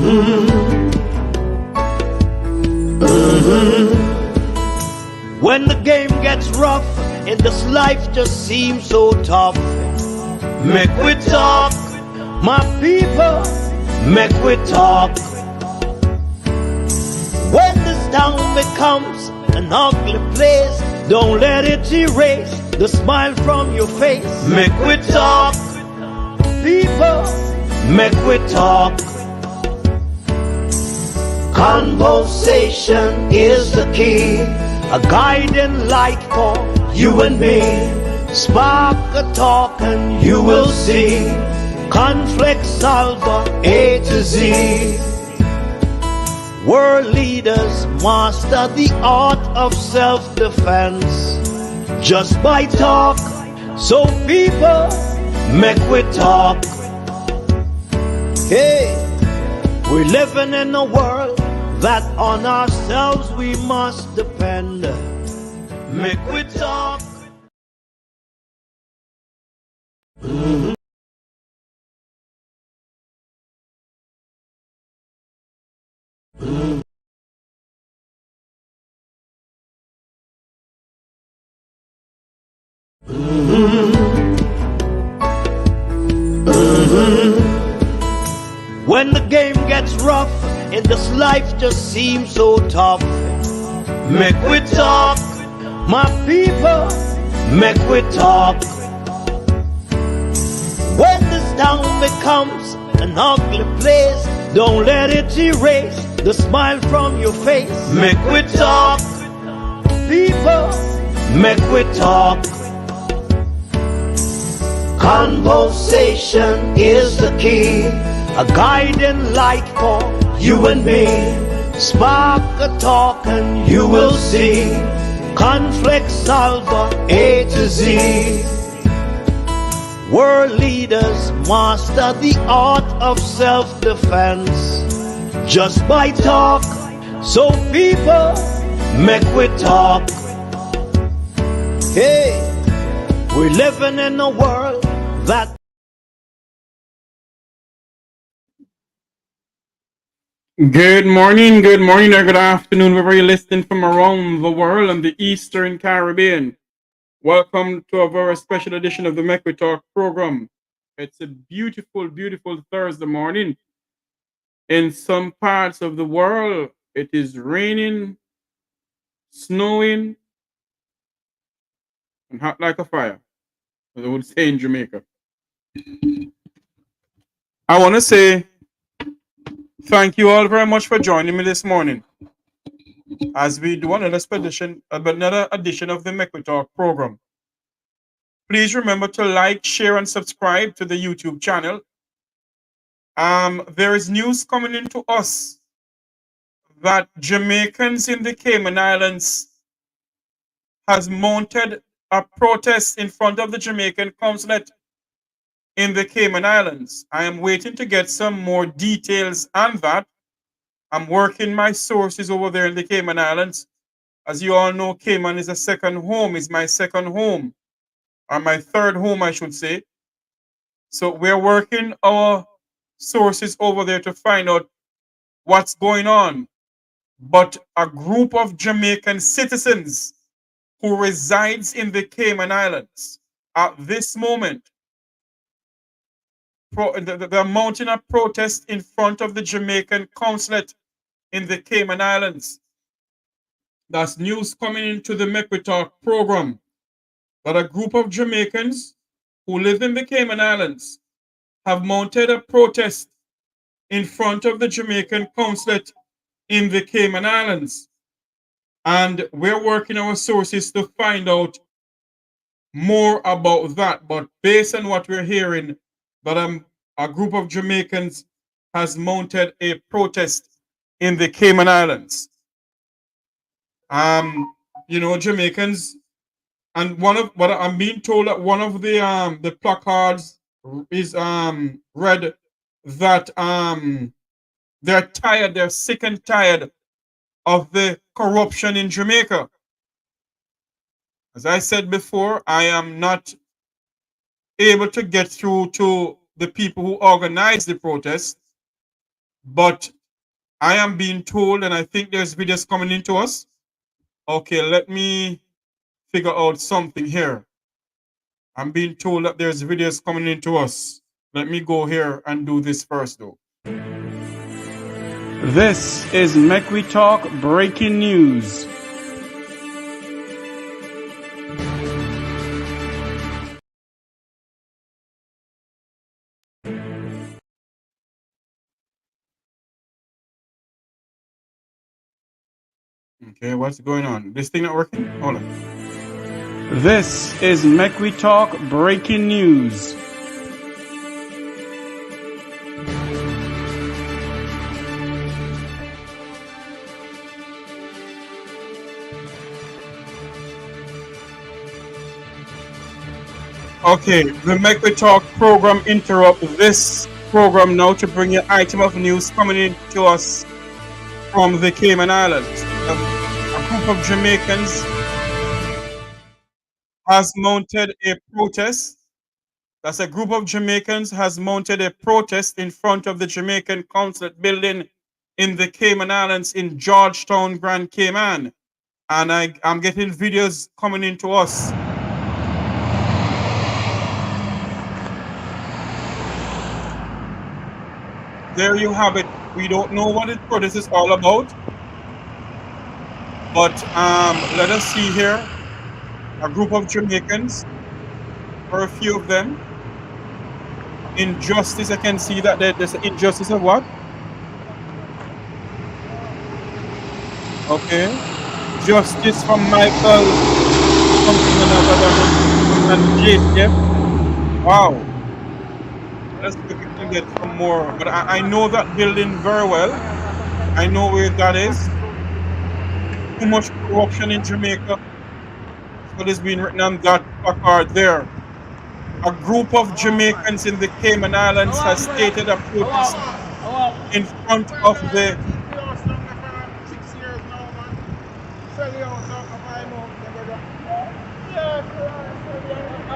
When the game gets rough and this life just seems so tough, make we talk, my people, make we talk. When this town becomes an ugly place, don't let it erase the smile from your face. Make we talk, people, make we talk. Conversation is the key, a guiding light for you and me. Spark a talk and you will see. Conflict solver A to Z. World leaders master the art of self-defense just by talk. So people, make we talk. Hey, we're living in a world that on ourselves we must depend. Make we talk. When the game gets rough and this life just seems so tough, make we talk, my people, make we talk. When this town becomes an ugly place, don't let it erase the smile from your face. Make we talk, people, make we talk. Conversation is the key, a guiding light for you and me. Spark a talk and you will see. Conflict solver A to Z. World leaders master the art of self-defense just by talk. So people, make we talk. Hey, we're living in a world that Good morning, or good afternoon, wherever you're listening from around the world and the Eastern Caribbean. Welcome to a very special edition of the Make We Talk program. It's a beautiful, beautiful Thursday morning. In some parts of the world, it is raining, snowing, and hot like a fire, as they would say in Jamaica. I want to say thank you all very much for joining me this morning as we do another edition of the Make We Talk program. Please remember to like, share, and subscribe to the YouTube channel. There is news coming into us that Jamaicans in the Cayman Islands has mounted a protest in front of the Jamaican consulate in the Cayman Islands. I am waiting to get some more details on that. I'm working my sources over there in the Cayman Islands. As you all know, Cayman is a second home, is my second home, or my third home, I should say. So we're working our sources over there to find out what's going on. But a group of Jamaican citizens who resides in the Cayman Islands at this moment, they're mounting a protest in front of the Jamaican consulate in the Cayman Islands. That's news coming into the Make We Talk program, that a group of Jamaicans who live in the Cayman Islands have mounted a protest in front of the Jamaican consulate in the Cayman Islands. And we're working our sources to find out more about that. But based on what we're hearing, that a group of Jamaicans has mounted a protest in the Cayman Islands. Jamaicans, and one of what I'm being told that one of the placards is read that they're tired, they're sick and tired of the corruption in Jamaica. As I said before, I am not able to get through to the people who organize the protest, but I am being told, and I think there's videos coming into us. Okay, let me figure out something here. I'm being told that there's videos coming into us. Let me go here and do this first, though. This is Make We Talk Breaking News. Okay, what's going on? This thing not working? Hold on. This is Make We Talk Breaking News. Okay, the Make We Talk program interrupt this program now to bring you item of news coming in to us from the Cayman Islands. A group of Jamaicans has mounted a protest. That's a group of Jamaicans has mounted a protest in front of the Jamaican Consulate building in the Cayman Islands in Georgetown, Grand Cayman. And I'm getting videos coming into us. There you have it. We don't know what this protest is all about. But let us see here. A group of Jamaicans, or a few of them. Injustice, I can see that there's an injustice of what? Okay. Justice from Michael, something another, and Jacob. Wow. Let's see if we can get some more. But I know that building very well. I know where that is. Too much corruption in Jamaica. What is being written on that placard there. A group of Jamaicans in the Cayman Islands has stated a protest in front of the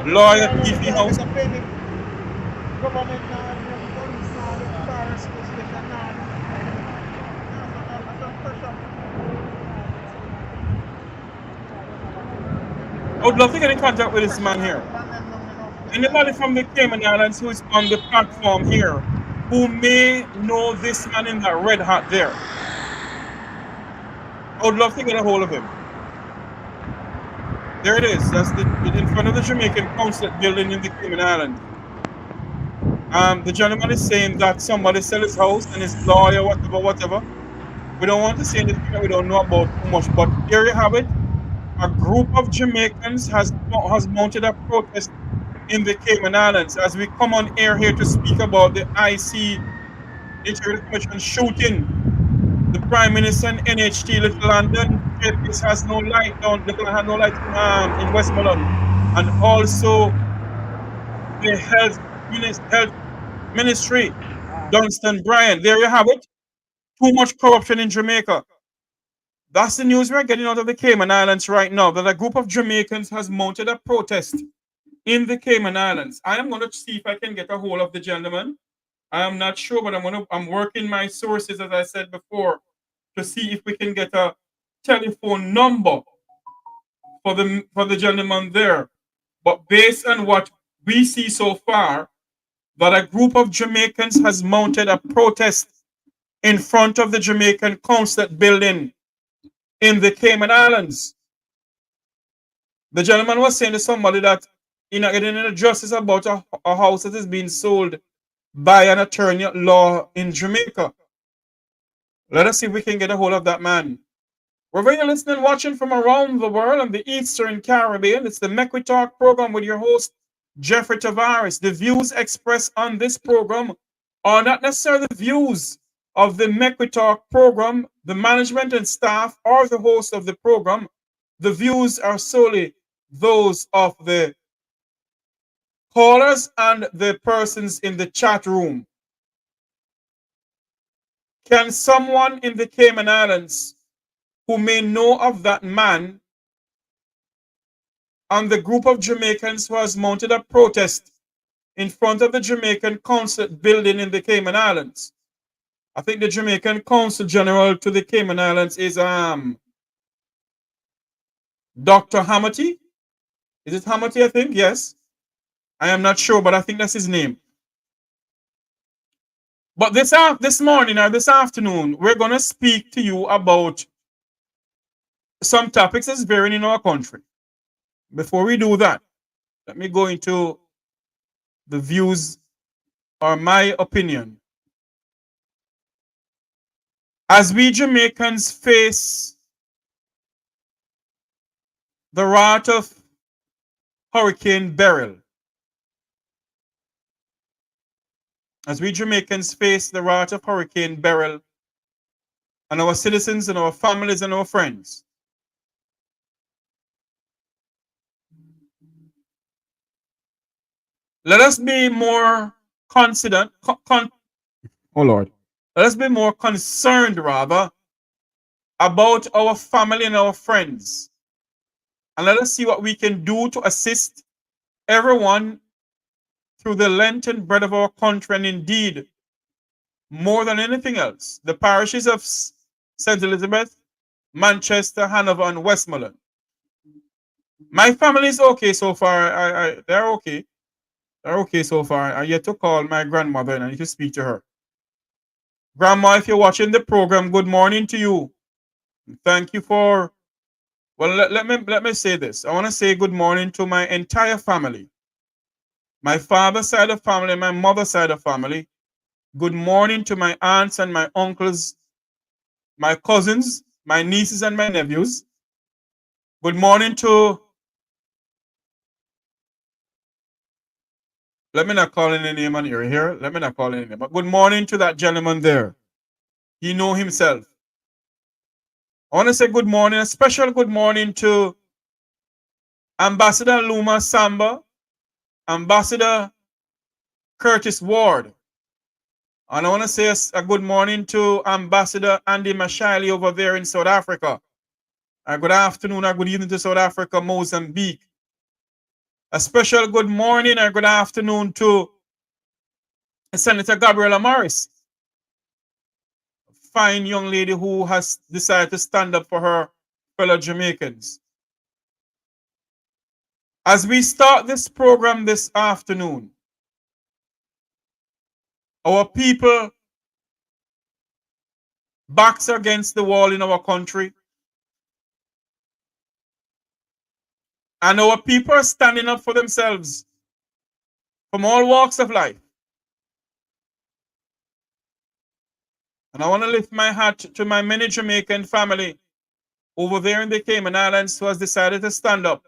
lawyer TV house. I would love to get in contact with this man here. Anybody from the Cayman Islands who is on the platform here who may know this man in that red hat there. I would love to get a hold of him. There it is. That's in front of the Jamaican Consulate building in the Cayman Islands. The gentleman is saying that somebody sell his house and his lawyer, whatever. We don't want to say anything that we don't know about too much, but there you have it. A group of Jamaicans has mounted a protest in the Cayman Islands as we come on air here to speak about the IC Integrity Commission shooting the Prime Minister and NHT Little London. JPS has no light down, Little had no light in Westmoreland, and also the Health Ministry, DBryan. There you have it. Too much corruption in Jamaica. That's the news we're getting out of the Cayman Islands right now, that a group of Jamaicans has mounted a protest in the Cayman Islands. I am going to see if I can get a hold of the gentleman. I am not sure, but I'm working my sources, as I said before, to see if we can get a telephone number for the gentleman there. But based on what we see so far, that a group of Jamaicans has mounted a protest in front of the Jamaican Consulate building in the Cayman Islands. The gentleman was saying to somebody that you're not getting any justice about a house that is being sold by an attorney at law in Jamaica. Let us see if we can get a hold of that man. Wherever you're listening, watching from around the world and the Eastern Caribbean, it's the Make We Talk program with your host, Jeffrey Tavares. The views expressed on this program are not necessarily the views of the Make We Talk program, the management and staff, or the host of the program. The views are solely those of the callers and the persons in the chat room. Can someone in the Cayman Islands who may know of that man and the group of Jamaicans who has mounted a protest in front of the Jamaican Consulate building in the Cayman Islands, I think the Jamaican Consul General to the Cayman Islands is Dr. Hamati. Is it Hamati, I think? Yes. I am not sure, but I think that's his name. But this morning or this afternoon, we're going to speak to you about some topics that's varying in our country. Before we do that, let me go into the views or my opinion. As we Jamaicans face the wrath of Hurricane Beryl, as we Jamaicans face the wrath of Hurricane Beryl, and our citizens and our families and our friends, let us be more confident. Oh Lord. Let us be more concerned, rather, about our family and our friends. And let us see what we can do to assist everyone through the length and breadth of our country, and indeed, more than anything else, the parishes of St. Elizabeth, Manchester, Hanover, and Westmoreland. My family is okay so far. They're okay. They're okay so far. I yet to call my grandmother and I need to speak to her. Grandma, if you're watching the program, good morning to you. Thank you for, well, let me say this. I want to say good morning to my entire family. My father's side of family, my mother's side of family. Good morning to my aunts and my uncles, my cousins, my nieces and my nephews. Good morning to, let me not call any name on here. Let me not call any name. But good morning to that gentleman there. He know himself. I want to say good morning, a special good morning to Ambassador Luma Samba, Ambassador Curtis Ward. And I want to say a good morning to Ambassador Andy Mashali over there in South Africa. A good afternoon or good evening to South Africa, Mozambique. A special good morning or good afternoon to Senator Gabriela Morris. Fine young lady who has decided to stand up for her fellow Jamaicans. As we start this program this afternoon, our people backs against the wall in our country, and our people are standing up for themselves from all walks of life. And I want to lift my hat to my many Jamaican family over there in the Cayman Islands who has decided to stand up.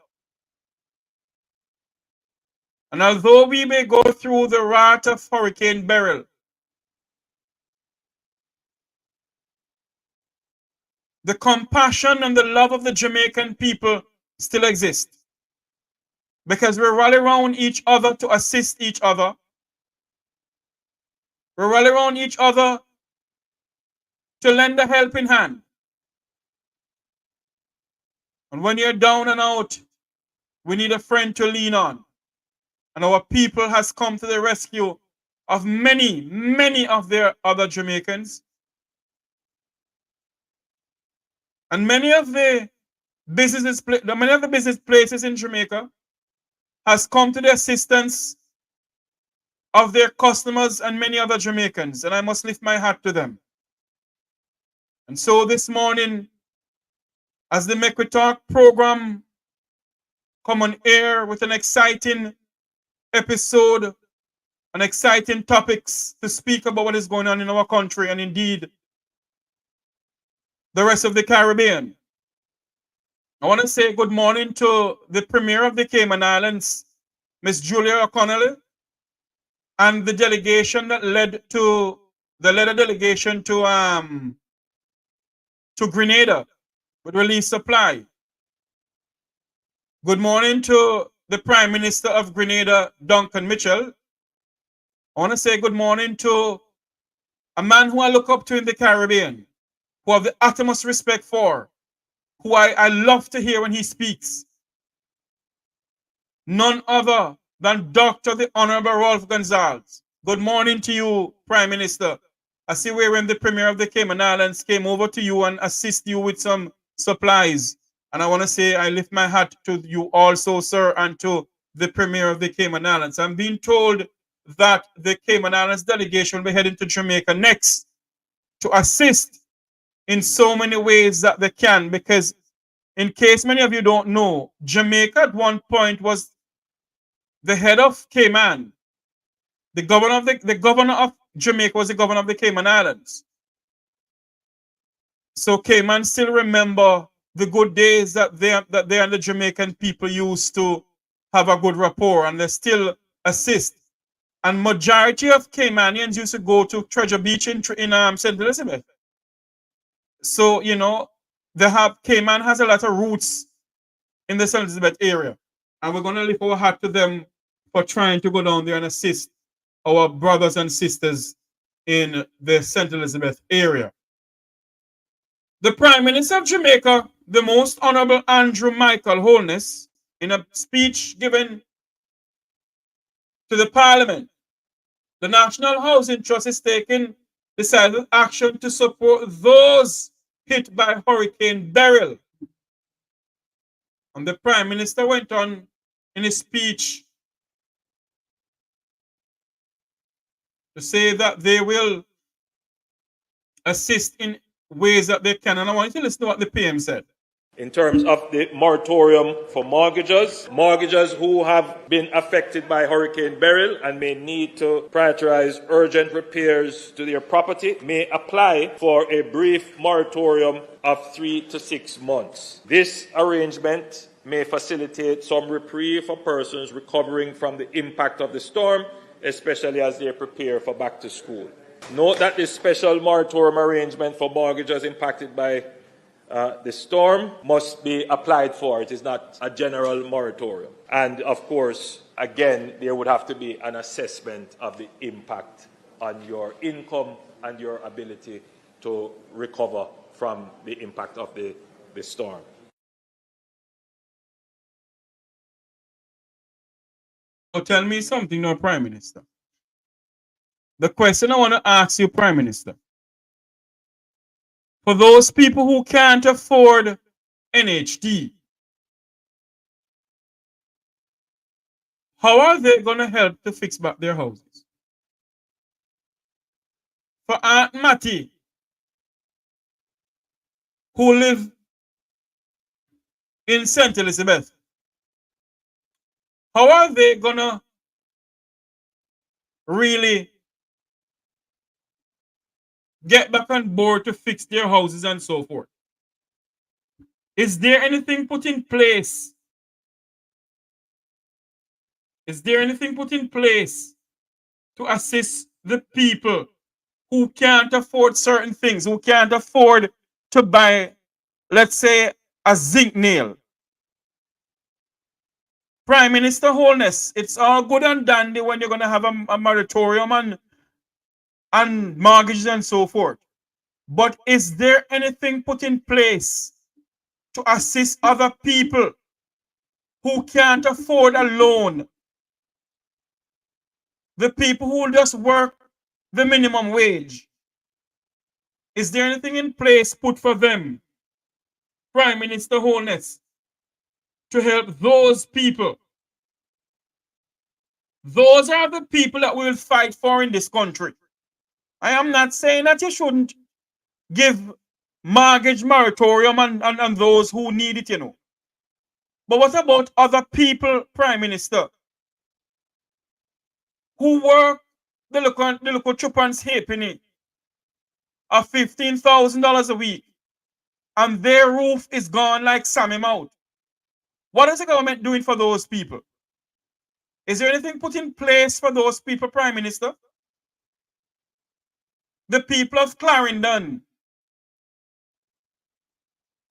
And although we may go through the wrath of Hurricane Beryl, the compassion and the love of the Jamaican people still exist. Because we rally around each other to assist each other. We rally around each other to lend a helping hand. And when you're down and out, we need a friend to lean on. And our people has come to the rescue of many of their other Jamaicans. And many of the business places in Jamaica has come to the assistance of their customers and many other Jamaicans. And I must lift my hat to them. And so this morning, as the Make We Talk program come on air with an exciting episode, and exciting topics to speak about what is going on in our country and indeed the rest of the Caribbean. I want to say good morning to the Premier of the Cayman Islands, Miss Julia O'Connell, and the delegation that led a delegation to Grenada with relief supply. Good morning to the Prime Minister of Grenada, Duncan Mitchell. I want to say good morning to a man who I look up to in the Caribbean, who I have the utmost respect for, who I love to hear when he speaks. None other than Dr. the Honorable Rolf Gonzalez. Good morning to you, Prime Minister. I see where when the Premier of the Cayman Islands came over to you and assist you with some supplies. And I want to say I lift my hat to you also, sir, and to the Premier of the Cayman Islands. I'm being told that the Cayman Islands delegation will be heading to Jamaica next to assist in so many ways that they can, because in case many of you don't know, Jamaica at one point was the head of Cayman. The governor of Jamaica was the governor of the Cayman Islands. So Cayman still remember the good days that they and the Jamaican people used to have a good rapport, and they still assist. And majority of Caymanians used to go to Treasure Beach in St. Elizabeth. So, you know, Cayman has a lot of roots in the St. Elizabeth area. And we're going to lift our hat to them for trying to go down there and assist our brothers and sisters in the St. Elizabeth area. The Prime Minister of Jamaica, the Most Honorable Andrew Michael Holness, in a speech given to the Parliament, the National Housing Trust is taking decisive action to support those hit by Hurricane Beryl. And the Prime Minister went on in his speech to say that they will assist in ways that they can. And I want you to listen to what the PM said. In terms of the moratorium for mortgagors who have been affected by Hurricane Beryl and may need to prioritize urgent repairs to their property may apply for a brief moratorium of 3 to 6 months. This arrangement may facilitate some reprieve for persons recovering from the impact of the storm, especially as they prepare for back to school. Note that this special moratorium arrangement for mortgagors impacted by the storm must be applied for. It is not a general moratorium. And of course, again, there would have to be an assessment of the impact on your income and your ability to recover from the impact of the storm. So tell me something now, Prime Minister. The question I want to ask you, Prime Minister, for those people who can't afford NHT, how are they going to help to fix back their houses? For Aunt Mattie, who live in St. Elizabeth, how are they going to really get back on board to fix their houses and so forth? Is there anything put in place? Is there anything put in place to assist the people who can't afford certain things, who can't afford to buy, let's say, a zinc nail? Prime Minister Holness, it's all good and dandy when you're going to have a moratorium and mortgages and so forth. But is there anything put in place to assist other people who can't afford a loan? The people who just work the minimum wage. Is there anything in place put for them, Prime Minister Holness, to help those people? Those are the people that we will fight for in this country. I am not saying that you shouldn't give mortgage moratorium and those who need it, you know. But what about other people, Prime Minister, who work the local chupan's halfpenny of $15,000 a week and their roof is gone like Sammy Mouth? What is the government doing for those people? Is there anything put in place for those people, Prime Minister? The people of Clarendon,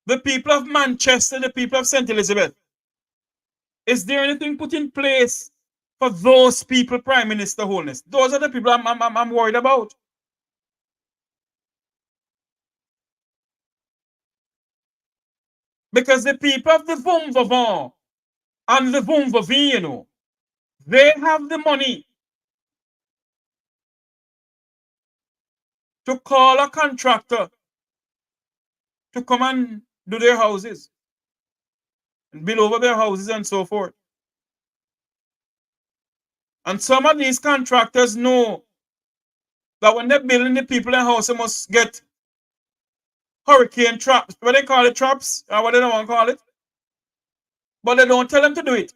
the people of Manchester, the people of St. Elizabeth. Is there anything put in place for those people, Prime Minister Holness? Those are the people I'm worried about. Because the people of the Vumvavon and the Vumvavi, you know, they have the money. to call a contractor to come and do their houses and build over their houses and so forth. And some of these contractors know that when they're building the people in the house, they must get hurricane traps. What they call it, traps, or what they don't want to call it. But they don't tell them to do it.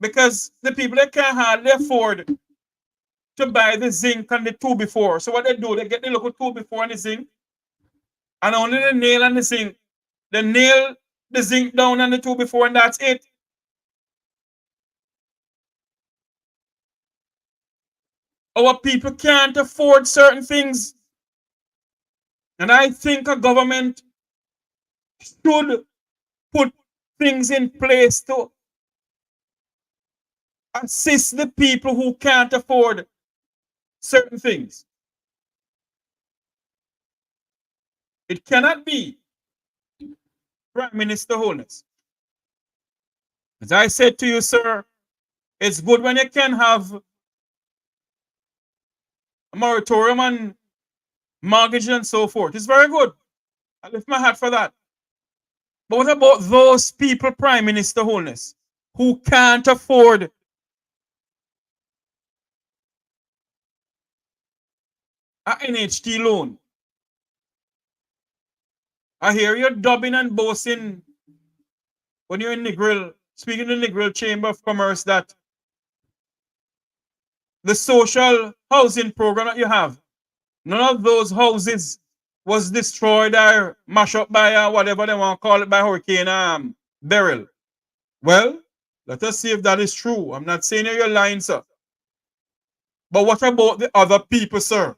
Because the people, they can't hardly afford to buy the zinc and the 2x4. So what they do, they get the local 2x4 and the zinc, and only the nail and the zinc. They nail the zinc down and the 2x4, and that's it. Our people can't afford certain things. And I think a government should put things in place to assist the people who can't afford certain things. It cannot be, Prime Minister Holness. As I said to you, sir, it's good when you can have a moratorium on mortgage and so forth. It's very good. I lift my hat for that. But what about those people, Prime Minister Holness, who can't afford an NHT loan? I hear you dubbing and boasting when you're in the grill, speaking in the grill Chamber of Commerce, that the social housing program that you have, none of those houses was destroyed or mashed up by whatever they want to call it, by Hurricane Beryl. Well, let us see if that is true. I'm not saying you're lying, sir. But what about the other people, sir?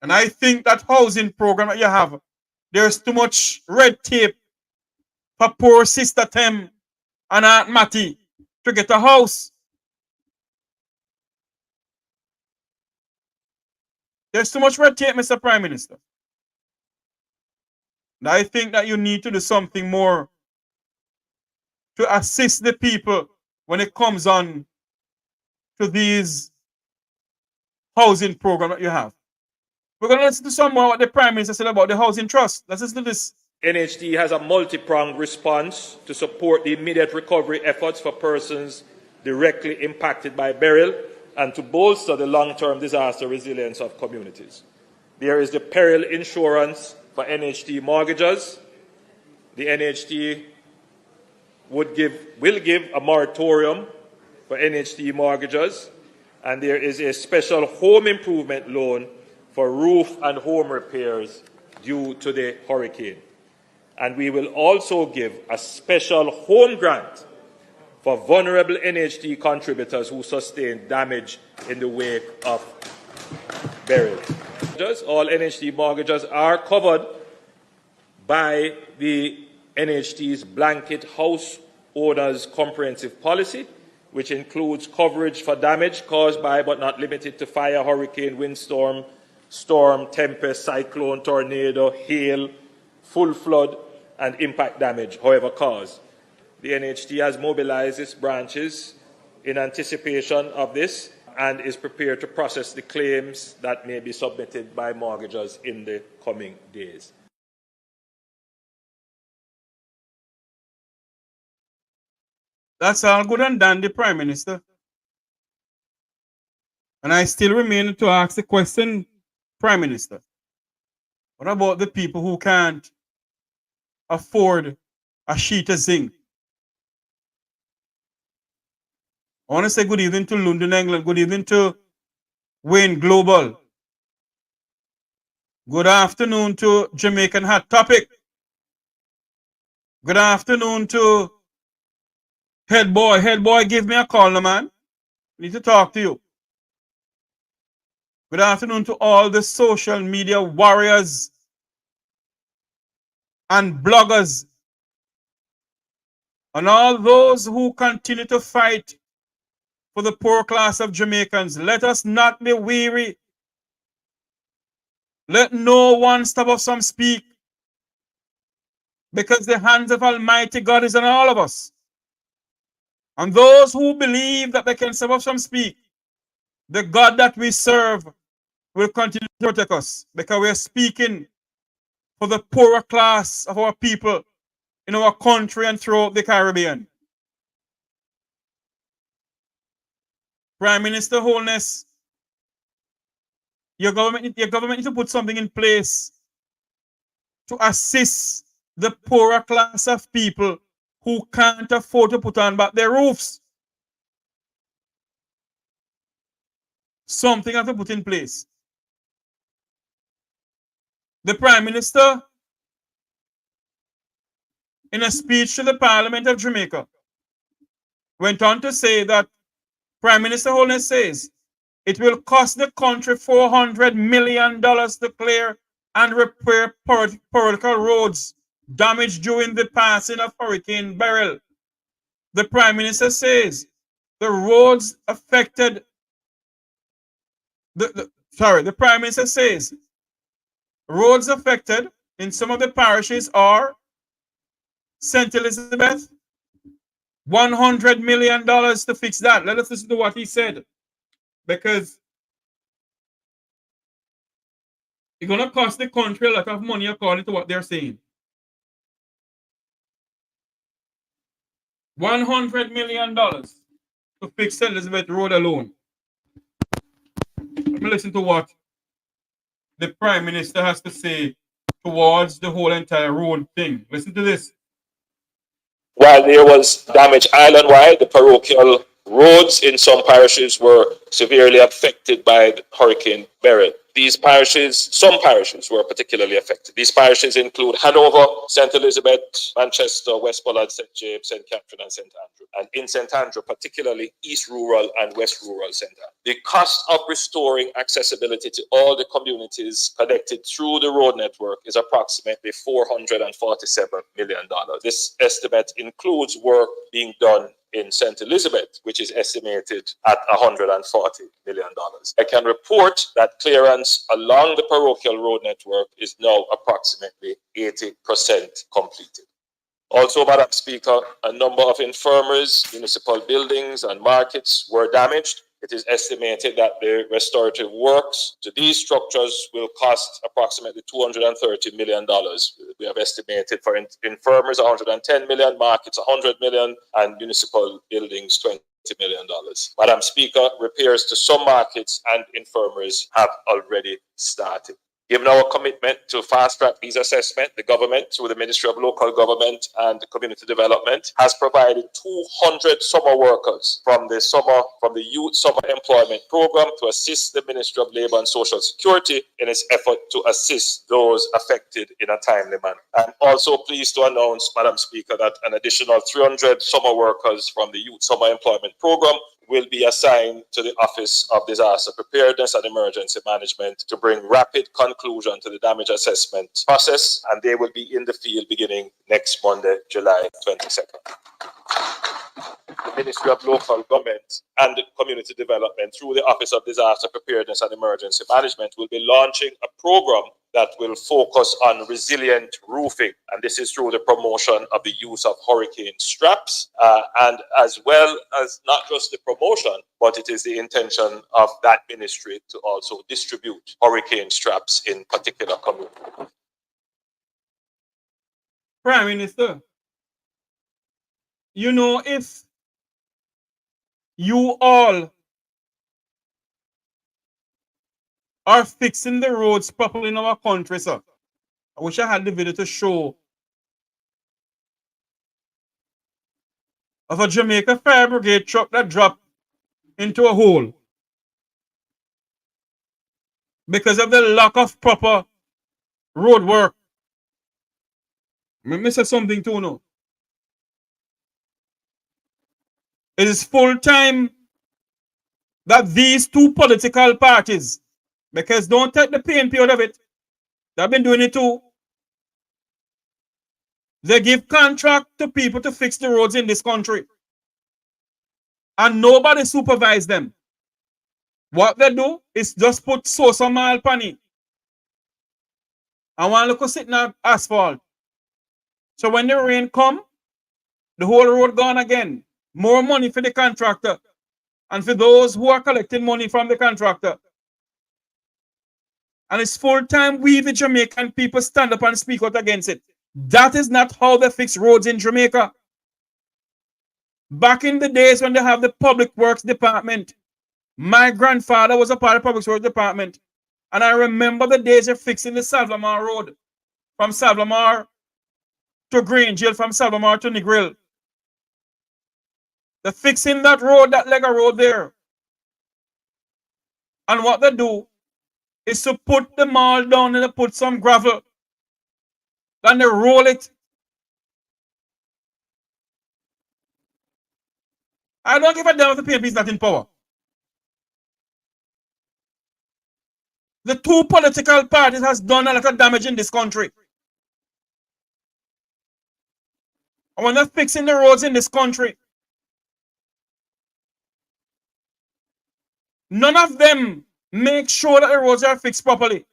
And I think that housing program that you have, there's too much red tape for poor Sister Tem and Aunt Mattie to get a house. There's too much red tape, Mr. Prime Minister. And I think that you need to do something more to assist the people when it comes on to these housing programs that you have. We're going to listen to some more what the Prime Minister said about the housing trust. Let's listen to this. NHT has a multi-pronged response to support the immediate recovery efforts for persons directly impacted by Beryl and to bolster the long-term disaster resilience of communities. There is the Peril Insurance for NHT Mortgagors. The NHT will give a moratorium for NHT Mortgagors, and there is a special home improvement loan for roof and home repairs due to the hurricane. And we will also give a special home grant for vulnerable NHT contributors who sustained damage in the wake of Beryl. All NHT mortgages are covered by the NHT's blanket house owners comprehensive policy, which includes coverage for damage caused by but not limited to fire, hurricane, windstorm, storm, tempest, cyclone, tornado, hail, full flood, and impact damage, however caused. The NHT has mobilized its branches in anticipation of this and is prepared to process the claims that may be submitted by mortgagors in the coming days. That's all good and dandy, Prime Minister. And I still remain to ask the question, Prime Minister, what about the people who can't afford a sheet of zinc? I want to say good evening to London, England. Good evening to Wayne Global. Good afternoon to Jamaican Hot Topic. Good afternoon to Head Boy. Head Boy, give me a call now, man. I need to talk to you. Good afternoon to all the social media warriors and bloggers and all those who continue to fight for the poor class of Jamaicans. Let us not be weary. Let no one stop us from speak, because the hands of Almighty God is on all of us. And those who believe that they can stop us from speak, the God that we serve will continue to protect us because we are speaking for the poorer class of our people in our country and throughout the Caribbean. Prime Minister Holness, your government needs to put something in place to assist the poorer class of people who can't afford to put on back their roofs. Something has to put in place. The Prime Minister, in a speech to the Parliament of Jamaica, went on to say that Prime Minister Holness says it will cost the country $400 million to clear and repair Parochial roads damaged during the passing of Hurricane Beryl. The Prime Minister says the roads affected. The Prime Minister says roads affected in some of the parishes are St. Elizabeth, $100 million to fix that. Let us listen to what he said, because it's going to cost the country a lot of money according to what they're saying. $100 million to fix St. Elizabeth Road alone. Let me listen to what the Prime Minister has to say towards the whole entire road thing. Listen to this. While there was damage island-wide, the parochial roads in some parishes were severely affected by Hurricane Beryl. Some parishes were particularly affected. These parishes include Hanover, St. Elizabeth, Manchester, West Bullard, St. James, St. Catherine, and St. Andrew. And in St. Andrew, particularly East Rural and West Rural St. Andrew. The cost of restoring accessibility to all the communities connected through the road network is approximately $447 million. This estimate includes work being done in St. Elizabeth, which is estimated at $140 million. I can report that clearance along the parochial road network is now approximately 80% completed. Also, Madam Speaker, a number of infirmaries, municipal buildings, and markets were damaged. It is estimated that the restorative works to these structures will cost approximately $230 million. We have estimated for infirmaries $110 million, markets $100 million, and municipal buildings $20 million. Madam Speaker, repairs to some markets and infirmaries have already started. Given our commitment to fast-track these assessments, the government, through the Ministry of Local Government and Community Development, has provided 200 summer workers from the Youth Summer Employment Program to assist the Ministry of Labour and Social Security in its effort to assist those affected in a timely manner. I'm also pleased to announce, Madam Speaker, that an additional 300 summer workers from the Youth Summer Employment Program will be assigned to the Office of Disaster Preparedness and Emergency Management to bring rapid conclusion to the damage assessment process, and they will be in the field beginning next Monday, July 22nd. The Ministry of Local Government and Community Development, through the Office of Disaster Preparedness and Emergency Management, will be launching a program that will focus on resilient roofing, and this is through the promotion of the use of hurricane straps, and as well as not just the promotion, but it is the intention of that ministry to also distribute hurricane straps in particular communities. Prime Minister, you know, if you all are fixing the roads properly in our country, sir, I wish I had the video to show of a Jamaica Fire Brigade truck that dropped into a hole because of the lack of proper road work. I miss something too now. It is full time that these two political parties, because don't take the PNP out of it, they've been doing it too. They give contract to people to fix the roads in this country, and nobody supervise them. What they do is just put sosa mile pan it, and one look sitting on asphalt. So when the rain come, the whole road gone again. More money for the contractor and for those who are collecting money from the contractor. And it's full time we, the Jamaican people, stand up and speak out against it. That is not how they fix roads in Jamaica. Back in the days when they have the public works department, my grandfather was a part of the public works department. And I remember the days of fixing the Salvamar Road from Salvamar to Green Jail, from Salvamar to Negril. They're fixing that road, that leg of road there. And what they do is to put the mall down and they put some gravel. Then they roll it. I don't give a damn if the PNP is not in power. The two political parties has done a lot of damage in this country. And when they're fixing the roads in this country, none of them make sure that the roads are fixed properly.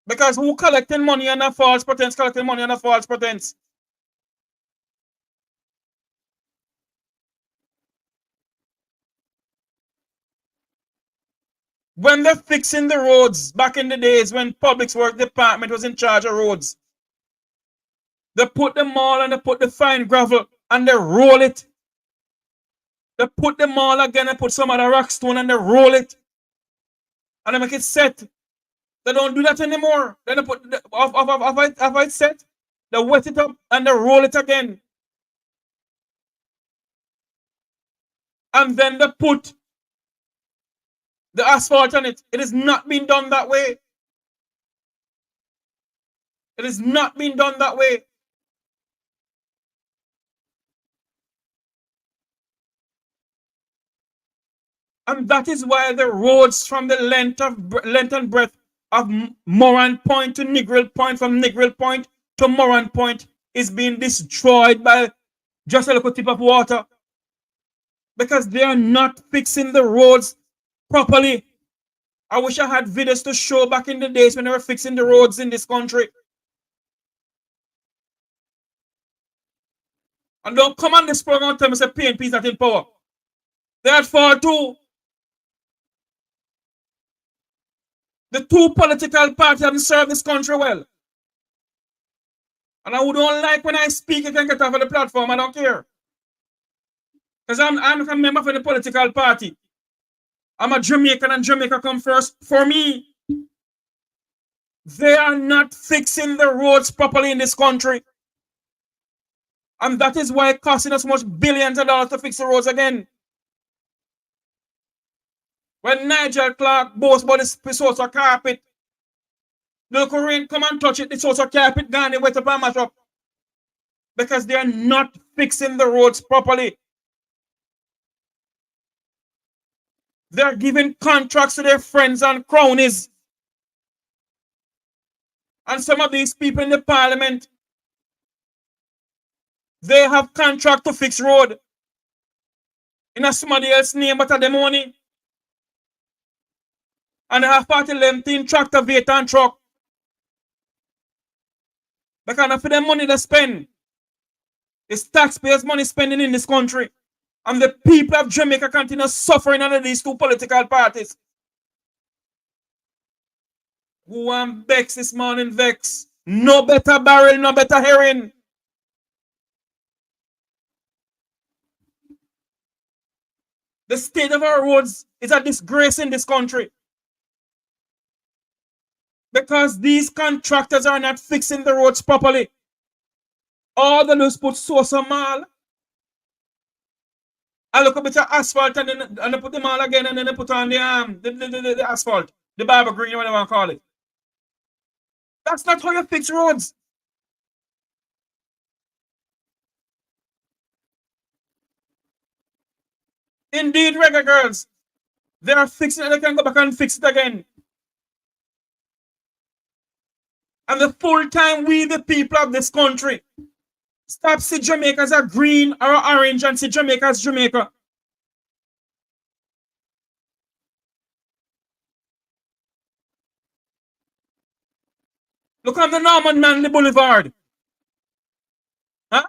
Because who collecting money on a false pretense, collecting money on a false pretense? When they're fixing the roads, back in the days when Public Works Department was in charge of roads, they put the mall and they put the fine gravel and they roll it. They put the mall again and put some other rock stone and they roll it. And they make it set. They don't do that anymore. Then they put off it set, they wet it up and they roll it again. And then they put the asphalt on it. It is not being done that way. It is not being done that way. And that is why the roads from the length and breadth of Moran Point to Negril Point, from Negril Point to Moran Point, is being destroyed by just a little tip of water. Because they are not fixing the roads properly. I wish I had videos to show back in the days when they were fixing the roads in this country. And don't come on this program and tell me that PNP is not in power. They're at fault too. The two political parties haven't served this country well. And I would don't like when I speak, you can get off of the platform. I don't care. Because I'm a member of the political party. I'm a Jamaican and Jamaica come first for me. They are not fixing the roads properly in this country. And that is why it's costing us much billions of dollars to fix the roads again. When Nigel Clark boasts about the source of carpet, the local rain come and touch it, the source of carpet gone, they wet up and mash up. Because they are not fixing the roads properly. They are giving contracts to their friends and cronies. And some of these people in the parliament, they have contract to fix road. In somebody else's name, but at the money. And they have party lengthy tractor, vehicle, and truck. Because for the money they spend, it's taxpayers' money spending in this country. And the people of Jamaica continue suffering under these two political parties. Who am vex this morning, vex? No better barrel, no better herring. The state of our roads is a disgrace in this country. Because these contractors are not fixing the roads properly. All the loose put sauce on mall. I look a bit of asphalt and then they put them all again and then they put on the asphalt. The barber green, whatever you want to call it. That's not how you fix roads. Indeed, reggae girls. They are fixing it, they can go back and fix it again. And the full time we, the people of this country, stop see Jamaica as a green or orange and see Jamaica as Jamaica. Look on the Norman Manley Boulevard. Huh?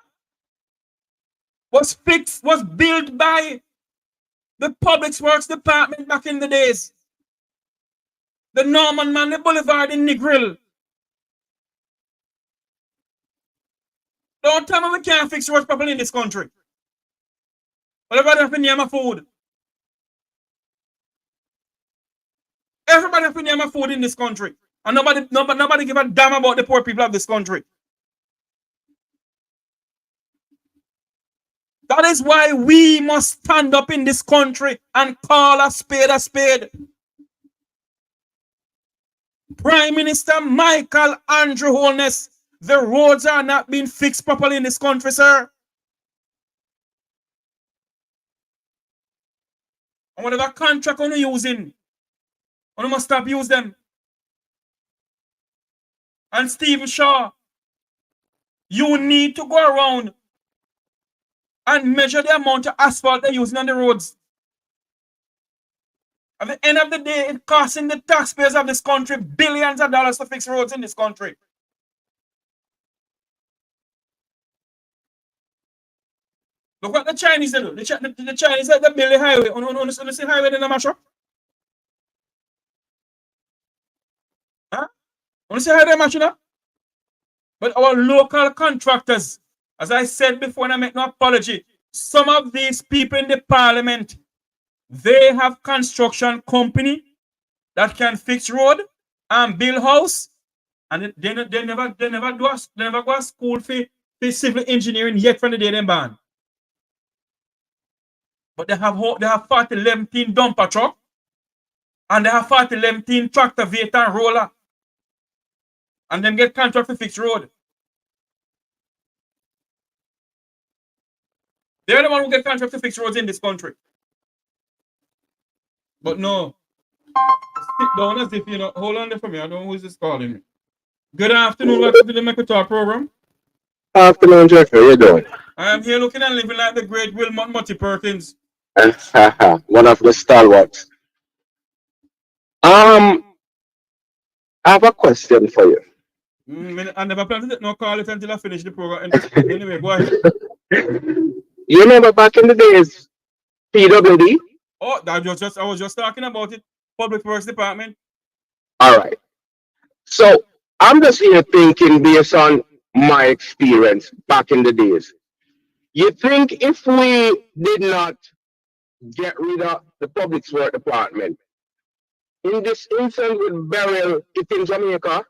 Was built by the Public Works Department back in the days. The Norman man, the Boulevard in Negril. Don't tell me we can't fix roads properly in this country. Everybody have to name a food. Everybody have to name a food in this country. And nobody give a damn about the poor people of this country. That is why we must stand up in this country and call a spade a spade. Prime Minister Michael Andrew Holness, the roads are not being fixed properly in this country, sir. And whatever contract you're using, you must stop using them. And Stephen Shaw, you need to go around and measure the amount of asphalt they're using on the roads. At the end of the day, it's costing the taxpayers of this country billions of dollars to fix roads in this country. Look what the Chinese do. The Chinese they build the highway. On the highway in the mash up. Huh? On the highway mash up. But our local contractors, as I said before, and I make no apology, some of these people in the parliament, they have construction company that can fix road and build house, and they never go to school for civil engineering yet from the day they ban. But they have 40-11 dumper truck, and they have 40-11 tractor, Veta, and roller, and then get contract to fix road. They're the one who get contract to fix roads in this country. But no, sit down as if you know. Hold on there for me. I don't know who's this calling me. Good afternoon. Welcome to the Make We Talk program. Afternoon, Jeffrey. How you doing? I am here looking and living like the great Wilmot Mutty Perkins. One of the stalwarts. I have a question for you. I never plan to take no call it until I finish the program. Anyway, go ahead. You remember back in the days, PWD? Oh, I was just talking about it. Public Works Department. All right. So I'm just here thinking based on my experience back in the days. You think if we did not get rid of the Public Works Department, in this instance with Beryl, it's in Jamaica,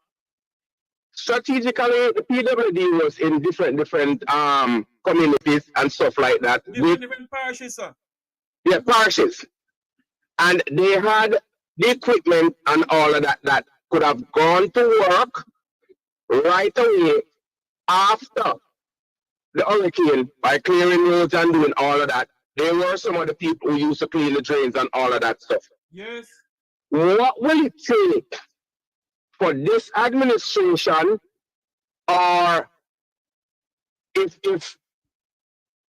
strategically the PWD was in different communities and stuff like that. Different parishes, sir. Yeah, parishes. And they had the equipment and all of that could have gone to work right away after the hurricane by clearing roads and doing all of that. There were some of the people who used to clean the drains and all of that stuff. Yes. What will it take for this administration, or if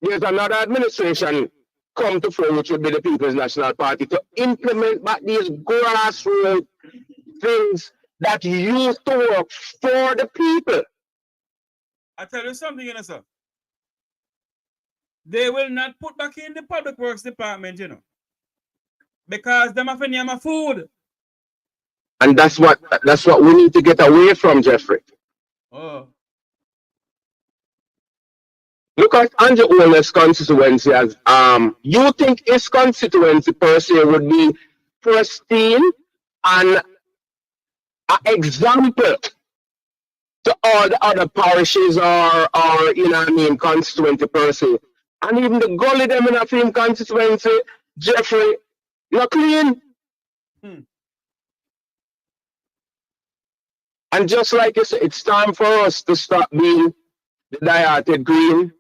there's another administration come to flow, which would be the People's National Party, to implement back these grassroots things that used to work for the people? I tell you something, you know, sir. They will not put back in the Public Works Department, you know, because them have to name a food. And that's what we need to get away from, Jeffrey. Oh. Look at Andrew Holness' constituency as you think his constituency per se would be pristine and an example to all the other parishes or you know what I mean, constituency per se. And even the gully them in a film constituency, Jeffrey, you're clean. And just like you said, it's time for us to stop being the dihearted green,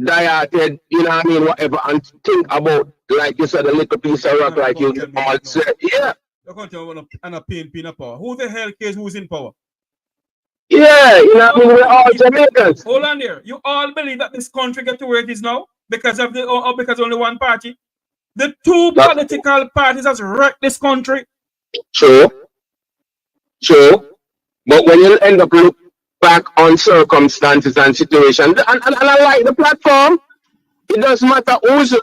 dihearted, you know what I mean, whatever, and think about, like you said, a little piece of rock, like you all said. Yeah. You're going to and a pin of power. Who the hell cares who's in power? Yeah, you know what I mean, we're all Jamaicans. Hold on there. You all believe that this country get to where it is now because of because only one party? The two political parties has wrecked this country. True. But when you end up look back on circumstances and situations, and I like the platform, it doesn't matter who's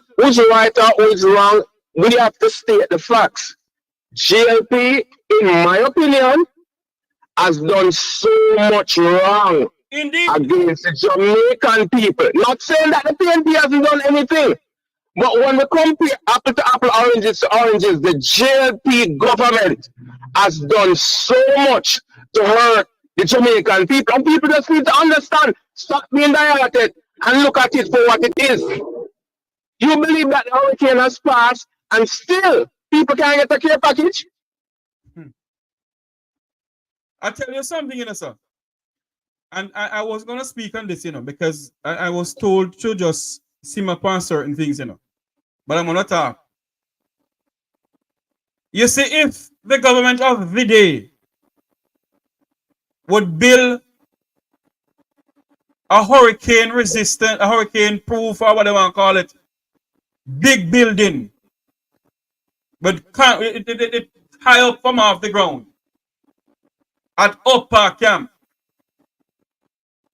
right or who's wrong, we have to state the facts. GLP in my opinion, has done so much wrong Indeed. against the Jamaican people. Not saying that the PNP hasn't done anything, but when we compare apple to apple, oranges to oranges, the JLP government has done so much to hurt the Jamaican people. And people just need to understand, stop being dilated and look at it for what it is. You believe that the hurricane has passed and still people can't get a care package? I'll tell you something, you know, sir. And I was going to speak on this, you know, because I was told to just simmer upon certain things, you know. But I'm going to talk. You see, if the government of the day would build a hurricane resistant, a hurricane proof, or whatever you call it, big building, but it high up from off the ground, at upper camp,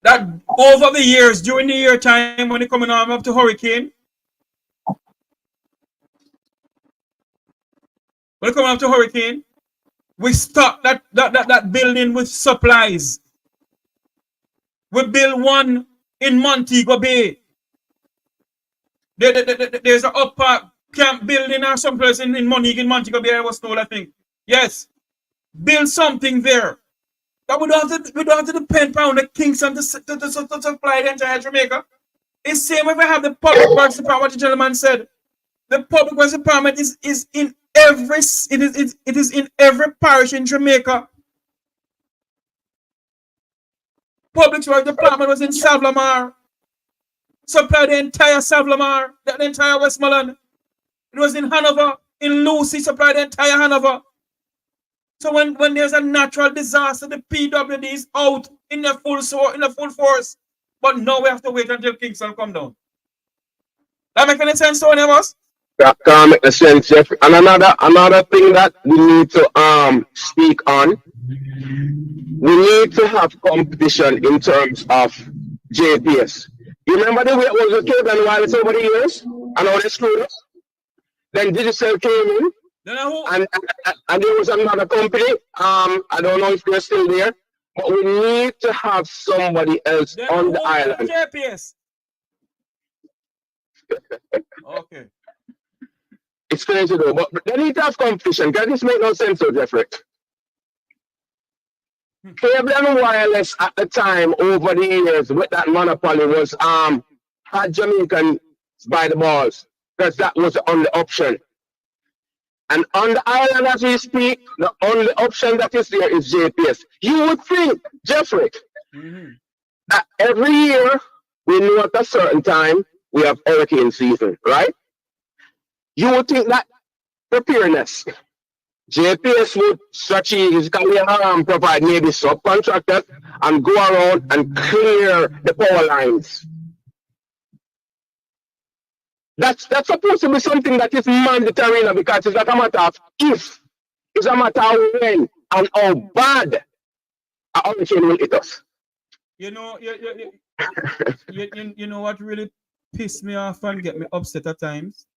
that over the years, during the year time when it coming on up to hurricane, we stock that building with supplies. We build one in Montego Bay. There's an upper camp building or someplace in Montego Bay, I was told, I think. Yes. Build something there. That we don't have to depend on the Kingston to supply the entire Jamaica. It's same if we have the public works department, what the gentleman said. The public works department is in every parish in Jamaica. Public works department was in Savlamar. Supplied the entire Savlamar, the entire Westmoreland. It was in Hanover, in Lucy, supplied the entire Hanover. So when there's a natural disaster, the PWD is out in the full force. But now we have to wait until Kingston come down. That make any sense to any of us? That can't make sense, Jeffrey. And another thing that we need to speak on, we need to have competition in terms of JPS. You remember the way it was with Cayman Islands over the years? And all the screws? Then Digital came in. And there was another company. I don't know if they're still there, but we need to have somebody else on the island. JPS. Okay. It's crazy though, but they need to have competition. Can this make no sense, though, Jeffrey? Cable and wireless at the time over the years with that monopoly was had Jamaicans by the balls, because that was the only option. And on the island as we speak, the only option that is there is JPS. You would think, Jeffrey, that every year we know at a certain time we have hurricane season, right? You would think that preparedness, JPS would strategically provide maybe subcontractors and go around and clear the power lines. That's supposed to be something that is mandatory now, because it's not a matter of if, it's a matter of when and how bad a hurricane will hit us. You know, you know what really pissed me off and get me upset at times?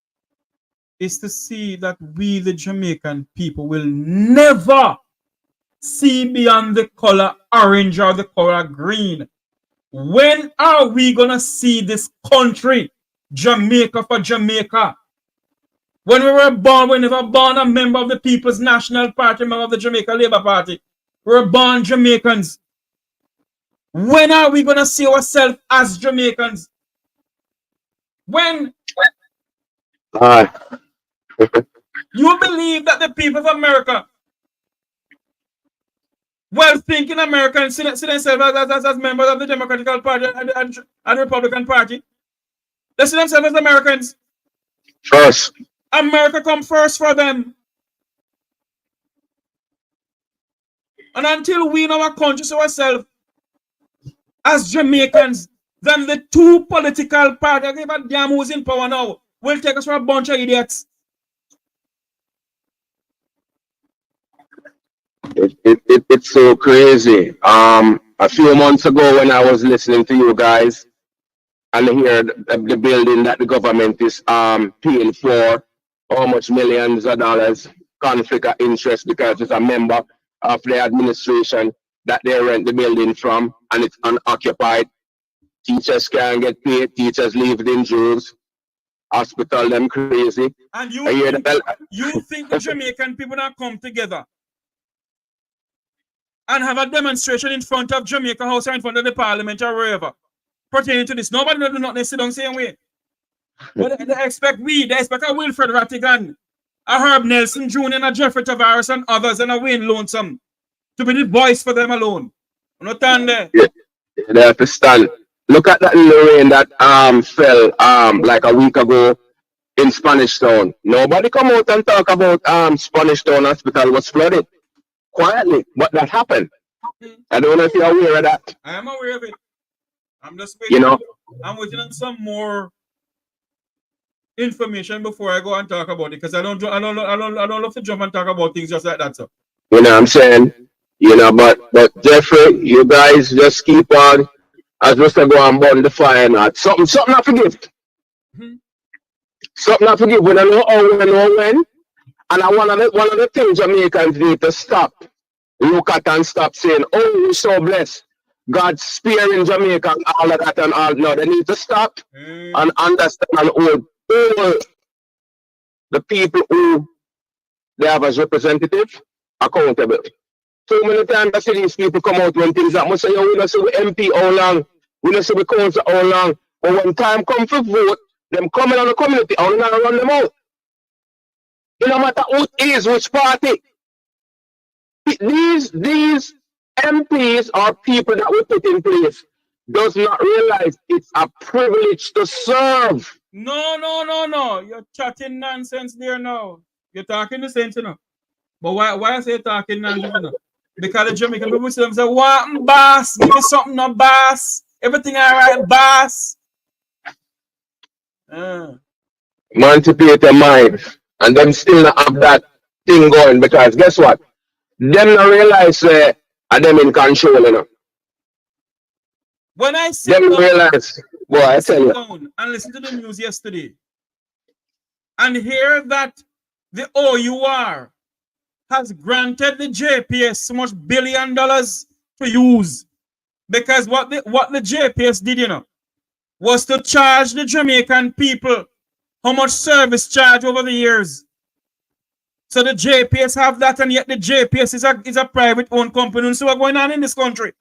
Is to see that we, the Jamaican people, will never see beyond the color orange or the color green. When are we going to see this country, Jamaica for Jamaica? When we were born, we never born a member of the People's National Party, member of the Jamaica Labour Party. We were born Jamaicans. When are we going to see ourselves as Jamaicans? When? You believe that the people of America, well-thinking Americans, see themselves as members of the Democratic Party and Republican Party? They see themselves as Americans. First. America come first for them. And until we in our country see ourselves as Jamaicans, then the two political parties, I give a damn who's in power now, will take us for a bunch of idiots. It's so crazy. A few months ago when I was listening to you guys and hear the building that the government is paying for, how much millions of dollars, conflict of interest because it's a member of the administration that they rent the building from and it's unoccupied. Teachers can't get paid, teachers leave in Jews, hospital them crazy. And you think the Jamaican people not come together and have a demonstration in front of Jamaica House or in front of the Parliament or wherever pertaining to this? Nobody do not sit down the same way. But they expect a Wilfred Rattigan, a Herb Nelson Jr., and a Jeffrey Tavares and others, and a Wayne Lonesome to be the voice for them alone. You understand there? Yeah, they have to stand. Look at that little rain that fell like a week ago in Spanish Town. Nobody come out and talk about Spanish Town Hospital was flooded. Quietly, but that happened. I don't know if you're aware of that. I am aware of it. I'm just waiting. I'm waiting on some more information before I go and talk about it, because I don't love to jump and talk about things just like that, sir. You know what I'm saying? But Jeffrey, you guys just keep on as we say, go and burn the fire not. Something not forgive. Something not forgive. We don't know how, we don't know when. And one of the things Jamaicans need to stop, look at and stop saying, oh, we're so blessed. God's sparing Jamaica and all of that and all. No, they need to stop and understand and hold all the people who they have as representative accountable. So many times I see these people come out when things happen. Say, we don't see the MP how long, we don't see the council how long. But when time comes for vote, them coming on the community, how long run them out? It no matter who it is, which party. These MPs or people that we put in place does not realize it's a privilege to serve. No. You're chatting nonsense there now. You're talking the same thing now. But why I say talking nonsense now? Because the Jamaican people say, what, boss? Give me something, no, boss. Everything all right, boss. Emancipate your mind. And them still not have that thing going, because guess what? Them not realize and them in control, you know. When I sit them down, realize, boy, I tell you. Down and listen to the news yesterday and hear that the OUR has granted the JPS so much $1 billion to use, because what the JPS did, you know, was to charge the Jamaican people how much service charge over the years. So the JPS have that, and yet the JPS is a private owned company. So what's going on in this country?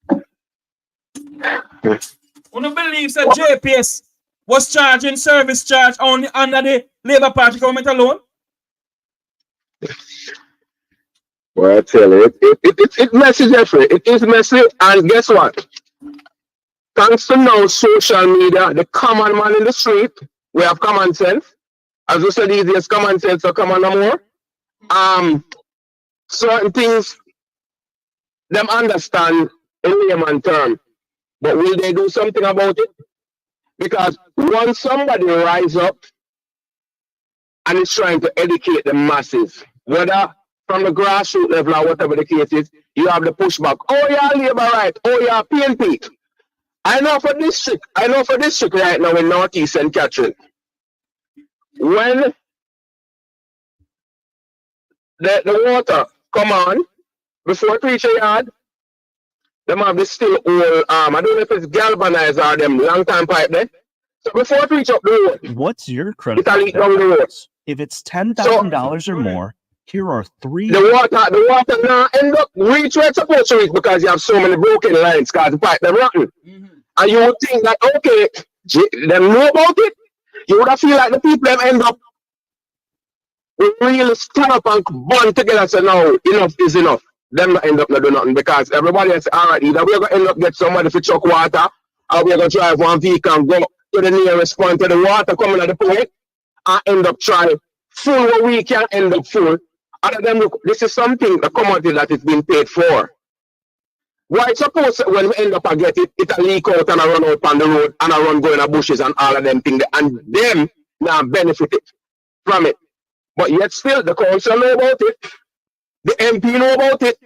Who believes that JPS was charging service charge only under the Labour Party government alone? Well, I tell you, it's messy, Jeffrey. It is messy, and guess what? Thanks to now social media, the common man in the street, we have common sense. As we said, easiest common sense or common no more. Certain things, them understand in layman term, but will they do something about it? Because once somebody rise up and is trying to educate the masses, whether from the grassroots level or whatever the case is, you have the pushback. Oh yeah, labor right. Oh yeah, PNP. I know for district right now in Northeast St. Catherine, when the water come on before it reach a yard, them have this still old I don't know if it's galvanized or them long time pipe there. So before it reach up the road, what's your credit? If it's $10,000 or more, here are three. The water now end up reach where it's supposed to reach, because you have so many broken lines because the pipe them rotten. And you would think that, okay, them know about it. You would have feel like the people them end up really stand up and bond together and say, no, enough is enough. Them not end up not do nothing, because everybody has all right, either we're going to end up get somebody to chuck water, or we're going to drive one vehicle and go to the nearest point to the water coming at the point and end up trying full what we can end up full. Other than, look, this is something, the commodity that is being paid for. Why suppose when we end up and get it, it'll leak out and I run out on the road and I run going to bushes and all of them things, and them now benefited from it. But yet still, the council know about it, the MP know about it,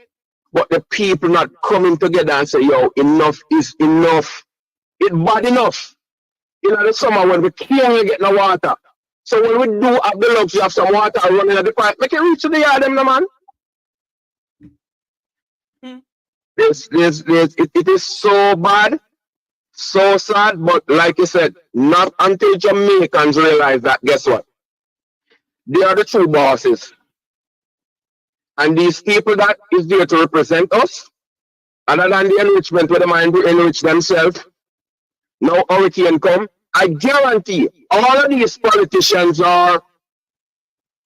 but the people not coming together and say, yo, enough is enough. It's bad enough. You know, the summer when we can't get no water. So when we do have the luxury of some water running at the pipe, make it reach to the yard, them, no, man. It is so bad, so sad, but like you said, not until Jamaicans realize that, guess what? They are the true bosses. And these people that is there to represent us, other than the enrichment where they might enrich themselves, now hurricane come, I guarantee all of these politicians are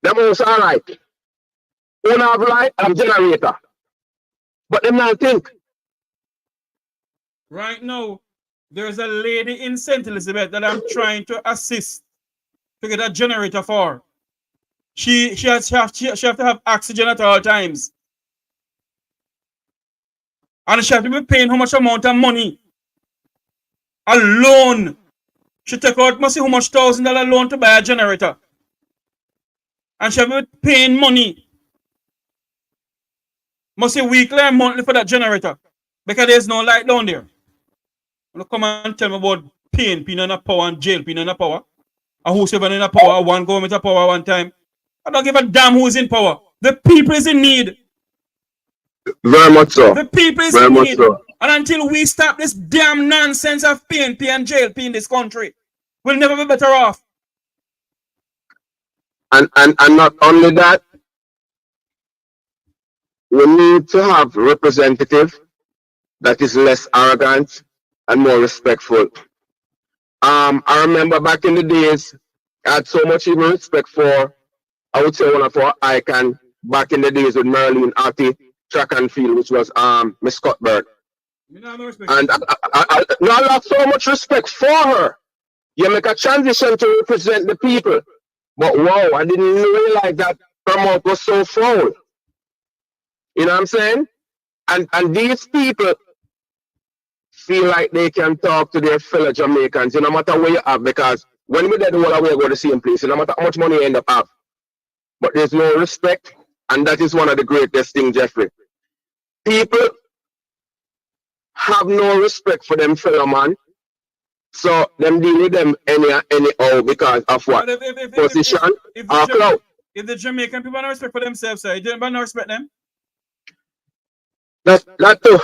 the most alright. Who have right, have generator. But them not think. Right now, there's a lady in St. Elizabeth that I'm trying to assist to get a generator for. She has to have oxygen at all times. And she has to be paying how much amount of money? A loan. She take out must see how much $1,000 loan to buy a generator. And she have to be paying money. Must see weekly and monthly for that generator. Because there's no light down there. You come and tell me about pain, in a power and jail, in a power. And who's even in a power, one government a power one time. I don't give a damn who's in power. The people is in need. Very much so. The people is in need. So. And until we stop this damn nonsense of PNP and JLP in this country, we'll never be better off. And not only that, we need to have representative that is less arrogant and more respectful. I remember back in the days, I had so much even respect for, I would say, one of our icons back in the days with Marilyn Arty, track and field, which was Miss Cuthbert. And I have so much respect for her. You make a transition to represent the people. But wow, I didn't realize that her mouth was so foul. You know what I'm saying? And these people feel like they can talk to their fellow Jamaicans, no matter where you are, because when we did the whole way go to the same place, no matter how much money you end up have. But there's no respect, and that is one of the greatest things, Jeffrey. People have no respect for them fellow man, so them deal with them anyhow because of what? Position or clout. If the Jamaican people have no respect for themselves, sir, you don't have no respect them? That too.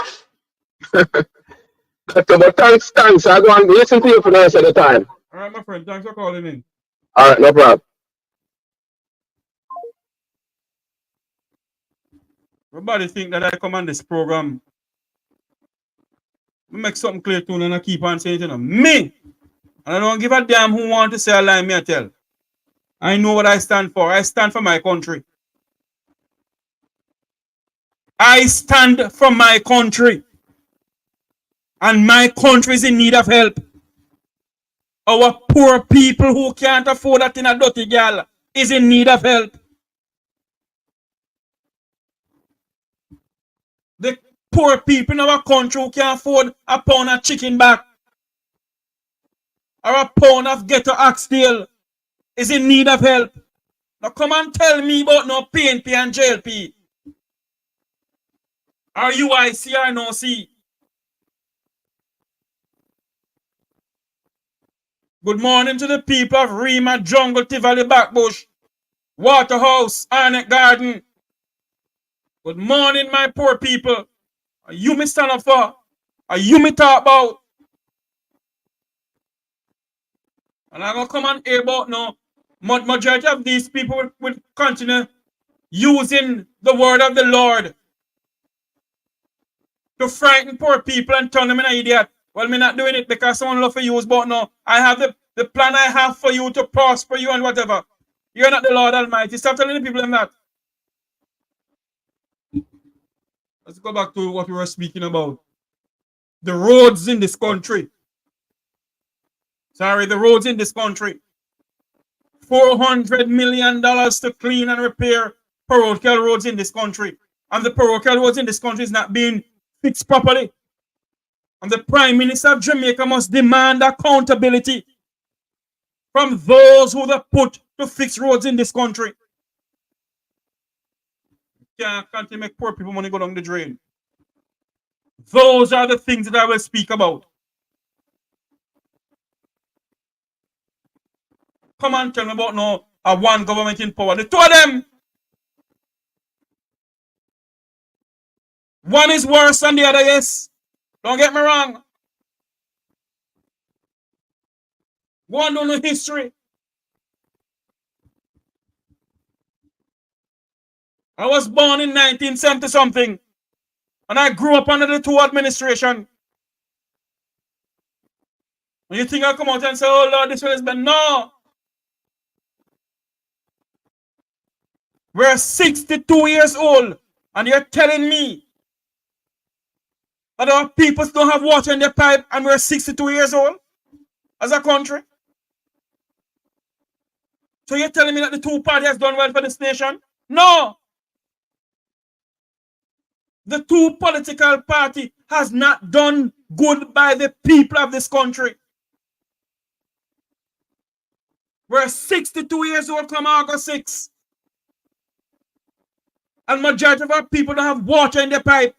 But thanks. I go and listen to you for the rest of the time. All right, my friend. Thanks for calling in. All right, no problem. Everybody think that I come on this program, I make something clear to you and I keep on saying it. Me! And I don't give a damn who want to say a lie, me I tell. I know what I stand for. I stand for my country. I stand for my country. And my country is in need of help. Our poor people who can't afford that in a dirty girl is in need of help. The poor people in our country who can't afford a pound of chicken back or a pound of ghetto oxtail is in need of help. Now come and tell me about no PNP and JLP. Or UIC or no C. Good morning to the people of Rima, Jungle, Tivoli, Backbush, Waterhouse, Arnett Garden. Good morning, my poor people. Are you me stand up for? Are you me talk about? And I'm going to come and hear about now. Majority of these people will continue using the word of the Lord to frighten poor people and turn them into an idiot. Well, me not doing it because someone love for use, but no, I have the plan I have for you to prosper you and whatever. You're not the Lord Almighty. Stop telling the people them that. Let's go back to what we were speaking about. The roads in this country. Sorry, the roads in this country. $400 million to clean and repair parochial roads in this country. And the parochial roads in this country is not being fixed properly. And the Prime Minister of Jamaica must demand accountability from those who they put to fix roads in this country. Can't make poor people money go down the drain. Those are the things that I will speak about. come and tell me about no one government in power. The two of them. One is worse than the other, yes. Don't get me wrong. One don't know history. I was born in 1970 something. And I grew up under the two administration. And you think I'll come out and say, oh Lord, this one has been, no. We're 62 years old. And you're telling me that our people don't have water in their pipe and we're 62 years old as a country? So you're telling me that the two parties has done well for this nation? No. The two political party has not done good by the people of this country. We're 62 years old come August 6. And majority of our people don't have water in their pipe.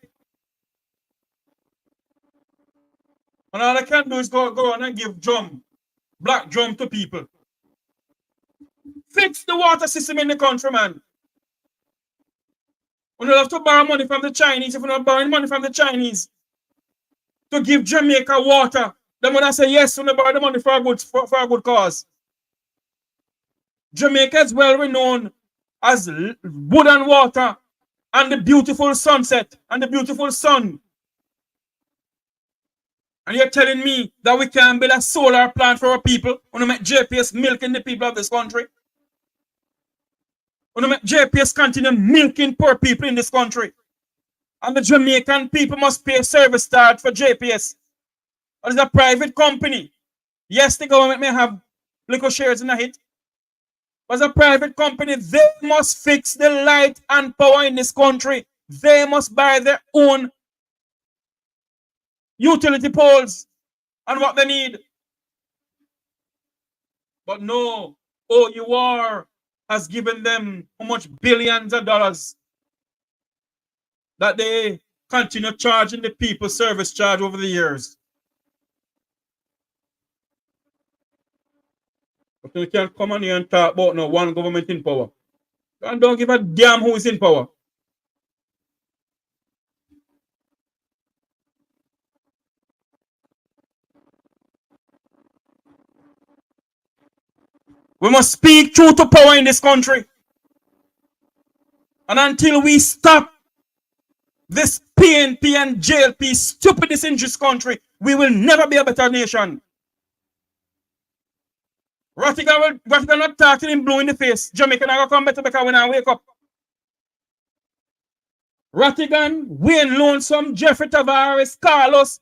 And all I can do is go on and give black drum to people. Fix the water system in the country, man. We don't have to borrow money from the Chinese. If we're not borrowing money from the Chinese to give Jamaica water, then when I say yes, we're not borrow the money for a good cause. Jamaica is well renowned as wood and water and the beautiful sunset and the beautiful sun. And you're telling me that we can build a solar plant for our people? We don't make JPS milking the people of this country? We don't make JPS continue milking poor people in this country? And the Jamaican people must pay a service charge for JPS. Or it's a private company. Yes, the government may have little shares in it. But as a private company, they must fix the light and power in this country. They must buy their own utility poles and what they need. But no, OUR has given them how much billions of dollars that they continue charging the people service charge over the years. But we can't come on here and talk about no one government in power. And don't give a damn who is in power. We must speak truth to power in this country. And until we stop this PNP and JLP stupidness in this country, we will never be a better nation. Rattigan not talking him blue in the face. Jamaica not come better because when I wake up. Rattigan, Wayne Lonesome, Jeffrey Tavares, Carlos,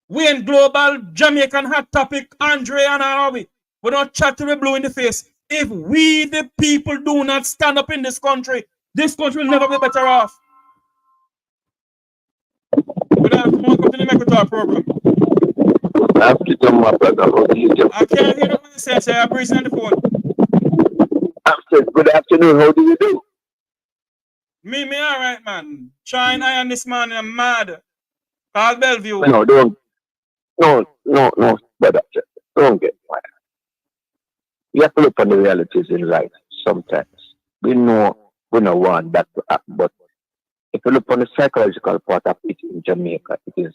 Wayne Global, Jamaican Hot Topic, Andre and Harvey. We don't chat to the blue in the face. If we, the people, do not stand up in this country will never be better off. Good afternoon. Welcome to the Mekotar program. I can't hear what you say, sir. I'm breathing on the phone. Good afternoon. How do you do? Me all right, man. China and this man, I'm mad. Call Bellevue. No, brother. Don't get mad. You have to look at the realities in life sometimes. We know we don't want that to happen, but if you look on the psychological part of it in Jamaica, it is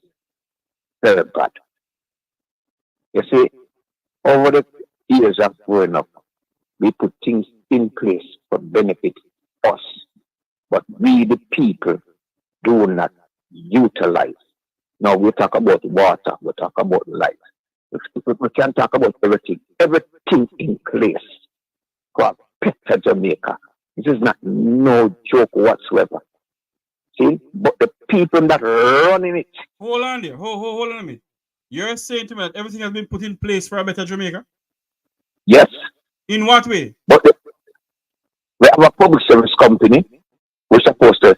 very bad. You see, over the years of growing up, we put things in place for benefit us, but we, the people, do not utilize. Now we talk about water, we talk about light. We can talk about everything in place for better Jamaica. This is not no joke whatsoever. See, but the people that are running it. Hold on there. Hold on a minute. You're saying to me that everything has been put in place for a better Jamaica? Yes. In what way? But we have a public service company. We're supposed to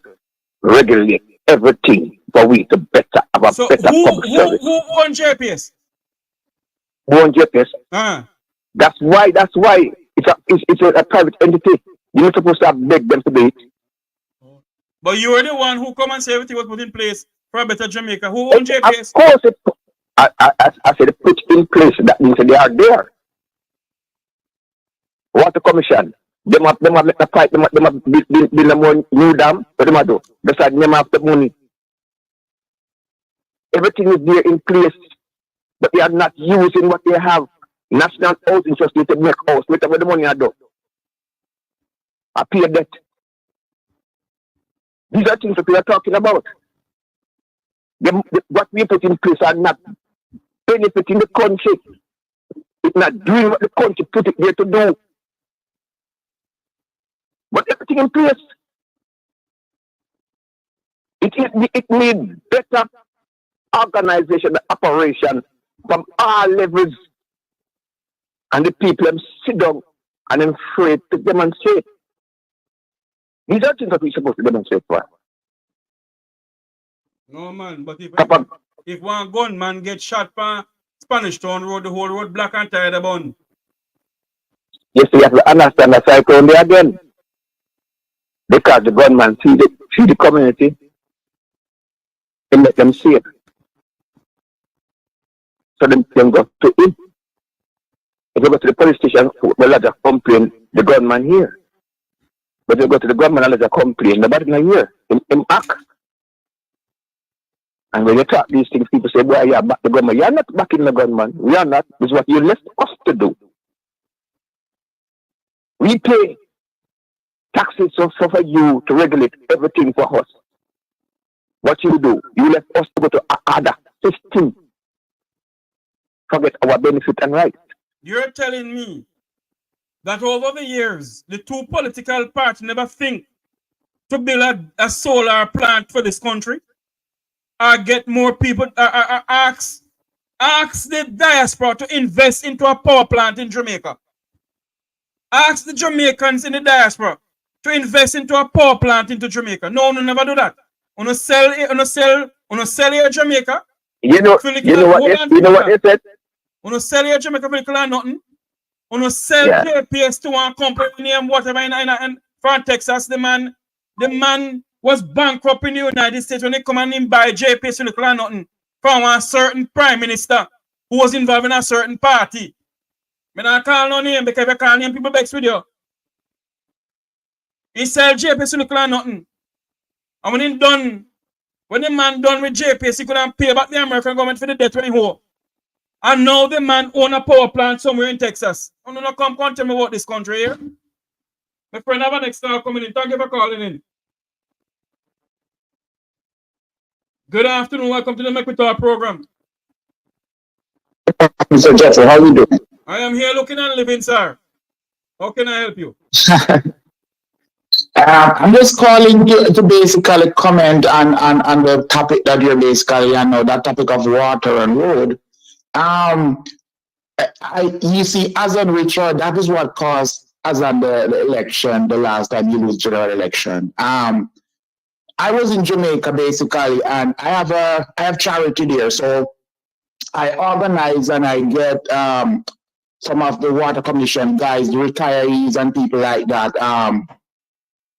regulate everything for we to better have a better public service. Who owns JPS? Who owns JPS? That's why it's a private entity. You're not supposed to have begged them to do it. But you were the one who come and say everything was put in place for a better Jamaica. Who owns JPS? Of course, I said put in place. That means they are there. Water Commission. Them have make the pipe, them have build a more new dam, what them do? Besides, them have the money. Everything is there in place, but they are not using what they have. National Housing Trust need to make house, whatever the money I do. I pay debt. These are things that we are talking about. What we put in place are not benefiting the country. It's not doing what the country put it there to do. But everything in place. It needs better organization, the operation from all levels. And the people them sit down and then afraid to demonstrate. These are things that we're supposed to demonstrate for. No man, but if one gunman gets shot for Spanish Town Road, the whole road black and tired about. Yes, you have to understand the cycle there again. Because the gunman see the community and make them safe. So them go to him. If you go to the police station, well, let us complain the gunman here. But you go to the government and let us complain, nobody not here. Him act. And when you talk these things, people say, boy, you back the gunman. You're not backing the gunman. We are not. This is what you left us to do. We pay taxes for you to regulate everything for us. What you do, you left us to go to other system. Forget our benefit and rights. You're telling me that over the years, the two political parties never think to build a solar plant for this country? Or get more people, ask the diaspora to invest into a power plant in Jamaica. Ask the Jamaicans in the diaspora to invest into a power plant into Jamaica. No, never do that. On a sell here Jamaica. You know what they said? On sell here Jamaica for nothing. On sell JPS to one company name, whatever in from Texas. The man was bankrupt in the United States when they come and buy JPS for nothing from a certain prime minister who was involved in a certain party. I don't call no name because if I call name, people vex with you. He sell JPS for nothing. And when the man done with JPS, he couldn't pay back the American government for the debt when he owed. And now the man own a power plant somewhere in Texas. I'm not come tell me about this country here. My friend have an next call coming in. Thank you for calling in. Good afternoon. Welcome to the Make We Talk program. Mr. Jeffrey, how are you doing? I am here looking and living, sir. How can I help you? I'm just calling to basically comment on the topic that you're basically, that topic of water and road. You see, Azan Richard, that is what caused Azan the election, the last time you lose general election. I was in Jamaica basically, and I have charity there, so I organize and I get some of the water commission guys, the retirees and people like that,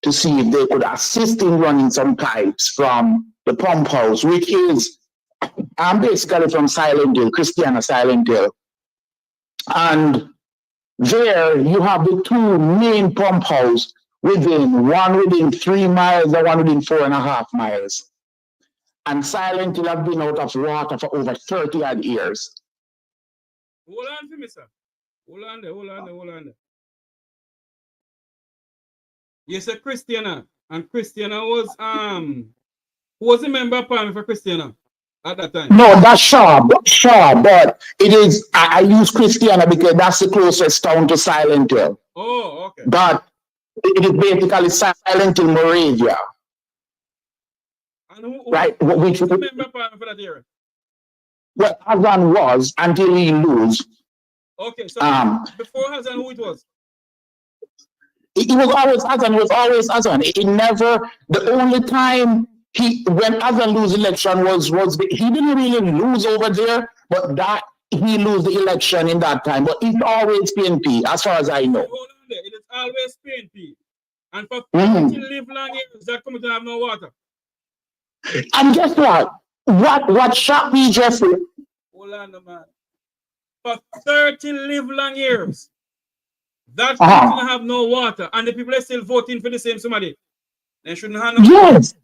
to see if they could assist in running some pipes from the pump house, which is basically from Silent Hill, Christiana Silent Hill. And there you have the two main pump houses one within 3 miles and one within 4.5 miles. And Silent Hill have been out of water for over 30 odd years. Hold on for me, sir. Hold on there. Yes, sir, Christiana. And Christiana was who was a member of Parliament for Christiana at that time? No, that's Shaw, but it is I use Christiana because that's the closest town to Silent Hill. Oh, okay. But it is basically Silent Hill, Moravia. And who right? Which was a member of Parliament for that area? Well, Hazan was until he lose. Okay, so before Hazan, who it was? It was always Hazan. It never. The only time when Hazan lose election was he didn't really lose over there, but that he lose the election in that time. But it's always PNP, as far as I know. Hold on there. It is always PNP, and for 30 live long years, that coming to have no water. And guess what? What shocked me, Jeffrey? Hold on, man. For 30 live long years, That country have no water, and the people are still voting for the same somebody. They shouldn't have no Yes.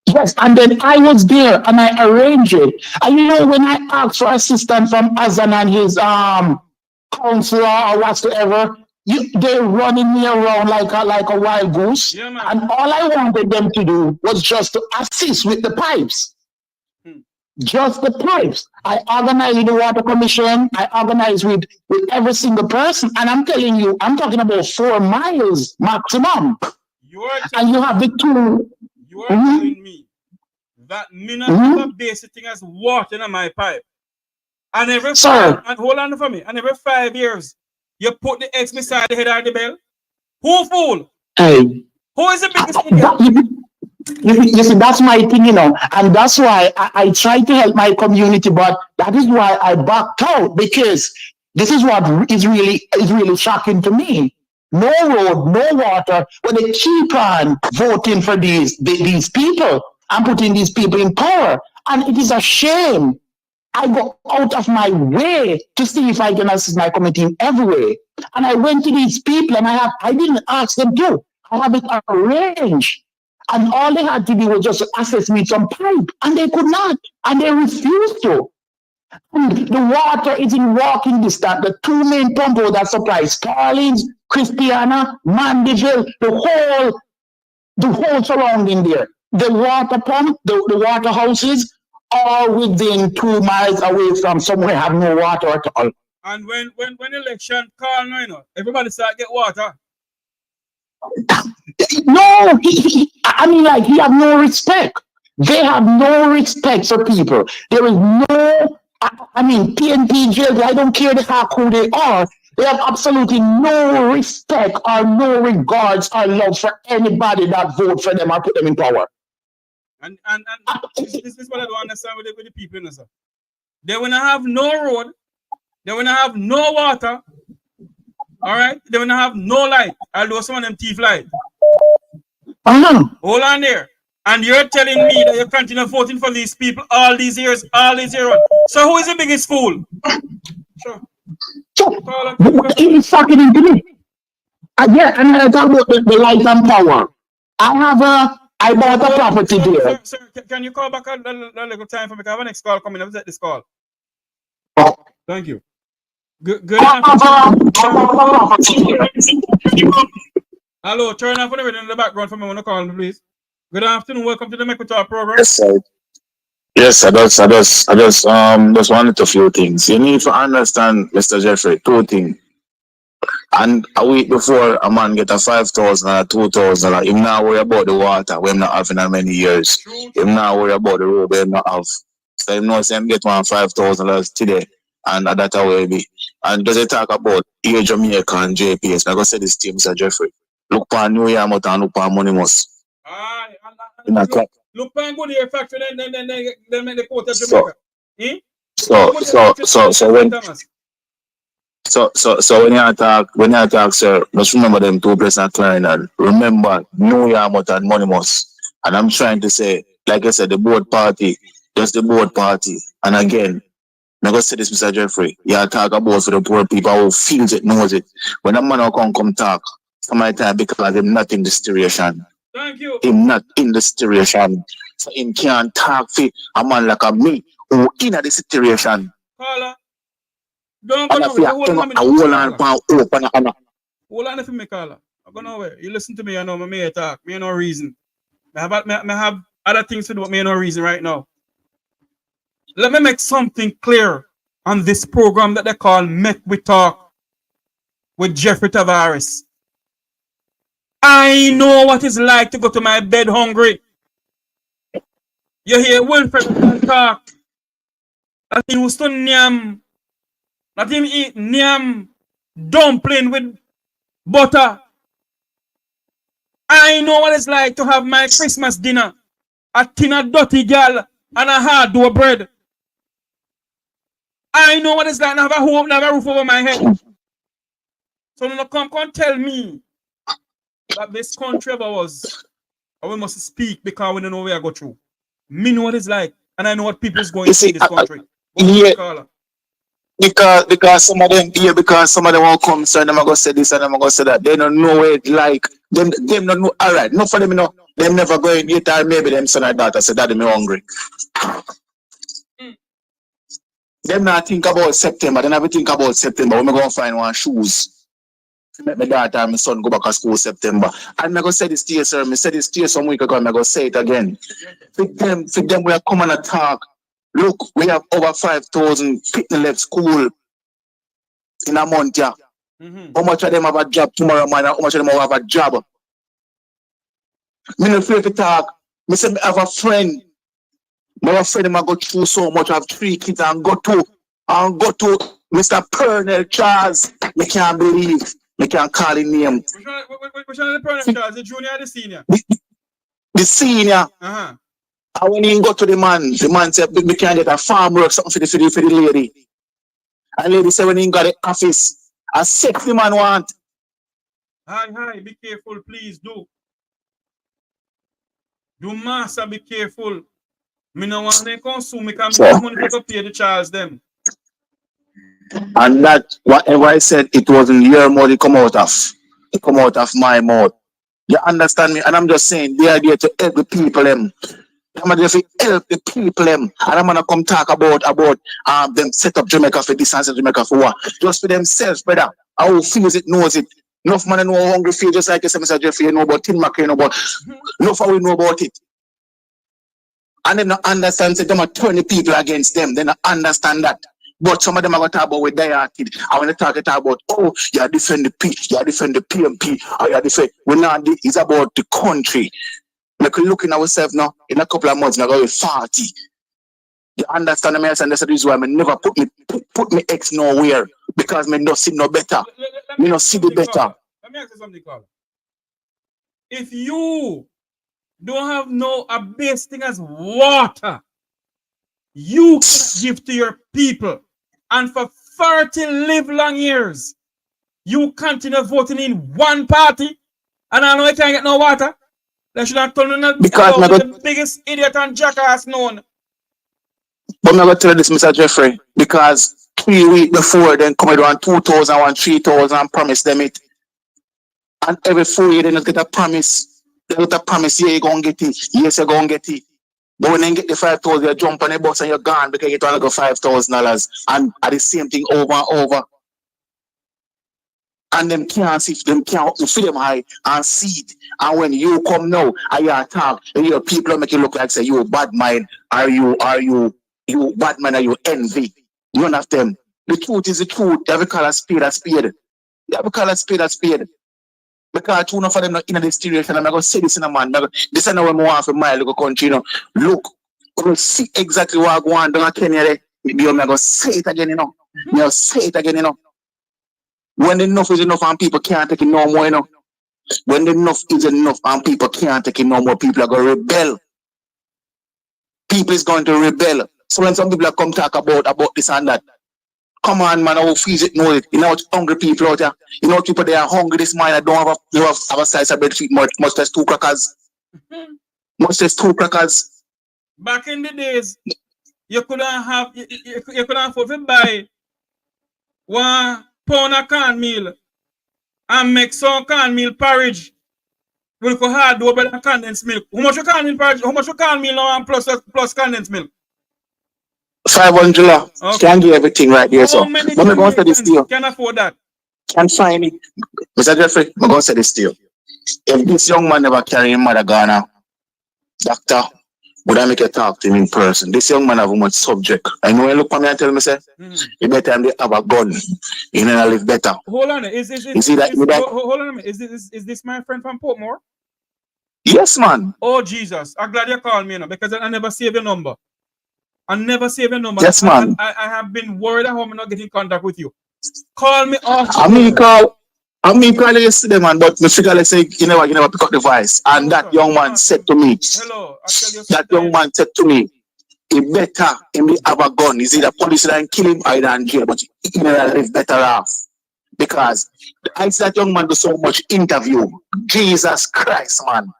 Yes, and then I was there and I arranged it. And you know, when I asked for assistance from Azan and his counselor or whatsoever, they're running me around like a wild goose. Yeah, man. And all I wanted them to do was just to assist with the pipes. Just the pipes. I organized with the water commission. I organized with every single person. And I'm telling you, I'm talking about 4 miles maximum. And you have the two. You are telling me that me not have a basic thing as water in my pipe. And every hold on for me. And every 5 years, you put the X beside the head of the bell. Who fool? Hey. Who is the biggest fool? You see, that's my thing, you know, and that's why I try to help my community, but that is why I backed out, because this is what is really shocking to me. No road, no water, but they keep on voting for these people and putting these people in power, and it is a shame. I go out of my way to see if I can assist my community in every way, and I went to these people, and I didn't ask them to. I have it arranged. And all they had to do was just access me some pipe, and they could not, and they refused to. And the water is in walking distance. The 2 main pumpers that supply Starlings, Christiana, Mandeville, the whole surrounding there. The water pump, the water houses, are within 2 miles away from somewhere have no water at all. And when election call, you know, everybody start get water. No, I mean, like, he have no respect. They have no respect for people. There is no, I mean, PNP jails, I don't care who they are. They have absolutely no respect or no regards or love for anybody that vote for them or put them in power. And this is what I don't understand with the people, you know, sir. They will not have no road. They will not have no water. All right? They will not have no light. Although some of them thief light. Hold on there. And you're telling me that you continue voting for these people all these years. So who is the biggest fool? Sure. It's fucking into me. Yeah, and I talk about the light and power. I bought a property there. Sir, can you call back a little time for me? I have a next call coming. I'll set this call. Thank you. Good afternoon. Hello, turn off everything in the background for me when you call me, please. Good afternoon. Welcome to the Make We Talk program. Yes, sir. Yes, I just wanted a few things. You need to understand, Mr. Jeffrey, 2 things. And a week before a man get a 5,000 or 2,000, him not worry about the water we him not having in many years. Him not worry about the road we him not have. So him knows him get $5,000 today, and that will be. And does it talk about Jamaica and JPS? I go say this to Mr. Jeffrey. Look for New Year and look for Anonymous. Look for good year factory, then make the quote of Jamaica. So when you talk, sir, just remember them 2 places Clarendon. Remember New Year and Anonymous. And I'm trying to say, like I said, the board party, just the board party. And again, I'm going to say this, Mr. Jeffrey. You talk about for the poor people who feels it, knows it. When a man come talk, some of the time because him not in the situation. Thank you. Him not in the situation. So him can't talk for a man like me who in the situation. Caller, don't go nowhere. Hold on for me, caller. I'm going nowhere. You listen to me, I know me may talk. Me no reason. I have other things to do, but me no reason right now. Let me make something clear on this program that they call Make We Talk with Jeffrey Tavares. I know what it's like to go to my bed hungry. You hear Wilfred talk. That he used to nyam. That him eat nyam dumpling with butter. I know what it's like to have my Christmas dinner. A tin of dirty girl and a hard dough bread. I know what it's like to have a home, have a roof over my head. So no come tell me that this country of ours, we must speak because we don't know where I go through. Me know what it's like, and I know what people is going to see in this country. Because some of them here, because some of them won't come, so them are gonna say this and them are gonna say that. They don't know it like them don't know. All right, not for them, you know. Them never go in yet, or maybe them son or daughter say, "Daddy, me hungry." Them not think about September. They never think about September. When me go find one shoes, make my daughter and my son go back to school September. And I go say this to you, sir. Me said this to you some week ago. And I go say it again. For them, we are coming and talk. Look, we have over 5,000 people left school in a month, yeah. How much of them have a job tomorrow, man? How much of them have a job? Me no afraid to talk. Me say me have a friend. My friend, I go through so much. I have 3 kids and go to Mr. Peril Charles. Me can't believe. Me can't call his name. Which one is the Peril Charles? The junior or the senior? The senior. And when he go to the man said, "We can't get a farm work, something for the lady." And lady said, when he got the office, I said the man want. Hi, be careful, please do. Do master, be careful. Me no want them consume, me can make money to pay the Charles them. And that, whatever I said, it wasn't your mouth, it come out of. It come out of my mouth. You understand me? And I'm just saying, they are there to help the people them. I'm there to help the people them. And I'm gonna come talk about them set up Jamaica for this and Jamaica for what? Just for themselves, brother. How feels it, knows it. Enough man know how hungry feel, just like you said, Mr. Jeffrey, you know about Tin Mac, you know about enough how we know about it. And them not understand, say them are turning people against them. They not understand that. But some of them are going to talk about with their kid. I want to talk about, oh, you defend the P, you defend the PMP, or you defend. We're not, it's about the country. Like we're looking at ourselves now, in a couple of months, we're going to be 40. You understand me? And that's the reason why I never put me ex nowhere. Because me not see no better. Me not see the better. Let me ask you something, Carl. If you don't have a base thing as water, you can give to your people, and for 30 live long years, you continue voting in one party, and I know you can't get no water. They should have told you that because the biggest idiot and jackass known. But I'm going to tell you this, Mr. Jeffrey, because 3 weeks before, then come around 2,000, 3,000 and promise them it. And every 4 years, they just get a promise. They get a promise, yeah, you're going to get it. Yes, you're going to get it. But when you get the 5,000, you jump on the bus and you're gone because you only got $5,000. And at the same thing over and over. And them can't see, them can't feel them high and see it. And when you come now and you talk, and your people make you look like say you bad mind, are you bad mind, are you envy? None of them. The truth is the truth. You have to call a spade a spade. You have to call a spade a spade. Because two of them not in the situation, I'm going to say this in a man. This is not what I want for my little country. You know. Look, we'll see exactly what I go on down Kenya. Maybe I'm going to say it again, you know. I'll say it again, you know. When enough is enough and people can't take it no more, you know. When enough is enough and people can't take it no more, people are going to rebel. People is going to rebel. So when some people come talk about this and that, come on, man, how feels it, know it. You know what hungry people out there. You know people they are hungry this morning. I don't have a slice of bread to eat much less 2 crackers. Much less 2 crackers. Back in the days, you couldn't afford to buy 1 pound of cornmeal and make some cornmeal porridge with a hard dough and condensed milk. How much cornmeal porridge? How much cornmeal now and plus condensed milk? $500. Okay. Can't do everything right there, so. Many I'm going to say this deal. Can afford that? Can't find it. Mr. Jeffrey, I'm going to say this deal. If this young man never carry him mother Ghana, doctor, would I make a talk to him in person? This young man have a much subject. I know you look at me and tell me, say, you better have a gun. You know, live better. Hold on. Hold on a minute. Is this my friend from Portmore? Yes, man. Oh, Jesus. I'm glad you called me, you know, because I never save your number. Yes, man. I have been worried how I'm not getting in contact with you. Call me off. I mean, call yesterday, man, but me figure like say you never pick up the voice. And that young man said to me, hello, I tell you that young man said to me, he better him have a gun. Is either police that kill him or in jail, but he never live better off. Because I see that young man do so much interview. Jesus Christ, man.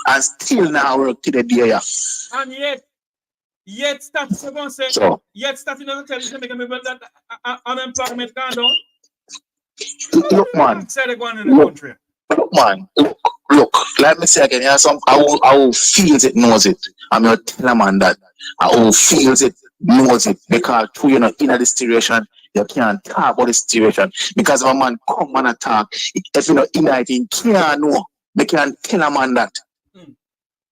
And still now work to the day. And yet, Yet status is going to say, So, yet status is going to tell you to make people that unemployment gone down. look, man. Say they're going in the country. Look, man. Look. Let me say again, yeah, I will feels it, knows it. I'm going to tell a man that I will feels it, knows it. Because through, you know, in the situation, you can't talk about the situation. Because if a man come and attack, if you know, in it, he can't know. They can't tell a man that.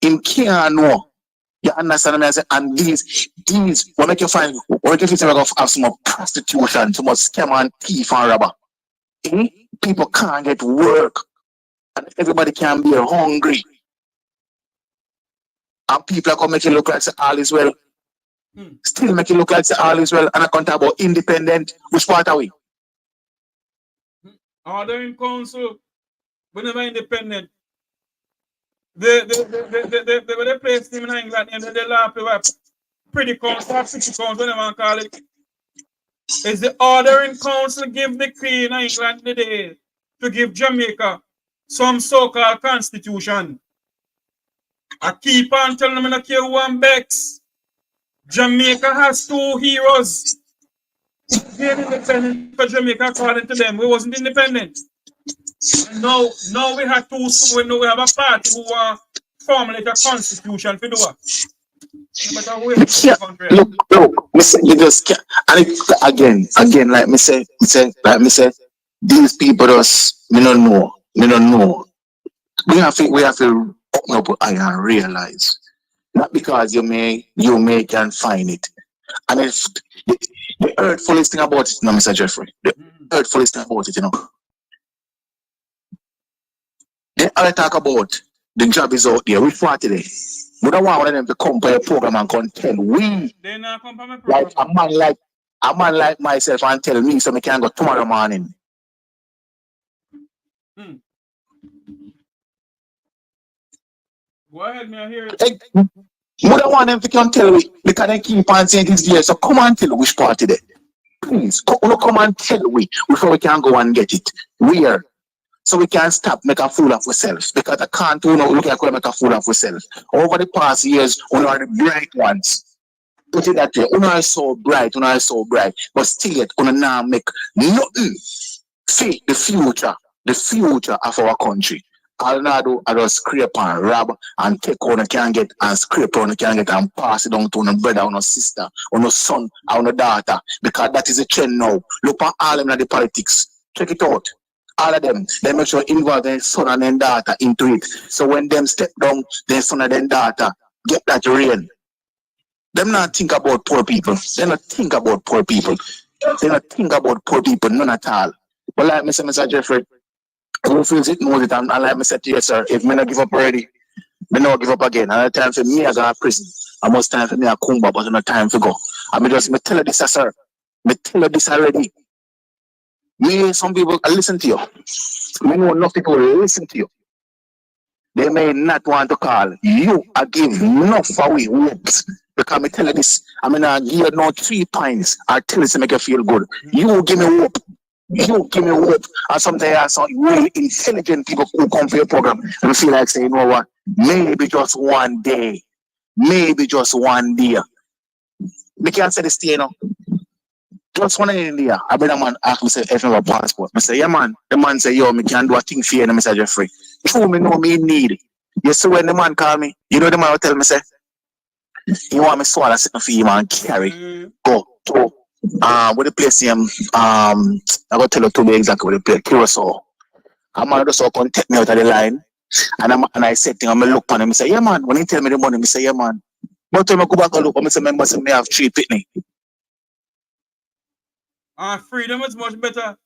He can't know. You understand me? I say, and these, what make you find, what make you feel like have some prostitution, some scam and thief and robber? People can't get work. And everybody can be hungry. And people are going to make it look like all is well. Still make it look like all is well. And I can't talk about independent. Which part are we? Order in council. We're never independent. They place him in England and they laugh about pretty council, city council, whatever you call it. Is the order in council give the Queen of England the day to give Jamaica some so-called constitution? I keep on telling them I don't care who I'm Bex. Jamaica has two heroes. They're independent for Jamaica, according to them. We wasn't independent. Now we have two, now we have a party who formulate a constitution for do what? Look, you just can't. And it, again, like me say, these people just, me don't know. We have to open up and realize, not because you may can find it. And it's the hurtfulest thing about it, no, Mr. Jeffrey. The hurtfulest thing about it, you know. They all talk about the job is out there. Which part today? We don't want them to come for a program and come tell we. They not come for my program. Like a man like myself and tell me so I can go tomorrow morning. Go ahead, me I hear it. Hey, we don't want them to come tell we because they keep on saying this there. So come and tell which part today. Please, come and tell we before we can go and get it. Where? So we can stop make a fool of ourselves. Because I can't look like we make a fool of ourselves. Over the past years, we are the bright ones. Put it that way. We are so bright, but still yet we now make nothing fit the future of our country. All I do, I just scrape and rob and take on I can get and scrape on I can get and pass it down to a brother or a sister or a son or a daughter. Because that is a trend now. Look at all of them in the politics. Check it out. All of them, they make sure involve their son and their daughter into it. So when them step down, their son and their daughter get that rain. Them not think about poor people. They not think about poor people. They not think about poor people, none at all. But like Mr. Jeffrey, who feels it knows it, and like I said to you, sir, if me not give up already, me not give up again. And time for me I go to prison. And most time for me I come back, but no time to go. And me tell you this, sir. Me tell you this already. Me, some people listen to you. Me know enough people listen to you. They may not want to call. You I give enough away hopes. Because me tell you this, I mean I give you no 3 pints. I tell you to make you feel good. You give me hope. You give me hope. And sometimes I have some really intelligent people who come for your program and feel like saying, you know what, maybe just one day. Maybe just one day. Me can't say this to you know. Just one in India, I bet a man ask me say if I have a passport. I say, yeah man. The man say, yo, me can do a thing for you, Mr. Jeffrey. True, me know me need. You see when the man call me, you know the man will tell me say, you want me swallow something for you, man, carry. Go to where the place him I gotta tell you to be exactly where the place Curacao. A man just come take me out of the line and I said thing, I'm look on him, I say, yeah man, when he tell me the money, I say, yeah man. But when I go back and look, I say, remember say me have 3 pitney. Freedom is much better.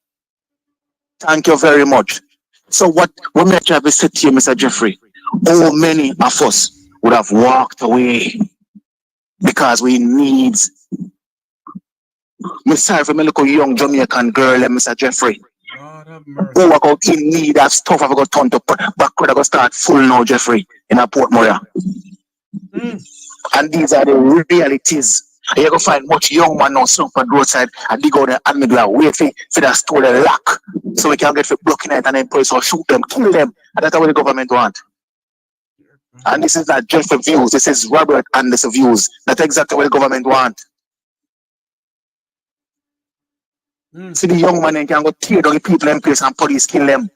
Thank you very much. So what me I try to say to you, Mr. Jeffrey, how many of us would have walked away because we need. Me sorry for me look a young Jamaican girl, Mr. Jeffrey. Who walk out in need of stuff I've got turned to backward, I got start full now, Jeffrey, in a Port Moria. And these are the realities. And you're going to find much young man now sitting on the roadside and dig out there and me wait for that stolen lock so we can get for blocking it and then police or shoot them, kill them. And that's what the government want. And this is not just the views, this is Robert and this views. That's exactly what the government want. See the young man can go tear down the people in place and police kill them.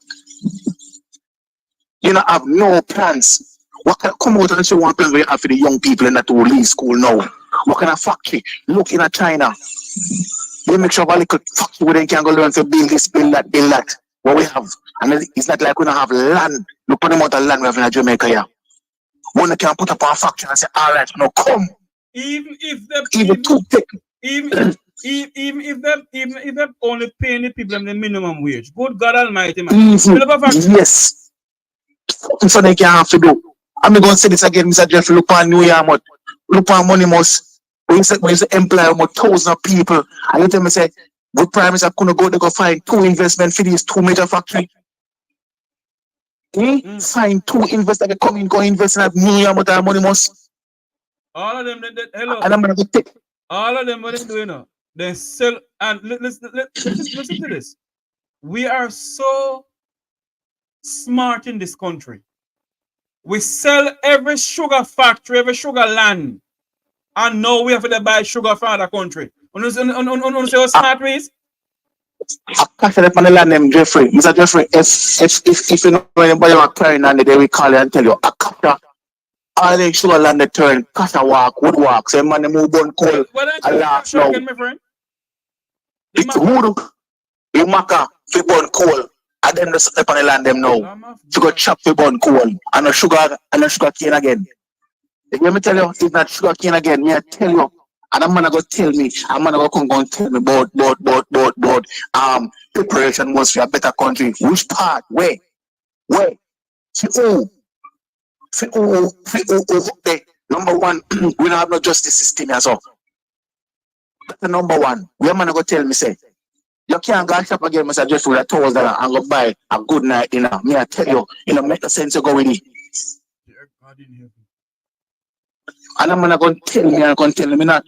You don't have no plans. What can come out and say one plan we have for the young people in that to leave school now? What kind of factory? Look in China. They make sure a little factory where they can go learn to build this, build that, build that. What we have. And it's not like we don't have land. Look at the amount of land we have in Jamaica here. One can put up a factory and say, all right, now come. Even if they only paying the people the minimum wage. Good God Almighty, man. Yes. So they can have to do. I'm going to say this again, Mr. Jeffrey. Look on New Year, look on money must. When you say employ about 1,000 people, and you tell me say, good prime minister couldn't go to go find 2 investment for these 2 major factory. Find 2 investors that come in, go invest in New Year, but money must. All of them, hello. And I'm going to take. All of them, what they doing now? They sell, and listen to this. We are so smart in this country. We sell every sugar factory, every sugar land, and now we have to buy sugar from other country. You see how smart we is? I can't say that on the land name, Jeffrey. Mr. Jeffrey, if you know anybody who carrying on the day, we call you and tell you, I can't. All the sugar land they turn, Kasha walk, wood walk, say man, they move on coal, and last now. It's wood, you maka, fi burn coal, and then they step on the land them now. To go chop fi burn coal, and no sugar cane again. Let me tell you, it's not sugar cane again, me I tell you. And I'm gonna go tell me, I'm gonna go come and tell me about preparation was for a better country. Which part? Where? Number one, we don't have no justice system as well. That's the number one. Where man go tell me say, you can't go shop again, Mr. Jeffrey, with $1,000 and go buy a good night dinner. Me I tell you, it don't make no sense to go with it. And I'm gonna tell me not.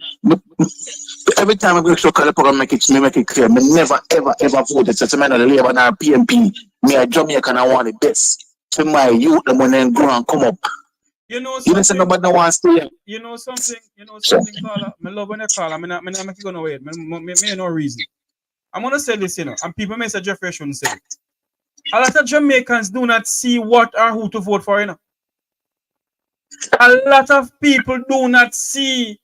Every time I go to the program, make it clear. Me never ever voted. So man, the Labour and PMP. Me a Jamaican, I want the best. To my youth, the money and grow and come up. You know something. You listen about no one stay. You know something, caller. Me love when you call. I not make you go nowhere. Me no reason. I'm gonna say this, and people may say Jeffrey shouldn't say it. A lot of Jamaicans do not see what or who to vote for, A lot of people do not see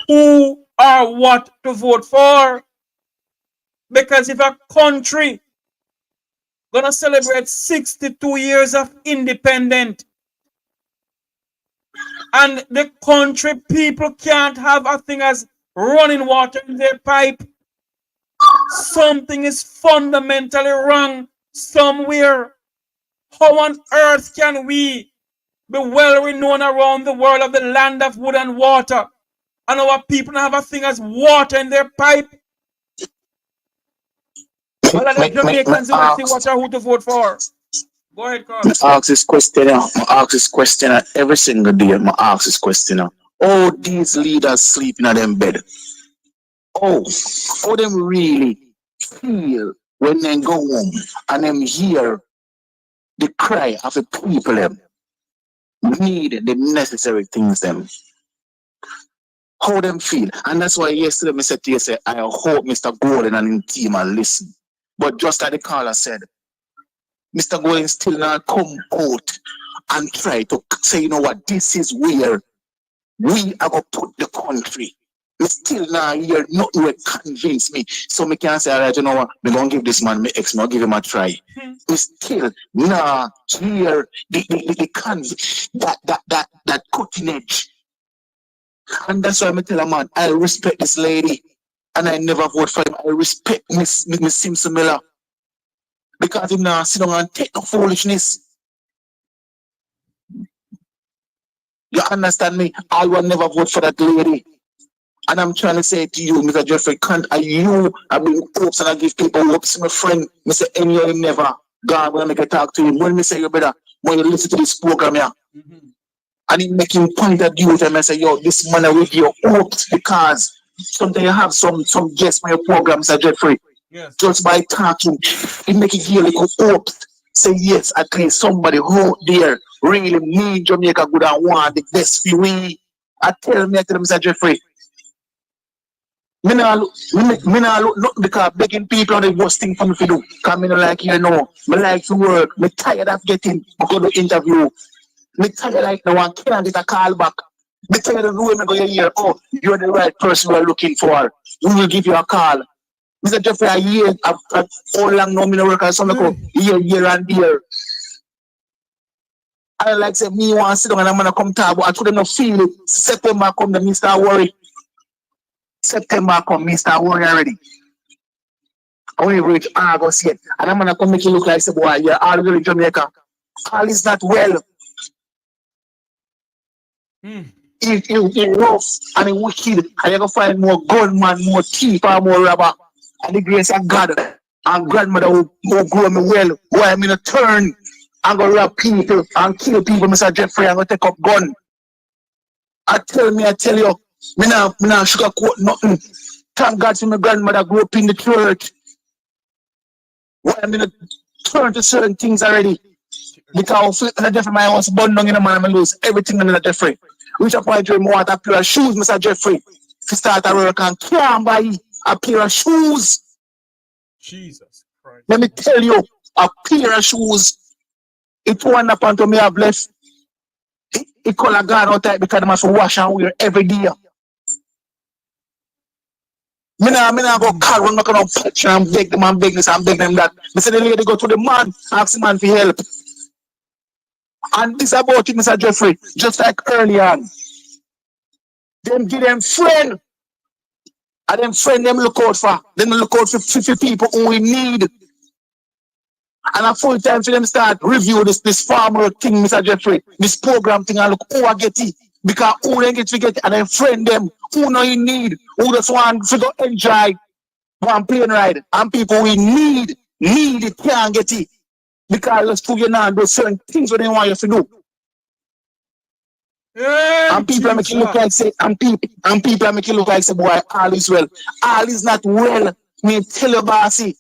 who or what to vote for. Because if a country gonna celebrate 62 years of independence, and the country people can't have a thing as running water in their pipe, something is fundamentally wrong somewhere. How on earth can we be well renowned around the world of the land of wood and water, and our people have a thing as water in their pipe? All of the Jamaicans do not see what or who to vote for. Go ahead, Carl. I ask this question every single day. I ask this question. Oh, these leaders sleeping in them bed. Oh, how them really feel when they go home and them hear the cry of the people them need the necessary things them. How them feel. And that's why yesterday I said to you, I hope Mr. Golden and his team are listening. But just like the caller said, Mr. Golden still not come out and try to say, you know what, this is where we are going to put the country. We still not hear nothing will convince me. So me can't say, all right, you know what, we're going to give this man my ex, I'll give him a try. We still not hear that cutting edge. And that's why I tell a man, I respect this lady. And I never vote for him. I respect Miss Simpson Miller. Because him now sit down and take the foolishness. You understand me? I will never vote for that lady. And I'm trying to say to you, Mr. Jeffrey, I've been hopes and I give people hopes to my friend, Mr. Enyo, never. God, when I make a talk to him, when me say, you better, when you listen to this program here, and he make him point at you and I say, yo, this man will give you hopes because sometimes you have some guests on your program, Mr. Jeffrey. Yes. Just by talking, it make it feel like hopes. say yes, at least somebody out there really mean Jamaica good and want the best for we. I tell them, Mr. Jeffrey, me not look nothing because begging people are the worst thing for me to do. Because me not like you know, me like to work, me tired of getting go to interview. Me tired like no one can't get a call back. Me tired of doing me go here, oh, you're the right person we're looking for. We will give you a call. Mr. Jeffrey, a year, how long now me no work as something year and year. I like say me want to sit down and I'm gonna come talk, but I told them no feel it. September come, the Mr. Worry. September come, Mr. Worry already. I want to reach August yet, and I'm gonna come make you look like say, boy, you're all the way in Jamaica. All is not well. It rough and it wicked, and you're gonna find more gunman, more thief, and more robber. And the grace of God and grandmother who grow me well, why I'm in a turn and go rob people and kill people, Mr. Jeffrey, and go take up gun. I tell you, me now sugarcoat nothing. Thank God for my grandmother grew up in the church. Why I'm in a turn to certain things already. Because Mr. Jeffrey, my house burned down in a man, I lose everything, Mr. Jeffrey. Which a point where I want a pair of shoes, Mr. Jeffrey, to start a work and can't buy a pair of shoes. Jesus Christ. Let me tell you, a pair of shoes, it one up until me have left. It color gone out tight because I must wash and wear every day. Me nah go call when I come up patch and beg them that. Me say the lady go to the man, ask the man for help. And this about it, Mr. Jeffrey, just like earlier on. Them give them friend. And them friend them look out for. Them look out for people who we need. And a full time for them start review this farmer thing, Mr. Jeffrey, this program thing, and look who I get it. Because who they get to get it, and then friend them who know you need, who just want to go enjoy one plane ride. And people we need it, can't get it. Because let's figure now do certain things what they want you to do. Yeah, and people make it look like say, and people make it look like say, boy, all is well. All is not well. Me tell you, bossy.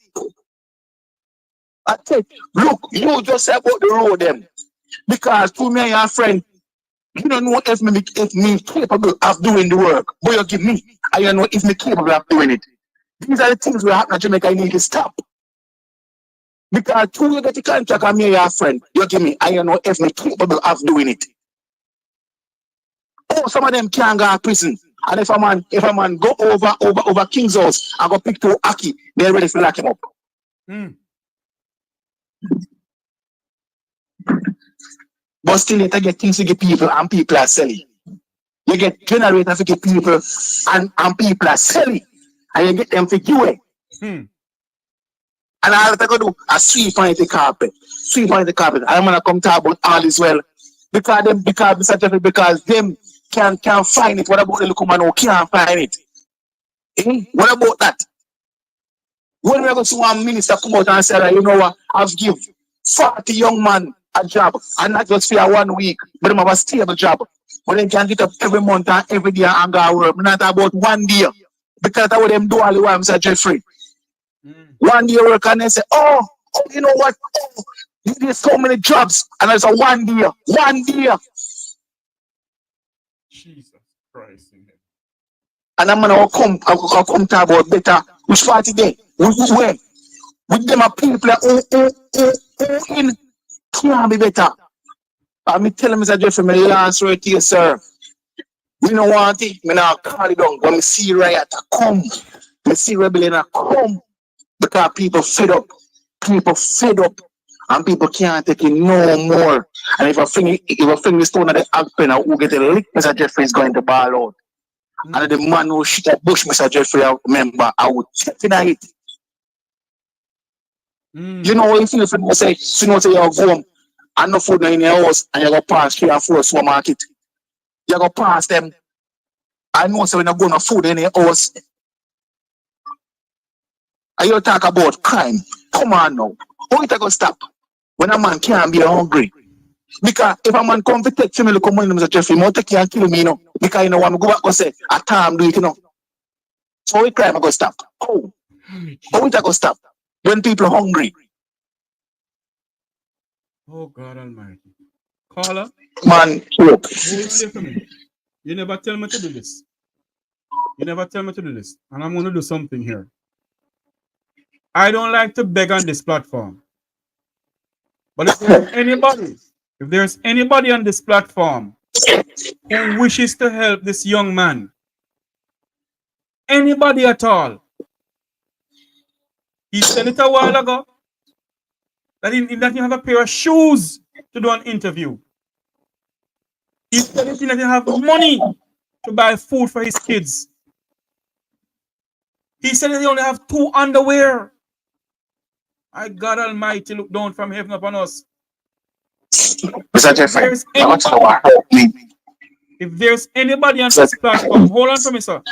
I tell you, look, you just say about the road them. Because to me and your friend, you don't know if me capable of doing the work. But you give me, I don't know if me capable of doing it. These are the things we happen in Jamaica, I need to stop. Because to you get the contract and me and your friend, you give me, I don't know if me capable of doing it. Oh, some of them can't go to prison. And if a man go over King's House and go pick to Aki, they're ready to lock him up. But still, you get things to get people and people are selling. You get generators to get people and people are selling. And you get them for you. And all that I go do is sweep on the carpet. I'm gonna come talk about all as well. Because Mr. Jeffrey, because them can't find it. What about the little man who can't find it? What about that? When we go to one minister come out and say, you know what, I've give 40 young men a job, and not just for 1 week, but them have a stable job. But they can get up every month and every day and go work. Not about 1 day. Because that's what them do all the while, Mr. Jeffrey. 1 day work and they say, oh, you know what? Oh, there's so many jobs, and there's a 1 day. 1 day. Jesus Christ. And I'm gonna come talk about better. Which party day? Where? With them are people who in can't be better. And me tell Mr. Jeffrey, my last right here, sir. We don't want it. Me now call it down. When me see riot come, me see rebellion come. Because people fed up. And people can't take it no more. And if I fling the stone at the apple, who get a lick, Mr. Jeffrey is going to ball out. And the man who shit at bush, Mr. Jeffrey, I remember, I would check it. You know what you feel say you go home and no food in your house and you go pass 3 or 4 supermarket. You go pass them. I know so when you go no food in your house. And you talk about crime. Come on now. How it going to stop? When a man can't be hungry. Because if a man come to take me, look, Mr. Jeffrey, he take you and kill me, you know. Because you know what, I go back and say, at time do it, you know. So how crime going to stop? How it going to stop? When people are hungry. Oh God Almighty. Caller. Man, look. Hold on there for me. You never tell me to do this. You never tell me to do this. And I'm going to do something here. I don't like to beg on this platform. But if there's anybody on this platform who wishes to help this young man, anybody at all, he said it a while ago that he didn't have a pair of shoes to do an interview. He said he didn't have money to buy food for his kids. He said that he only have 2 underwear. My God Almighty, look down from heaven upon us. Mr. Jeffrey, If there's anybody on this platform, hold on for me, sir.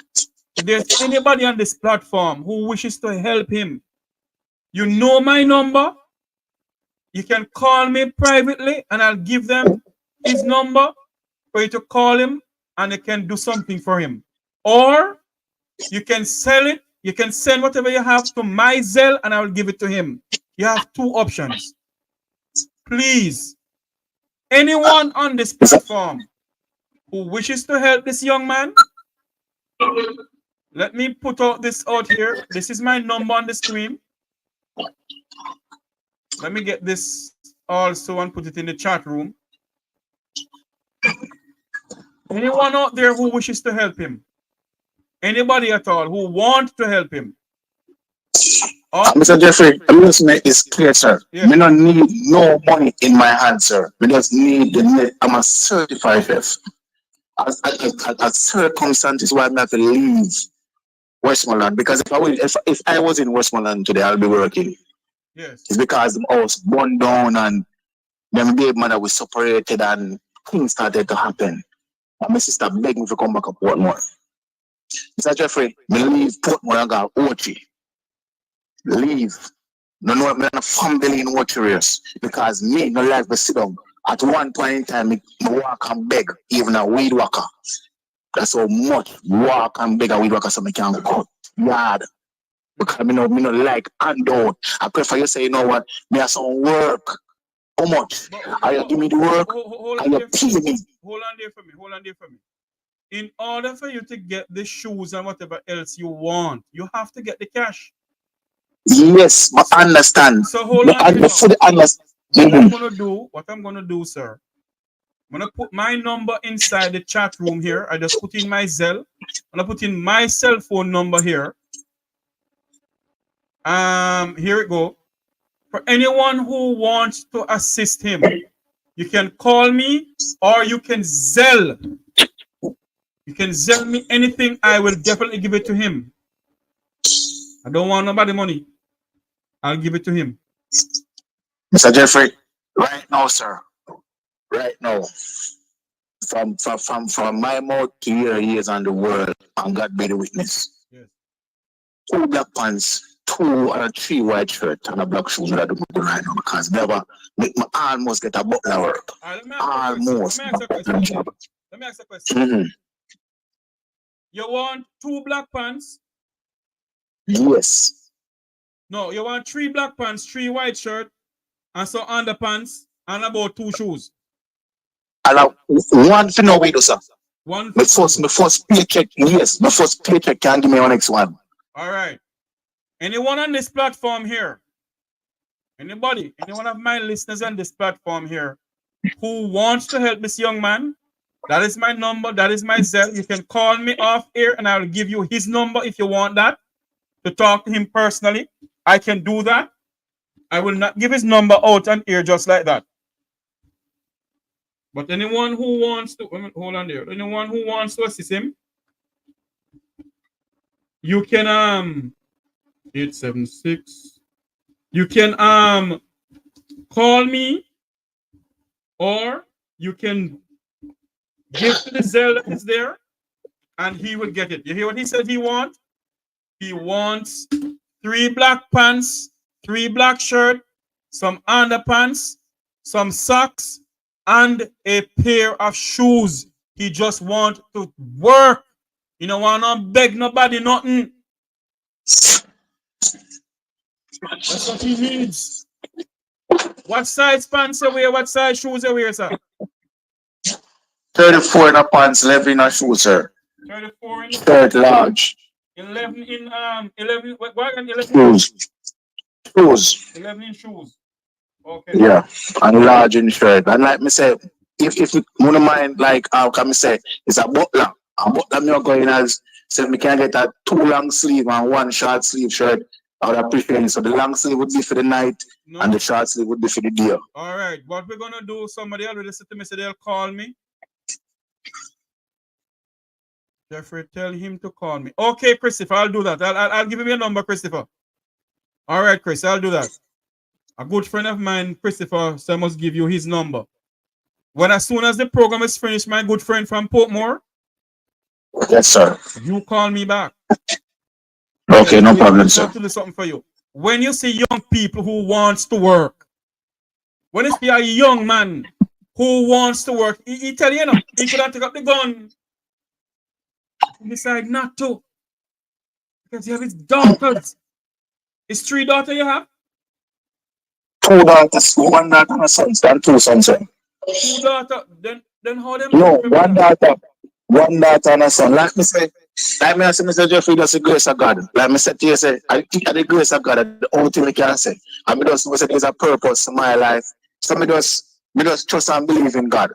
If there's anybody on this platform who wishes to help him, you know my number. You can call me privately and I'll give them his number for you to call him and they can do something for him. Or you can sell it. You can send whatever you have to my Zelle and I will give it to him. You have 2 options. Please, anyone on this platform who wishes to help this young man, let me put this out here. This is my number on the screen. Let me get this also and put it in the chat room. Anyone out there who wishes to help him? Anybody at all who wants to help him? Mr. Jeffrey, let me make this clear, sir. Yeah. We don't need no money in my hand, sir. We just need the net. I'm a certified chef. As circumstances why I have to leave Westmoreland, because if I was in Westmoreland today, I'll be working. Yes. It's because the house burned down and then baby mother was separated and things started to happen. And my sister begged me to come back to Portmore. Mr. Jeffrey, me leave Portmore and go Ochi. Leave. No, I'm not a family in Ochi race because me no life to sit down. At one point in time, me walk and beg, even a weed walker. That's how much walk and beg a weed walker so me can cut yard. Because me no like handout. I prefer you say, you know what, me have some work. How much? Are you give me the work? Are you pay me? Hold on there for me. In order for you to get the shoes and whatever else you want, you have to get the cash. Yes, but I understand. So hold on. What I'm gonna do, sir, I'm gonna put my number inside the chat room here. I just put in my Zelle. I'm gonna put in my cell phone number here. Here it go. For anyone who wants to assist him, you can call me or you can Zelle. You can Zelle me anything. I will definitely give it to him. I don't want nobody money. I'll give it to him. Mr. Jeffrey, right now, sir. Right now. From my mouth to your ears on the world, and God be the witness. Yes. 2 black pants, 2 and 3 white shirt, and a black shoes that I do right now because never make me almost get a butler work. Almost. Let me ask a question. You want 2 black pants? Yes. No, you want 3 black pants, 3 white shirt, and some underpants, and about 2 shoes. And one thing we do, sir. One. My first paycheck, yes. My first paycheck can give me one next one. All right. Anyone on this platform here? Anybody? Anyone of my listeners on this platform here who wants to help this young man? That is my number. That is my Zelle. You can call me off air and I will give you his number if you want that to talk to him personally. I can do that. I will not give his number out on air just like that. But anyone who wants to, hold on there. Anyone who wants to assist him, you can 876. You can call me, or you can give to the Zelle that is there, and he will get it. You hear what he said he wants? He wants 3 black pants, 3 black shirt, some underpants, some socks, and a pair of shoes. He just wants to work. You don't want to beg nobody nothing. That's what he needs. What size pants you wear? What size shoes you wear, sir? 34 in a pants, 11 in a shoe, sir. 34 in Shirt large. 11 in 11 what 11 shoes. Shoes. 11 in shoes. Okay. Yeah, and large in shirt. And like me say, if you don't mind, like how can me say, it's a butler. A butler me going as say me can get a 2 long sleeve and 1 short sleeve shirt. I would appreciate it. So the long sleeve would be for the night, and the short sleeve would be for the day. All right, what we're gonna do? Somebody already said to me, so they'll call me. Jeffrey, tell him to call me. Okay, Christopher, I'll do that. I'll give him your number, Christopher. All right, Chris, I'll do that. A good friend of mine, Christopher, so I must give you his number. As soon as the program is finished, my good friend from Portmore. Yes, sir. You call me back. Okay, no problem, sir. I have to do something for you. When you see young people who wants to work, when you see a young man who wants to work, he tell you, he could have taken up the gun. He decide not to. Because he have his daughters. His 3 daughters you have? 2 daughters, 1 daughter and a son, and 2 sons, sir. 2 daughters, then how them? No, 1 daughter. 1 daughter and a son. Like me say, Mr. Jeffrey, that's the grace of God. Like me say to you, say, I think that the grace of God is the only thing we can say. And me just say there's a purpose in my life. So me just trust and believe in God.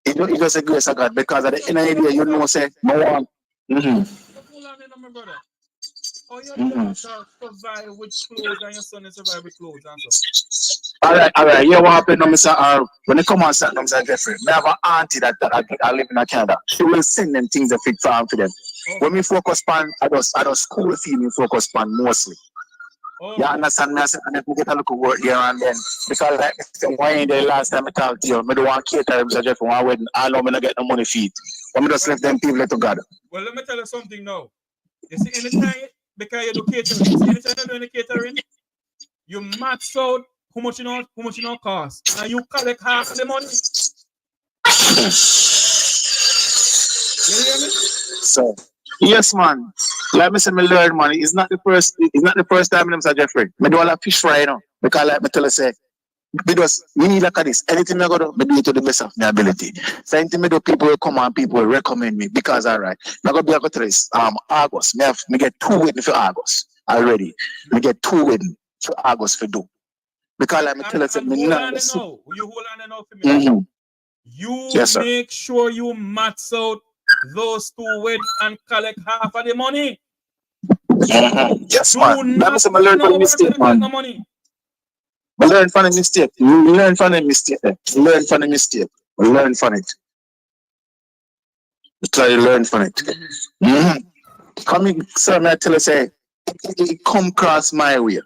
It's just the grace of God, because at the end of the day, you know, say, no one. Oh, your daughter survive with clothes and your son survive with clothes and so. All right. Yeah, what happened, Mr. When they come on, Mr. Jeffrey, I have an auntie that I live in Canada. She will send them things that fit farm to them. Okay. When we focus on, I just school fee me focus on mostly. Okay. You understand me? I said, I get a look at work here and then. Because like why ain't the last time I talked to you, I don't want to cater Mr. Jeffrey one wedding. I know I get no money feed. But I just left them people to God. Well, let me tell you something now. You see, anytime, because you do catering, anytime you're doing the catering, you max out how much you know cost, and you collect half of the money. You hear me? So yes, man. Like me say, me learn money. It's not the first time, Mr. Jeffrey. Me do all a fish fry, because like me tell you say, because we need look at this. Anything I go do, me do it to the best of my ability. So anything me do, people will come and people will recommend me, because alright. I go be a this August. Me get 2 weddings for August already. Me get 2 weddings for August for do. Because like me tell you, me not. You hold on and now for me. Mm-hmm. You yes, make sure you max out those 2 weddings and collect half of the money. Mm-hmm. Yes, man. That's what I learned from the mistake, man. Money. We learn from the mistake. We learn from the mistake. We learn from the mistake. We learn from it. We try to learn from it. Mm-hmm. Coming, sir, I tell you, say, it come across my way.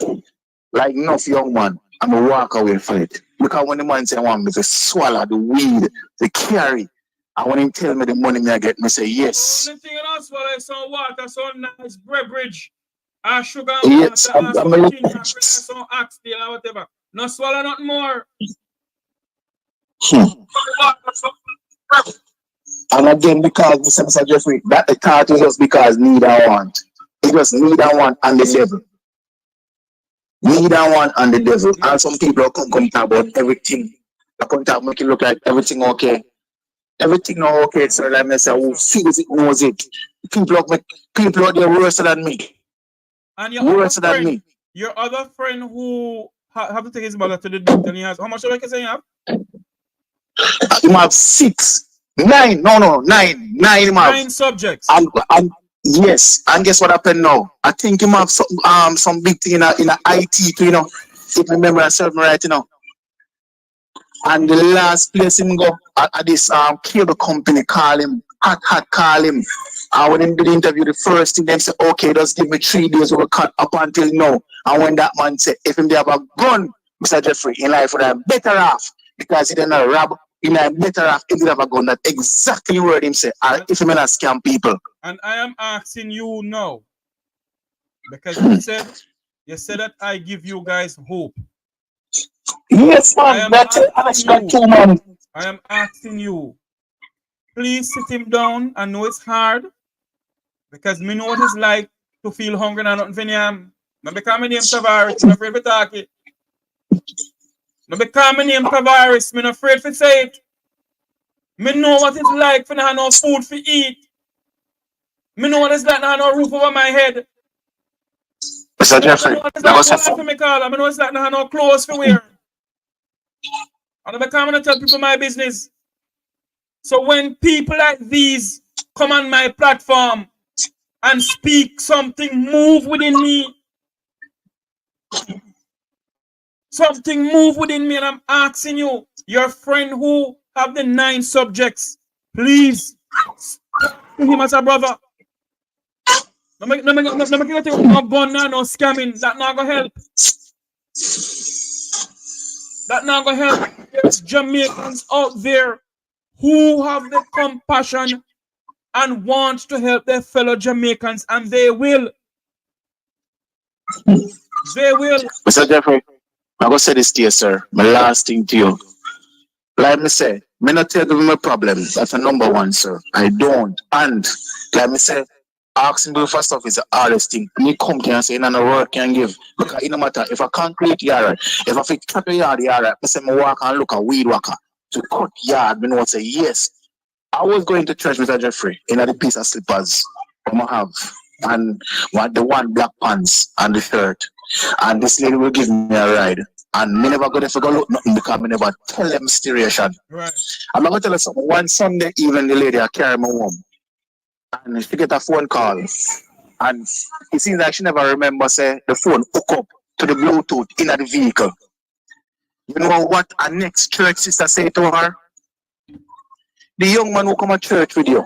Like enough young man, I'm going to walk away from it. Because when the man say, I want me to swallow the weed, the carry, and when he tell me the money I get, me say, yes. The only thing you don't swallow is some water, some nice beverage, and sugar, yes, water, and some ginger, and some oxtail, or whatever. No swallow nothing more. And again, because Mr. Jeffrey, that the thought is just because need and want. It was need and want and the devil. Need and want and the devil. And some people come talk about everything. They come talk, make it look like everything okay. Everything not okay, so like I say, who feels it knows it. People out there worse than me. And your other friend who have to take his mother to the doctor, and he has how much of say you have? You have 6, 9, no, 9 9 subjects. And yes, and guess what happened now? I think you have some big thing in a IT, you know, if I remember myself right, you know. And the last place him go at this cable company, call him, hot call him. And when him did the interview, the first thing they say, okay, just give me 3 days of a cut up until now. And when that man said, if him they have a gun, Mr. Jeffrey, in life would have better off, because he didn't rob, he have better off if he have a gun. That exactly what him say. Or if he may not scam people. And I am asking you now, because you said that I give you guys hope. Yes, man. That's it. I am asking you, please sit him down. I know it's hard, because me know what it's like to feel hungry and nothing for him. I become my name Tavares. I'm afraid to talk it. Because my name Tavares, I'm not afraid to say it. Me know what it's like for not have no food to eat. Me know what it's like to have no roof over my head. Mr. Jeffrey, I know what it's like to have no clothes to wear. And because I'm not tell people my business. So when people like these come on my platform and speak, something move within me. Something move within me, and I'm asking you, your friend who have the 9 subjects, please talk to him as a brother. No make no gun now, no scamming. That not gonna help. That not gonna help. There's Jamaicans out there who have the compassion and want to help their fellow Jamaicans, and they will. They will. Mr. Jeffrey, I'm going to say this to you, sir. My last thing to you. Like me say, me not tell you my problem. That's a number one, sir. I don't. And like me say, asking people for stuff is the hardest thing. Me come to you and say, no work can give. Because it no matter if I concrete yard, if I fit cut a yard, I say me walk and look at weed walker. To cut yard, me know say yes. I was going to church, Mr. Jeffrey, in a piece of slippers I'm gonna have. And the one black pants and the shirt. And this lady will give me a ride. And me never go there for go look nothing because me never tell them situation. Right. I'm not gonna tell you something. One Sunday evening the lady I carry me home. And she get a phone call. And it seems like she never remember say the phone hook up to the Bluetooth in the vehicle. You know what our next church sister say to her? The young man who come to church with you.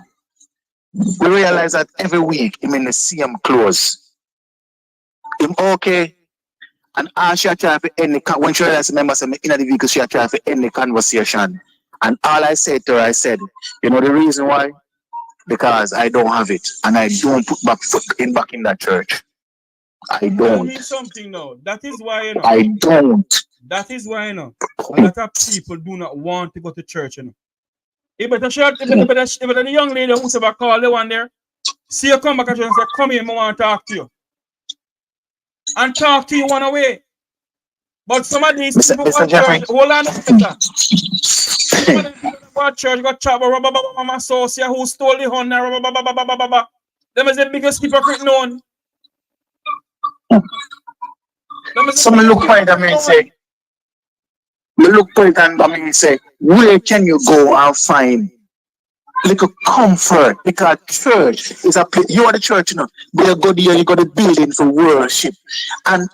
We realize that every week him in the same clothes. Him okay. And all she try for any when she realized remember say me in the vehicle she try for any conversation. And all I said to her, I said, you know the reason why? Because I don't have it. And I don't put back foot back in that church. I don't. Tell me something now. That is why you know. I don't. That is why you know. A lot of people do not want to go to church, you know. If the young lady who's ever called the one there, see you come back and say, come here, I want to talk to you. And talk to you one away. But some of these people go to church, hold on, some of them go to church, got chat about my associate who stole the honor, them is the biggest hypocrite known. Someone look point at me and say, where can you go and find little comfort? Because church is a place. You are the church, you know. But you go there, you got a building for worship. And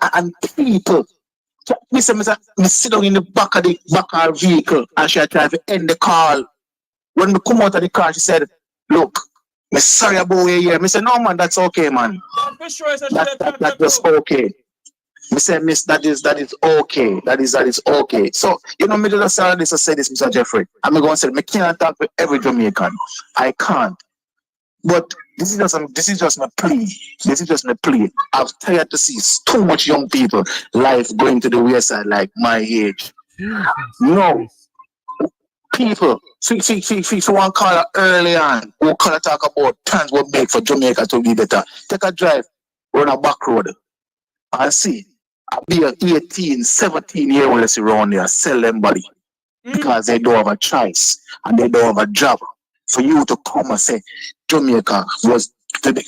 people. Me sit down in the back of the vehicle and she tried to end the call. When we come out of the car, she said, look, I'm sorry about where you are. I said, no man, that's okay, man. That's okay. I said, miss, that is okay. That is okay. So, you know, me just say this, Mr. Jeffrey. I'm going to say, I can't talk with every Jamaican. I can't. But this is just my plea. This is just my plea. I'm tired to see too much young people life going to the wayside like my age. No. People, see one caller early on who can talk about plans we make for Jamaica to be better. Take a drive, run a back road, and see. I'll be an 18, 17-year-old around there, sell them body. Because they don't have a choice and they don't have a job. For you to come and say Jamaica was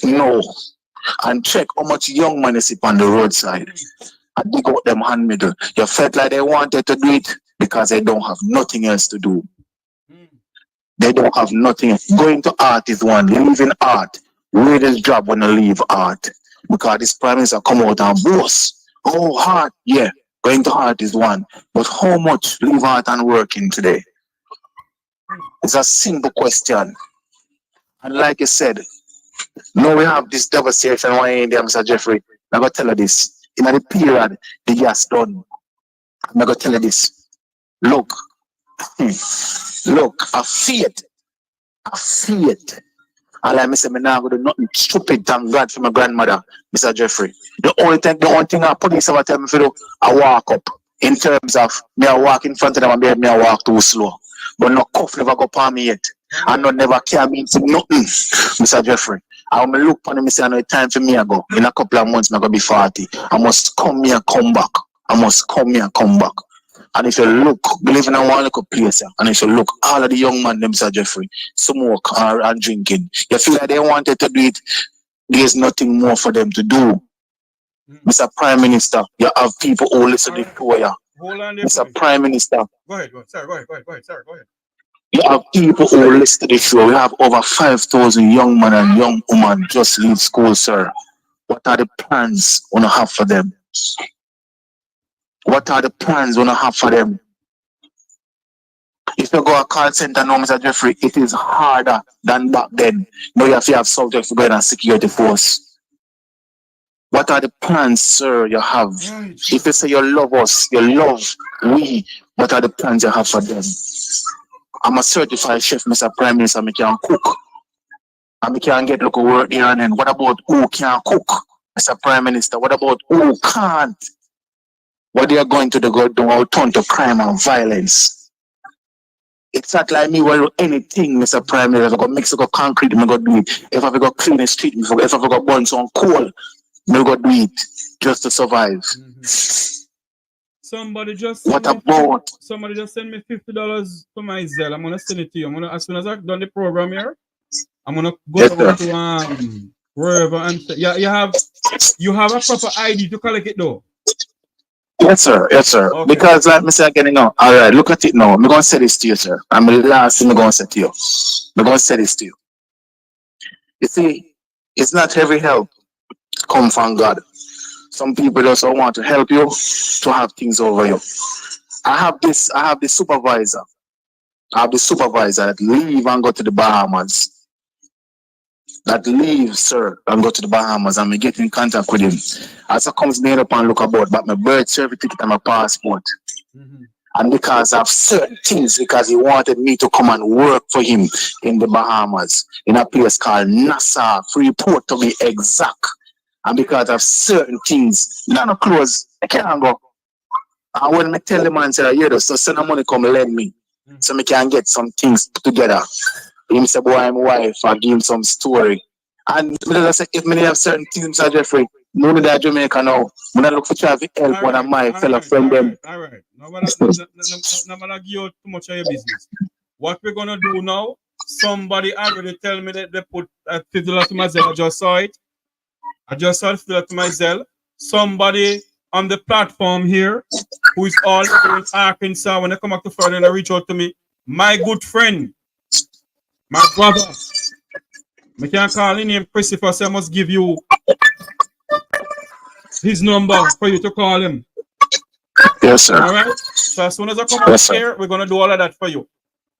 no, and check how much young money is on the roadside. And they got them hand middle. You felt like they wanted to do it because they don't have nothing else to do. They don't have nothing else. Going to art is one. Leaving art. Weirdest job when you leave art. Because this prime minister come out and boast. Oh, art, yeah. Going to art is one. But how much leave art and working today? It's a simple question. And like you said, now we have this devastation one in there, Mr. Jeffrey. I'm going to tell you this. In the period, the gas done. I'm going to tell you this. Look, I see it. And like I said, I'm not going to do nothing stupid, thank God for my grandmother, Mr. Jeffrey. The only thing our police ever tell me to do, I walk up. In terms of me, I walk in front of them and me, I walk too slow. But no cuff never go upon me yet. And no never care me into nothing, Mr. Jeffrey. I will look upon him and say, I know it's time for me to go. In a couple of months, I'm going to be 40. I must come here and come back. And if you look, believe in a one little place, and if you look, all of the young men, them, Sir Jeffrey, smoke and drinking. You feel like they wanted to do it, there's nothing more for them to do. Mr. Prime Minister, you have people who listen to you. Hold on there, Mr. Prime Minister. Go ahead, sir. Go ahead, sir. Go ahead. You have people who listen to the show. We have over 5,000 young men and young women just leave school, sir. What are the plans we have for them? What are the plans we have for them? If you go a call center now, Mr. Jeffrey, it is harder than back then. Now you have to have subjects to go and security force. What are the plans, sir, you have? Right. If you say you love us, you love we, what are the plans you have for them? I'm a certified chef, Mr. Prime Minister, I can cook. And I can get local work here and then. What about who can cook, Mr. Prime Minister? What about who can't? What they are going to do turn to crime and violence. It's not like me will do anything, Mr. Prime Minister. If I go mix up concrete, I'm going to do it. If I go clean the street, if I go burn some coal, I'm going to do it just to survive. Somebody just send me $50 for my Zelle. I'm gonna send it to you. As soon as I've done the program here, I'm gonna go over to wherever and say, you have a proper ID to collect it though. Yes, sir. Yes, sir. Okay. Because like me say again, all right, look at it now. I'm gonna say this to you, sir. I'm the last thing I'm gonna say to you. I'm gonna say this to you. You see, it's not every help come from God. Some people also want to help you to have things over you. I have the supervisor. I have the supervisor that leave and go to the Bahamas. That leave, sir, and go to the Bahamas, and me get in contact with him. As I comes made up and look about my birth certificate and my passport. And because of certain things, because he wanted me to come and work for him in the Bahamas, in a place called Nassau, Freeport to be exact. And because of certain things, none of clothes, I can't go. And when I tell the man, say, yeah, so send the money come lend me, so I can get some things together. He say, boy, I'm wife, I give him some story. And I say, if I have certain things, Mr. Jeffrey, no need that Jamaica now. When I look for traffic help, one of my fellow friend them. All right. Now, I'm going to give you too much of your business. What we're going to do now, somebody already tell me that they put $50 to myself. I just saw it. I just saw it to myself. Somebody on the platform here who is all in Arkansas, when they come back to Florida, they reach out to me. My good friend, my brother. I can't call his name Christopher, so I must give you his number for you to call him. Yes, sir. All right? So as soon as I come up here, we're going to do all of that for you.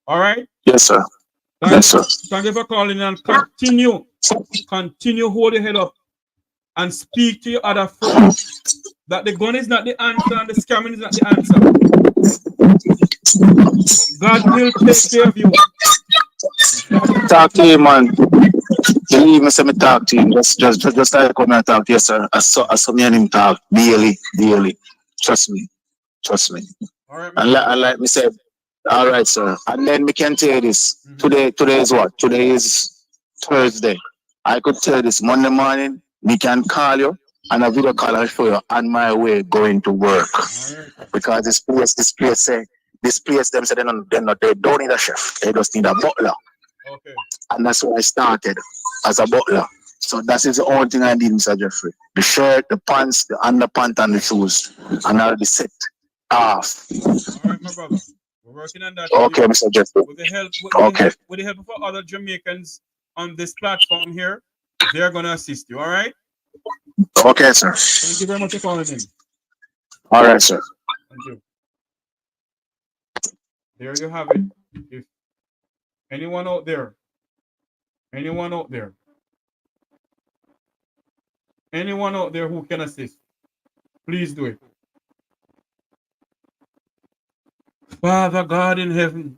All right? Yes, sir. Yes, sir. Thank you for calling and continue hold your head up and speak to your other friends that the gun is not the answer and the scamming is not the answer. God will take care of you. Talk to him, man. Believe me, say me talk to him. Just like come and talk to you, sir. I saw me and him talk daily. Trust me. All right, and like me said, all right, sir. And then we can tell you this. Today is what? Today is Thursday. I could tell you this Monday morning. We can call you and a video call and show you on my way going to work. Because this place them say they don't need a chef. They just need a butler. Okay. And that's why I started as a butler. So that is the only thing I did, Mr. Jeffrey. The shirt, the pants, the underpants, and the shoes. And I'll be set off. All right, my brother. We're working on that. Okay, Mr. Jeffrey. With the help of other Jamaicans on this platform here, they're going to assist you, all right? Okay, sir. Thank you very much for calling in. All right, sir. Thank you. There you have it. If anyone out there who can assist, please do it. Father God in heaven,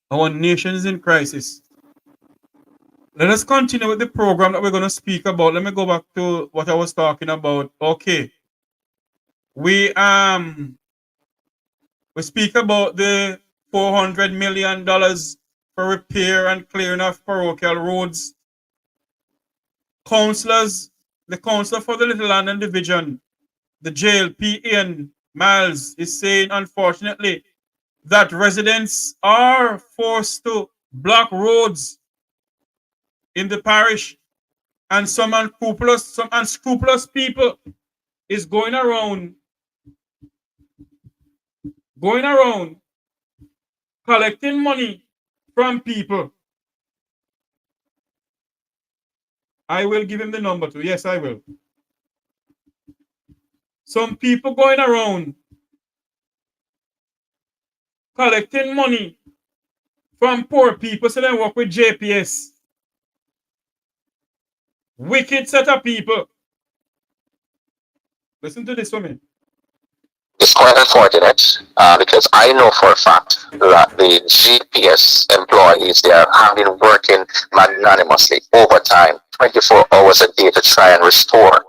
our nation is in crisis. Let us continue with the program that we're going to speak about. Let me go back to what I was talking about. Okay. We speak about the $400 million for repair and clearing of parochial roads. Councillors, the councillor for the Little London Division, the JLPN, Miles is saying, unfortunately, that residents are forced to block roads in the parish, and some unscrupulous people is going around collecting money from people. I will give him the number too. Yes, I will. Some people going around collecting money from poor people so they work with JPS. Wicked set of people. Listen to this for me. It's quite unfortunate because I know for a fact that the GPS employees there have been working magnanimously overtime, 24 hours a day to try and restore.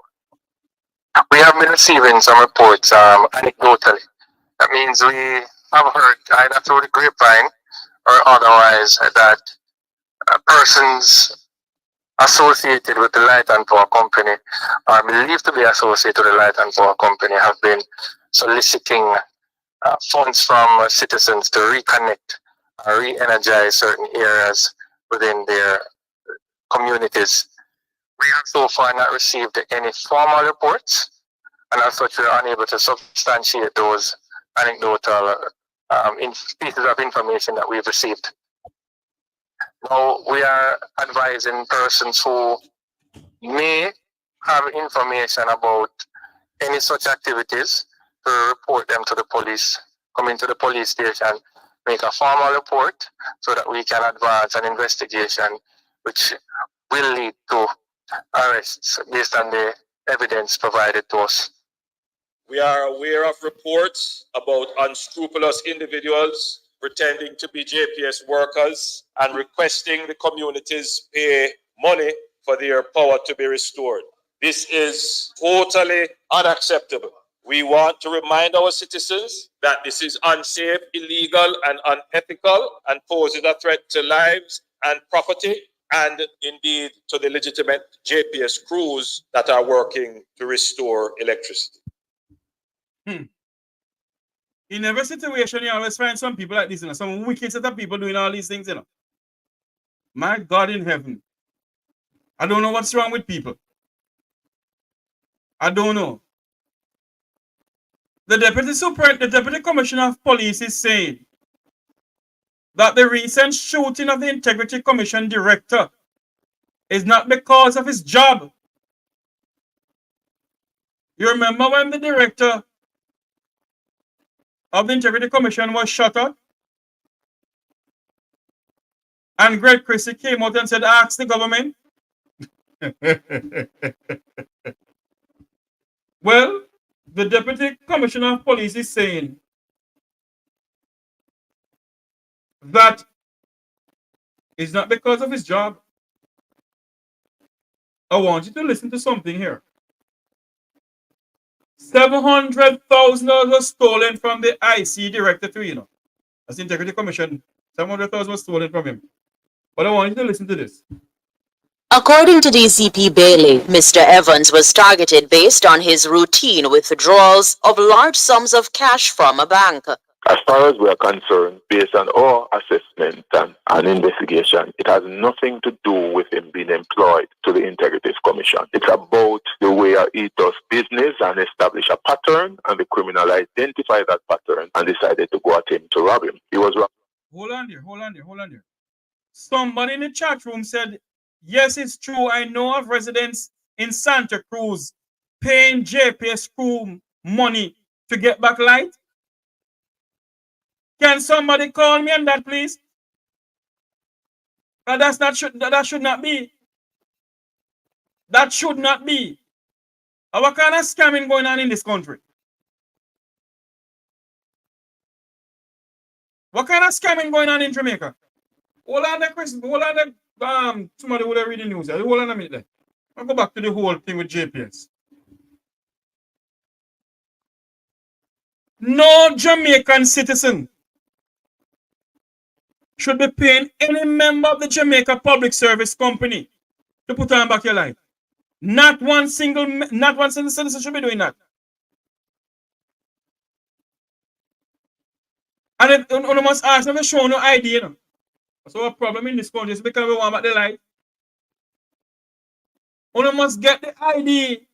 We have been receiving some reports anecdotally. That means we have heard either through the grapevine or otherwise that persons associated with the Light and Power Company or believed to be associated with the Light and Power Company have been soliciting funds from citizens to reconnect or re-energize certain areas within their communities. We have so far not received any formal reports, and as such we are unable to substantiate those anecdotal pieces of information that we've received. Now, we are advising persons who may have information about any such activities to report them to the police, come into the police station, make a formal report so that we can advance an investigation which will lead to arrests based on the evidence provided to us. We are aware of reports about unscrupulous individuals pretending to be JPS workers and requesting the communities pay money for their power to be restored. This is totally unacceptable. We want to remind our citizens that this is unsafe, illegal, and unethical and poses a threat to lives and property and indeed to the legitimate JPS crews that are working to restore electricity. In every situation, you always find some people like this, you know, some wicked set of people doing all these things, you know. My God in heaven. I don't know what's wrong with people. I don't know. The Deputy Commissioner of Police is saying that the recent shooting of the Integrity Commission director is not because of his job. You remember when the director of the Integrity Commission was shot at? And Greg Christie came out and said, ask the government. Well, the Deputy Commissioner of Police is saying that it's not because of his job. I want you to listen to something here. $700,000 was stolen from the IC director too, you know. That's the Integrity Commission. 700,000 was stolen from him. But I want you to listen to this. According to DCP Bailey, Mr. Evans was targeted based on his routine withdrawals of large sums of cash from a bank. As far as we are concerned, based on our assessment and investigation, it has nothing to do with him being employed to the Integrity Commission. It's about the way he does business and establish a pattern, and the criminal identified that pattern and decided to go at him to rob him. He was robbed. Hold on there. Somebody in the chat room said, yes, it's true. I know of residents in Santa Cruz paying JPS crew money to get back light. Can somebody call me on that, please? That should not be. That should not be. What kind of scamming going on in this country? What kind of scamming going on in Jamaica? Hold on there, Chris. Hold on there. Somebody would have read the news. Hold on a minute there. I'll go back to the whole thing with JPS. No Jamaican citizen should be paying any member of the Jamaica Public Service Company to put on back your life. Not one single citizen should be doing that. And if you must ask them to show no ID, you know. So a problem in this country is because we want back the light. You must get the ID.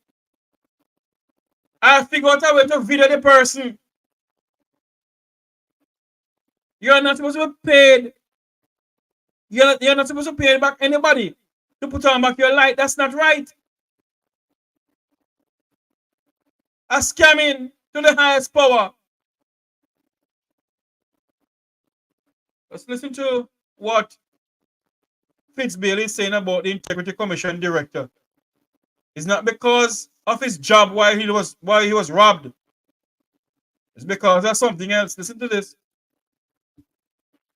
I figure out a way to video the person. You're not supposed to be paid. You're not supposed to pay back anybody to put on back your light. That's not right. A scamming to the highest power. Let's listen to what FBailey is saying about the Integrity Commission director. It's not because of his job why he was robbed. It's because of something else. Listen to this.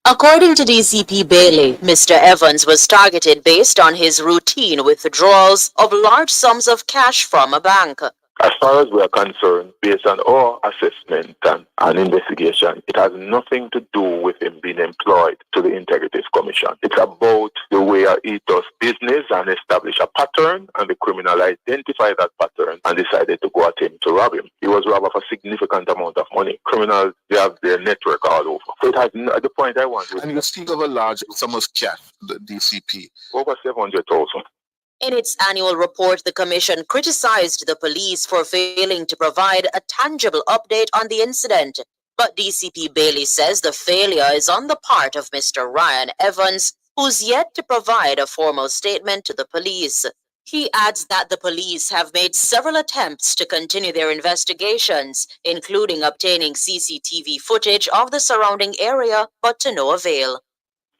According to DCP Bailey, Mr. Evans was targeted based on his routine withdrawals of large sums of cash from a bank. As far as we are concerned, based on our assessment and investigation, it has nothing to do with him being employed to the Integrity Commission. It's about the way he does business and establish a pattern, and the criminal identified that pattern and decided to go at him to rob him. He was robbed of a significant amount of money. Criminals, they have their network all over. So it has the point I want to. And you speak of a large sum of cash, the DCP. Over 700,000. In its annual report, the Commission criticized the police for failing to provide a tangible update on the incident. But DCP Bailey says the failure is on the part of Mr. Ryan Evans, who's yet to provide a formal statement to the police. He adds that the police have made several attempts to continue their investigations, including obtaining CCTV footage of the surrounding area, but to no avail.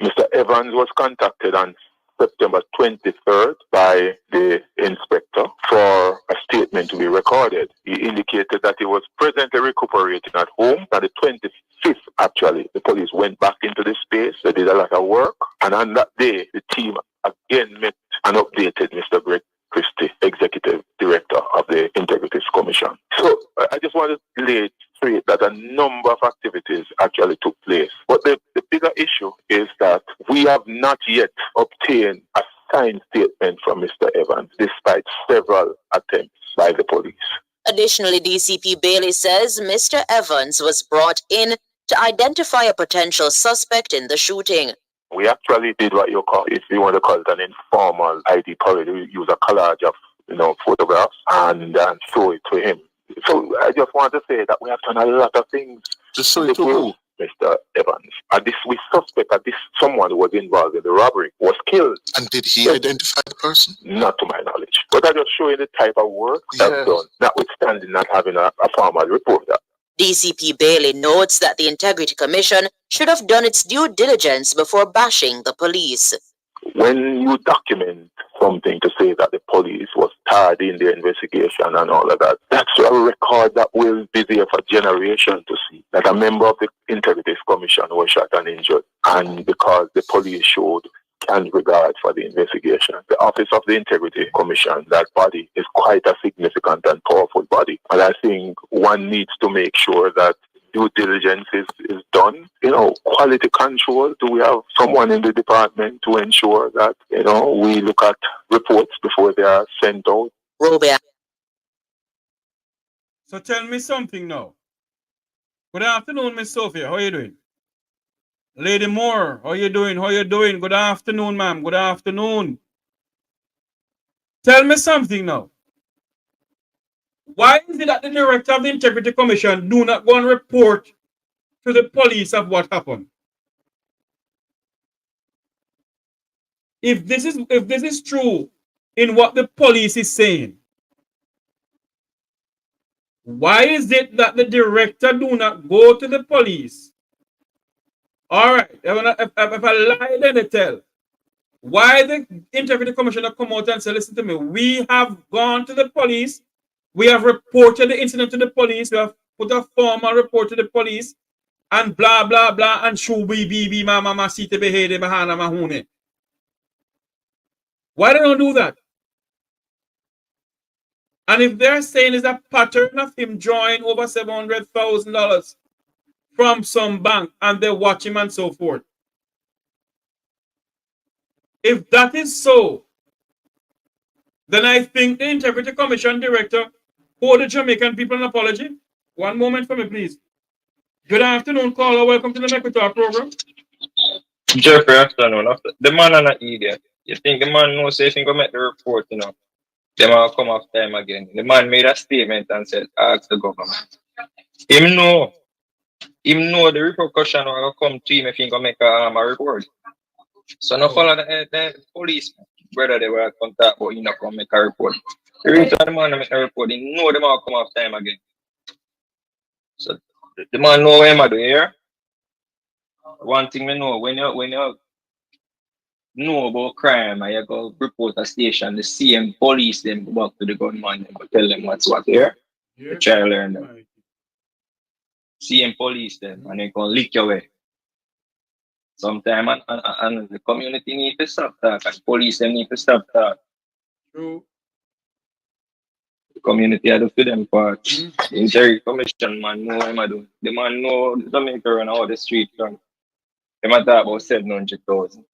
Mr. Evans was contacted on September 23rd by the inspector for a statement to be recorded. He indicated that he was presently recuperating at home. On the 25th, actually, the police went back into the space. They did a lot of work. And on that day, the team again met and updated Mr. Greg Christie, Executive Director of the Integrity Commission. So I just want to lay straight that a number of activities actually took place. But the bigger issue is that we have not yet obtained a signed statement from Mr. Evans, despite several attempts by the police. Additionally, DCP Bailey says Mr. Evans was brought in to identify a potential suspect in the shooting. We actually did what you call, if you want to call it an informal ID parade. We use a collage of, photographs and show it to him. So I just want to say that we have done a lot of things. Just show it to who? Mr. Evans. And we suspect that someone who was involved in the robbery was killed. And did he identify the person? Not to my knowledge. But I just show you the type of work that's done, notwithstanding not having a formal report. DCP Bailey notes that the Integrity Commission should have done its due diligence before bashing the police. When you document something to say that the police was tardy in their investigation and all of that, that's a record that will be there for generations to see. That a member of the Integrity Commission was shot and injured, and because the police showed canned regard for the investigation. The Office of the Integrity Commission, that body, is quite a significant and powerful body. And I think one needs to make sure that due diligence is done. Quality control. Do we have someone in the department to ensure that, we look at reports before they are sent out? Robert. So tell me something now. Good afternoon, Miss Sophia. How are you doing? Lady Moore, how you doing? How you doing? Good afternoon, ma'am. Good afternoon. Tell me something now. Why is it that the director of the Integrity Commission do not go and report to the police of what happened? If this is true in what the police is saying, why is it that the director do not go to the police? All right, if I lie, then they tell. Why the Integrity Commissioner come out and say, listen to me, we have gone to the police, we have reported the incident to the police, we have put a formal report to the police, and blah, blah, blah, and shubi, bibi, mama, site, behede, bahana, mahune. Why they don't do that? And if they're saying it's a pattern of him drawing over $700,000 from some bank and they watch him and so forth. If that is so, then I think the Integrity Commission director owe the Jamaican people an apology. One moment for me, please. Good afternoon, caller. Welcome to the Make We Talk program. Jeffrey, afternoon. The man are not idiot. You think the man knows if he go make the report, you know, they might come off time again. The man made a statement and said, ask the government. Him know the repercussion will come to him if he go make a report. So no follow the police, brother, they were contact, but he not come make a report. The reason the man make a report, he know the man come off time again. So the man know what him do here. One thing we know, when you know about crime and you go report a station, the same police them go back to the gunman and go tell them what's what here. The child learn them. Same police them and they go lick your way. Sometimes and the community need to stop that and police them need to stop that. True. The community had to do them part. The Interior Commission man know what I do. The man know Jamaica run all the street run. They might talk about 700,000.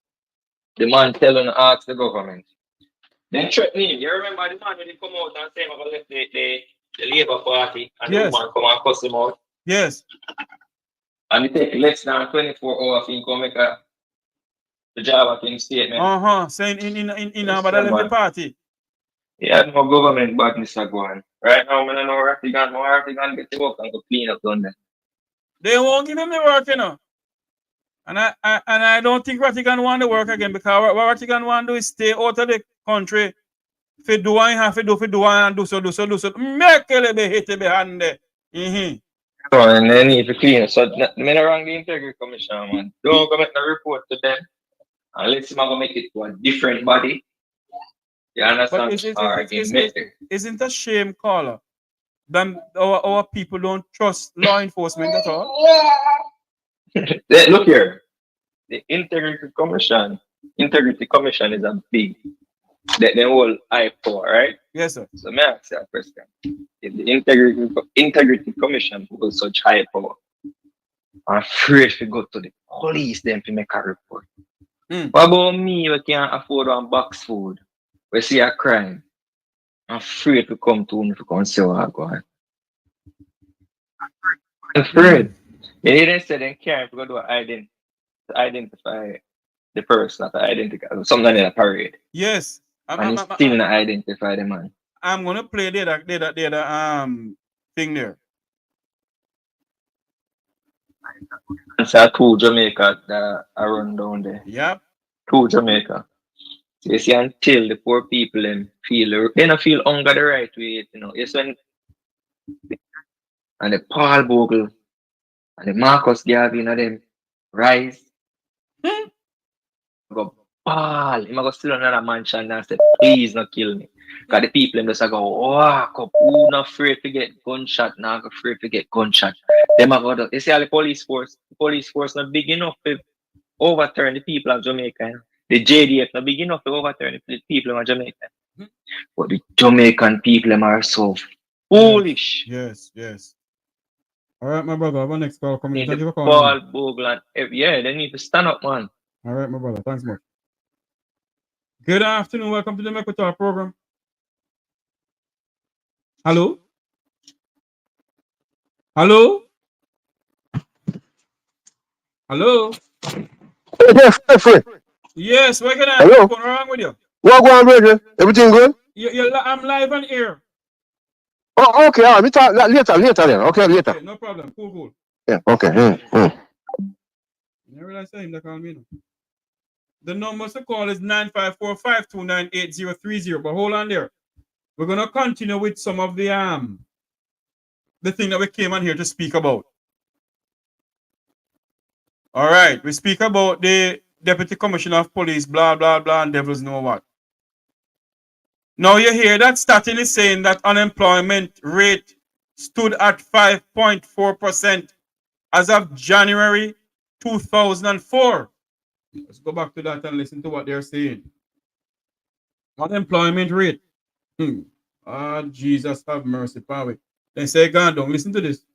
The man telling ask the government. Then threatening. You remember the man when he come out and say I'm gonna left the Labour Party and the man come and cuss him out? Yes. And it take less than 24 hours he come make the job of him statement. Saying in about the party. Yeah, no government badness are going. Right now, I don't know Rattigan get to work and go clean up London. They won't give him the work, you know. And I don't think Rattigan want to work again because what Rattigan want to do is stay out of the country. If do what you have to do and do so. Make a little bit hit behind there. So, and they need to clean it. So, I'm wrong the Integrity Commission, man. Don't go make a report to them. Unless I'm going to make it to a different body. You understand? Isn't a shame, caller, that our people don't trust law enforcement at all? Look here. The Integrity Commission is a big, the whole IPO, right? Yes, sir. So, may I ask you a question? If the Integrity Commission holds such high power, I'm afraid to go to the police then to make a report. What about me who can't afford one box food? We see a crime. I'm afraid to come to me to come see what I'm going. I'm afraid. They didn't say they can't go do an identify the person, to identify something in a parade. Yes. And he's still not identify the man. I'm gonna play the thing there. It's a two Jamaica that are run down there. Yep. Two Jamaica. So you see, until the poor people they don't feel hunger the right way, you know. It's when and the Paul Bogle and the Marcus Garvey and them rise. Go Paul, he go still another mansion and say, please not kill me. Because the people them just go, walk up, who not afraid to get gunshot, not afraid to get gunshot. Them go do. You see how the police force not big enough to overturn the people of Jamaica. You know? The JDF not big enough to overturn the people of Jamaica. But the Jamaican people them are so foolish. Yes. All right, my brother. Our next call coming. Thank you for calling. Paul Bogle yeah, they need to stand up, man. All right, my brother. Thanks much. Good afternoon. Welcome to the Make We Talk program. Hello? Hello? Yes, what can I do? What's wrong with you? What going on, brother? Everything good? I'm live on air. Oh, okay. All right. We talk later then. Okay, later. Okay, no problem. Cool. Yeah, okay. You never realize him that call me. The number to call is 954-529-8030. But hold on there. We're gonna continue with some of the thing that we came on here to speak about. All right, we speak about the Deputy Commissioner of Police, blah blah blah, and devils know what. Now you hear that Statin is saying that unemployment rate stood at 5.4% as of January 2004. Let's go back to that and listen to what they're saying. Unemployment rate. Jesus have mercy, Pawe. They say, God, don't listen to this.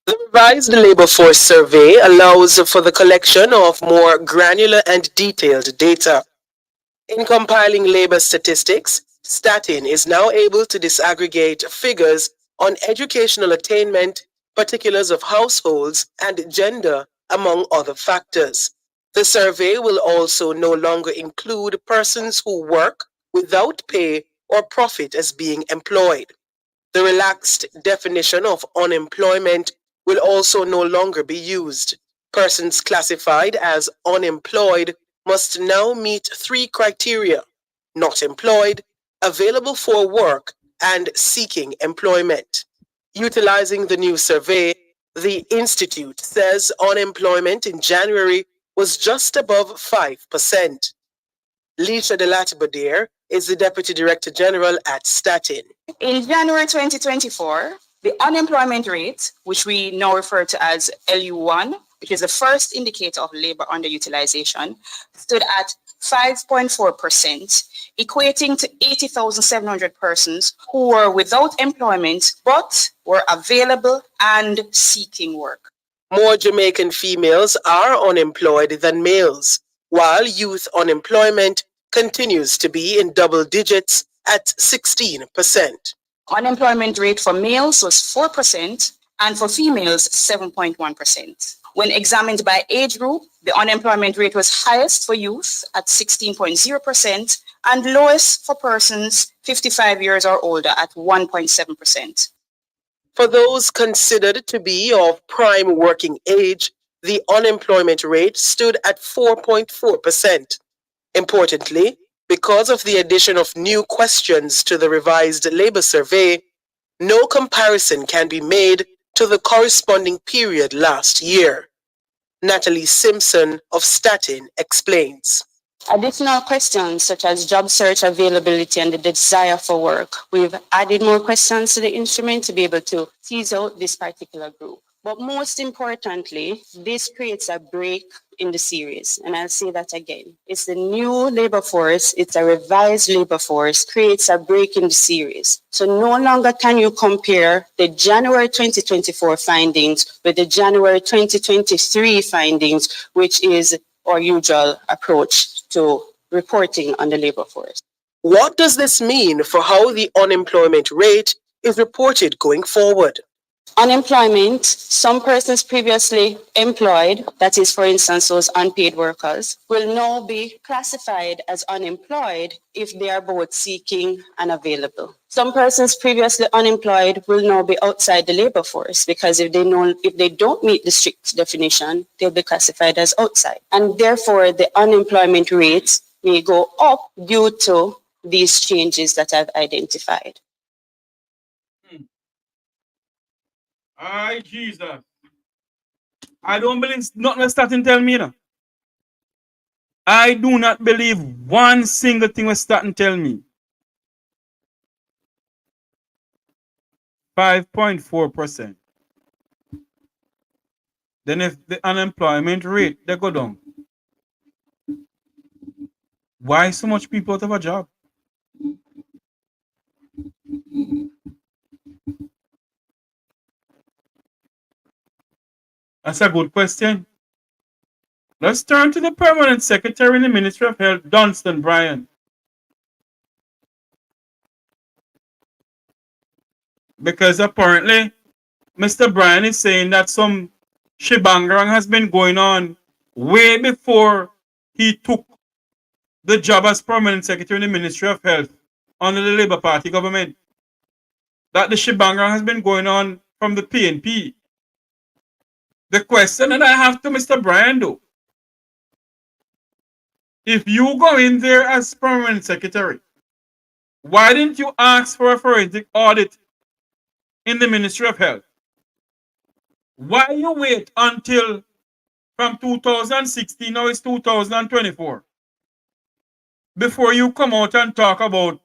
The revised labor force survey allows for the collection of more granular and detailed data. In compiling labor statistics, Statin is now able to disaggregate figures on educational attainment, particulars of households, and gender, among other factors. The survey will also no longer include persons who work without pay or profit as being employed. The relaxed definition of unemployment will also no longer be used. Persons classified as unemployed must now meet 3 criteria: not employed, available for work, and seeking employment. Utilizing the new survey, the Institute says unemployment in January was just above 5%. Leisha Delatibadier is the Deputy Director General at Statin. In January 2024, the unemployment rate, which we now refer to as LU1, which is the first indicator of labor underutilization, stood at 5.4%, equating to 80,700 persons who were without employment but were available and seeking work. More Jamaican females are unemployed than males, while youth unemployment continues to be in double digits at 16%. Unemployment rate for males was 4% and for females 7.1%. When examined by age group, the unemployment rate was highest for youth at 16.0% and lowest for persons 55 years or older at 1.7%. For those considered to be of prime working age, the unemployment rate stood at 4.4%. Importantly, because of the addition of new questions to the revised labor survey, no comparison can be made to the corresponding period last year. Natalie Simpson of Statin explains. Additional questions such as job search availability and the desire for work. We've added more questions to the instrument to be able to tease out this particular group. But most importantly, this creates a break in the series. And I'll say that again. It's the new labor force, it's a revised labor force, creates a break in the series. So no longer can you compare the January 2024 findings with the January 2023 findings, which is our usual approach to reporting on the labor force. What does this mean for how the unemployment rate is reported going forward? Unemployment, some persons previously employed, that is, for instance, those unpaid workers, will now be classified as unemployed if they are both seeking and available. Some persons previously unemployed will now be outside the labor force because if they don't meet the strict definition, they'll be classified as outside. And therefore, the unemployment rates may go up due to these changes that I've identified. Aye, Jesus. I don't believe nothing was starting to tell me, you know. I do not believe one single thing was starting to tell me. 5.4%. Then if the unemployment rate, they go down. Why so much people out of a job? That's a good question. Let's turn to the Permanent Secretary in the Ministry of Health, DBryan. Because apparently, Mr. Bryan is saying that some shibangarang has been going on way before he took the job as Permanent Secretary in the Ministry of Health under the Labour Party government. That the shibangarang has been going on from the PNP. The question that I have to Mr. Bryan, though, if you go in there as Permanent Secretary, why didn't you ask for a forensic audit in the Ministry of Health? Why you wait until from 2016, now it's 2024, before you come out and talk about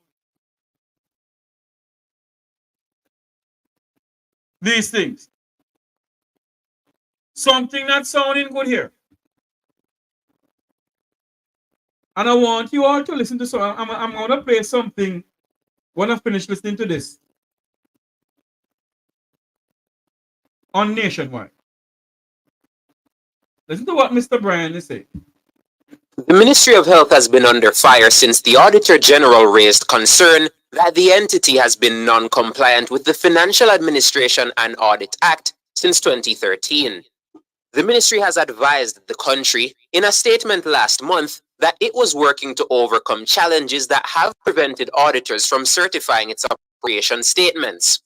these things? Something not sounding good here. And I want you all to listen to something. I'm going to play something when I finish listening to this on Nationwide. Listen to what Mr. Bryan is saying. The Ministry of Health has been under fire since the Auditor General raised concern that the entity has been non-compliant with the Financial Administration and Audit Act since 2013. The ministry has advised the country in a statement last month that it was working to overcome challenges that have prevented auditors from certifying its operation statements.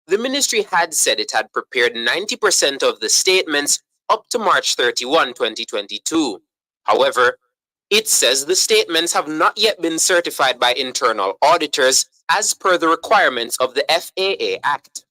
The ministry had said it had prepared 90% of the statements up to March 31, 2022. However, it says the statements have not yet been certified by internal auditors as per the requirements of the FAA Act.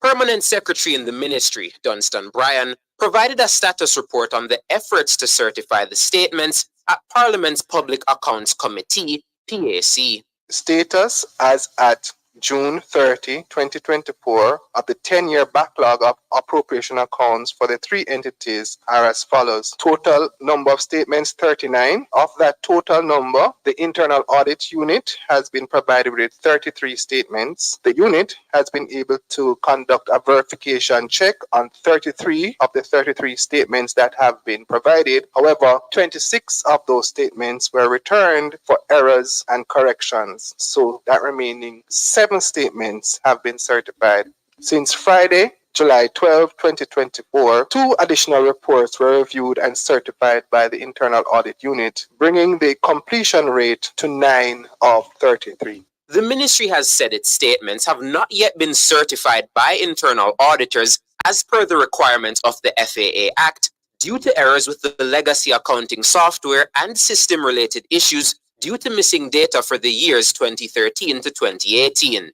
Permanent Secretary in the ministry, DBryan, provided a status report on the efforts to certify the statements at Parliament's Public Accounts Committee, PAC. Status as at June 30, 2024 of the 10-year backlog of appropriation accounts for the three entities are as follows. Total number of statements 39. Of that total number, the internal audit unit has been provided with 33 statements. The unit has been able to conduct a verification check on 33 of the 33 statements that have been provided. However, 26 of those statements were returned for errors and corrections. So that remaining 7 statements have been certified. Since Friday, July 12, 2024, 2 additional reports were reviewed and certified by the Internal Audit Unit, bringing the completion rate to 9 of 33. The ministry has said its statements have not yet been certified by internal auditors as per the requirements of the FAA Act due to errors with the legacy accounting software and system-related issues due to missing data for the years 2013 to 2018.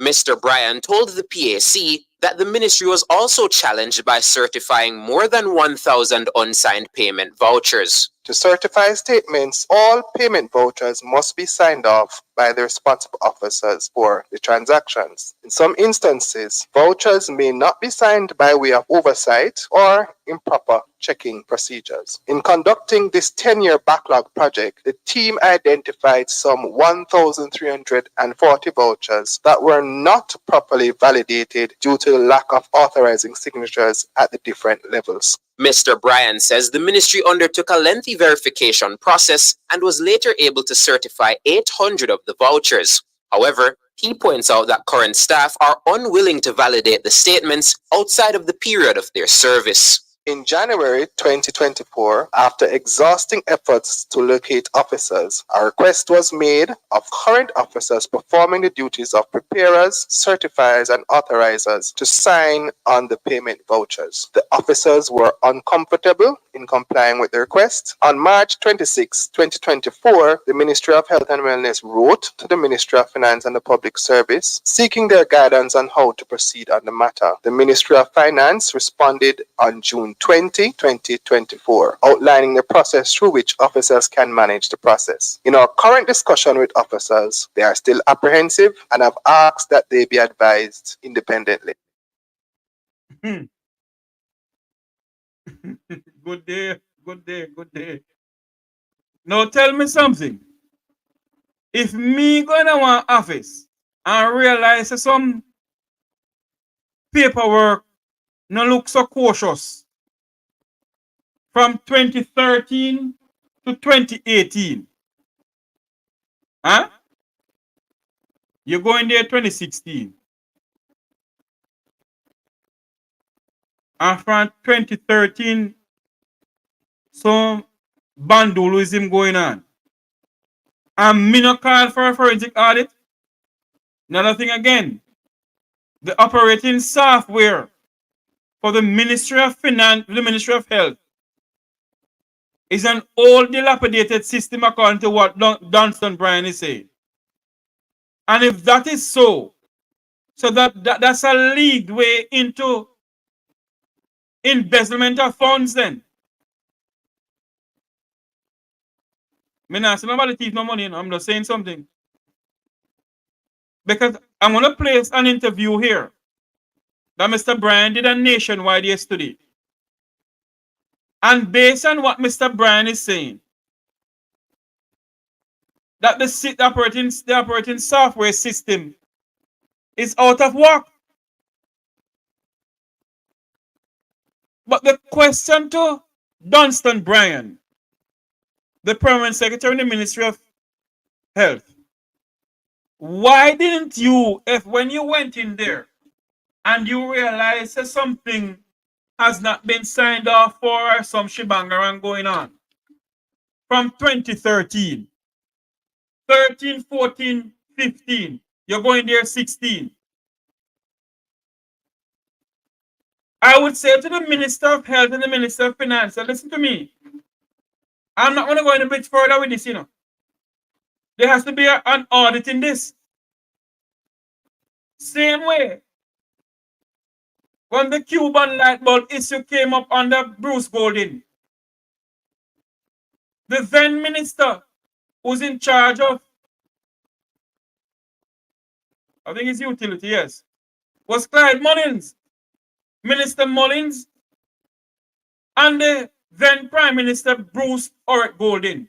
Mr. Bryan told the PAC that the ministry was also challenged by certifying more than 1,000 unsigned payment vouchers. To certify statements, all payment vouchers must be signed off by the responsible officers for the transactions. In some instances, vouchers may not be signed by way of oversight or improper checking procedures. In conducting this 10-year backlog project, the team identified some 1,340 vouchers that were not properly validated due to the lack of authorizing signatures at the different levels. Mr. Bryan says the ministry undertook a lengthy verification process and was later able to certify 800 of the vouchers. However, he points out that current staff are unwilling to validate the statements outside of the period of their service. In January 2024, after exhausting efforts to locate officers, a request was made of current officers performing the duties of preparers, certifiers, and authorizers to sign on the payment vouchers. The officers were uncomfortable in complying with the request. On March 26, 2024, the Ministry of Health and Wellness wrote to the Ministry of Finance and the Public Service, seeking their guidance on how to proceed on the matter. The Ministry of Finance responded on June 20, 2024, outlining the process through which officers can manage the process. In our current discussion with officers, they are still apprehensive and have asked that they be advised independently. Good day, good day, good day. Now tell me something. If me go in one office and realize that some paperwork no look so cautious from 2013 to 2018, huh? You go in there 2016. And from 2013, some bandulism going on. And me no call for a forensic audit. Another thing again, the operating software for the Ministry of Finance, the Ministry of Health, is an old dilapidated system according to what DBryan is saying. And if that is so, that's a lead way into embezzlement of funds then. Me not say nobody thief no money, I'm just saying something. Because I'm going to place an interview here that Mr. Bryan did a nationwide yesterday. And based on what Mr. Bryan is saying, that the operating software system is out of work. But the question to DBryan, the Permanent Secretary in the Ministry of Health, why didn't you, when you went in there and you realize that something has not been signed off for some shibangarang going on from 2013, 13, 14, 15, you're going there 16. I would say to the Minister of Health and the Minister of Finance, listen to me. I'm not going to go in a bit further with this, you know. There has to be an audit in this. Same way. When the Cuban light bulb issue came up under Bruce Golding, the then minister who's in charge of, I think it's utility, yes, was Clyde Mullins. Minister Mullins and the then Prime Minister Bruce Golding.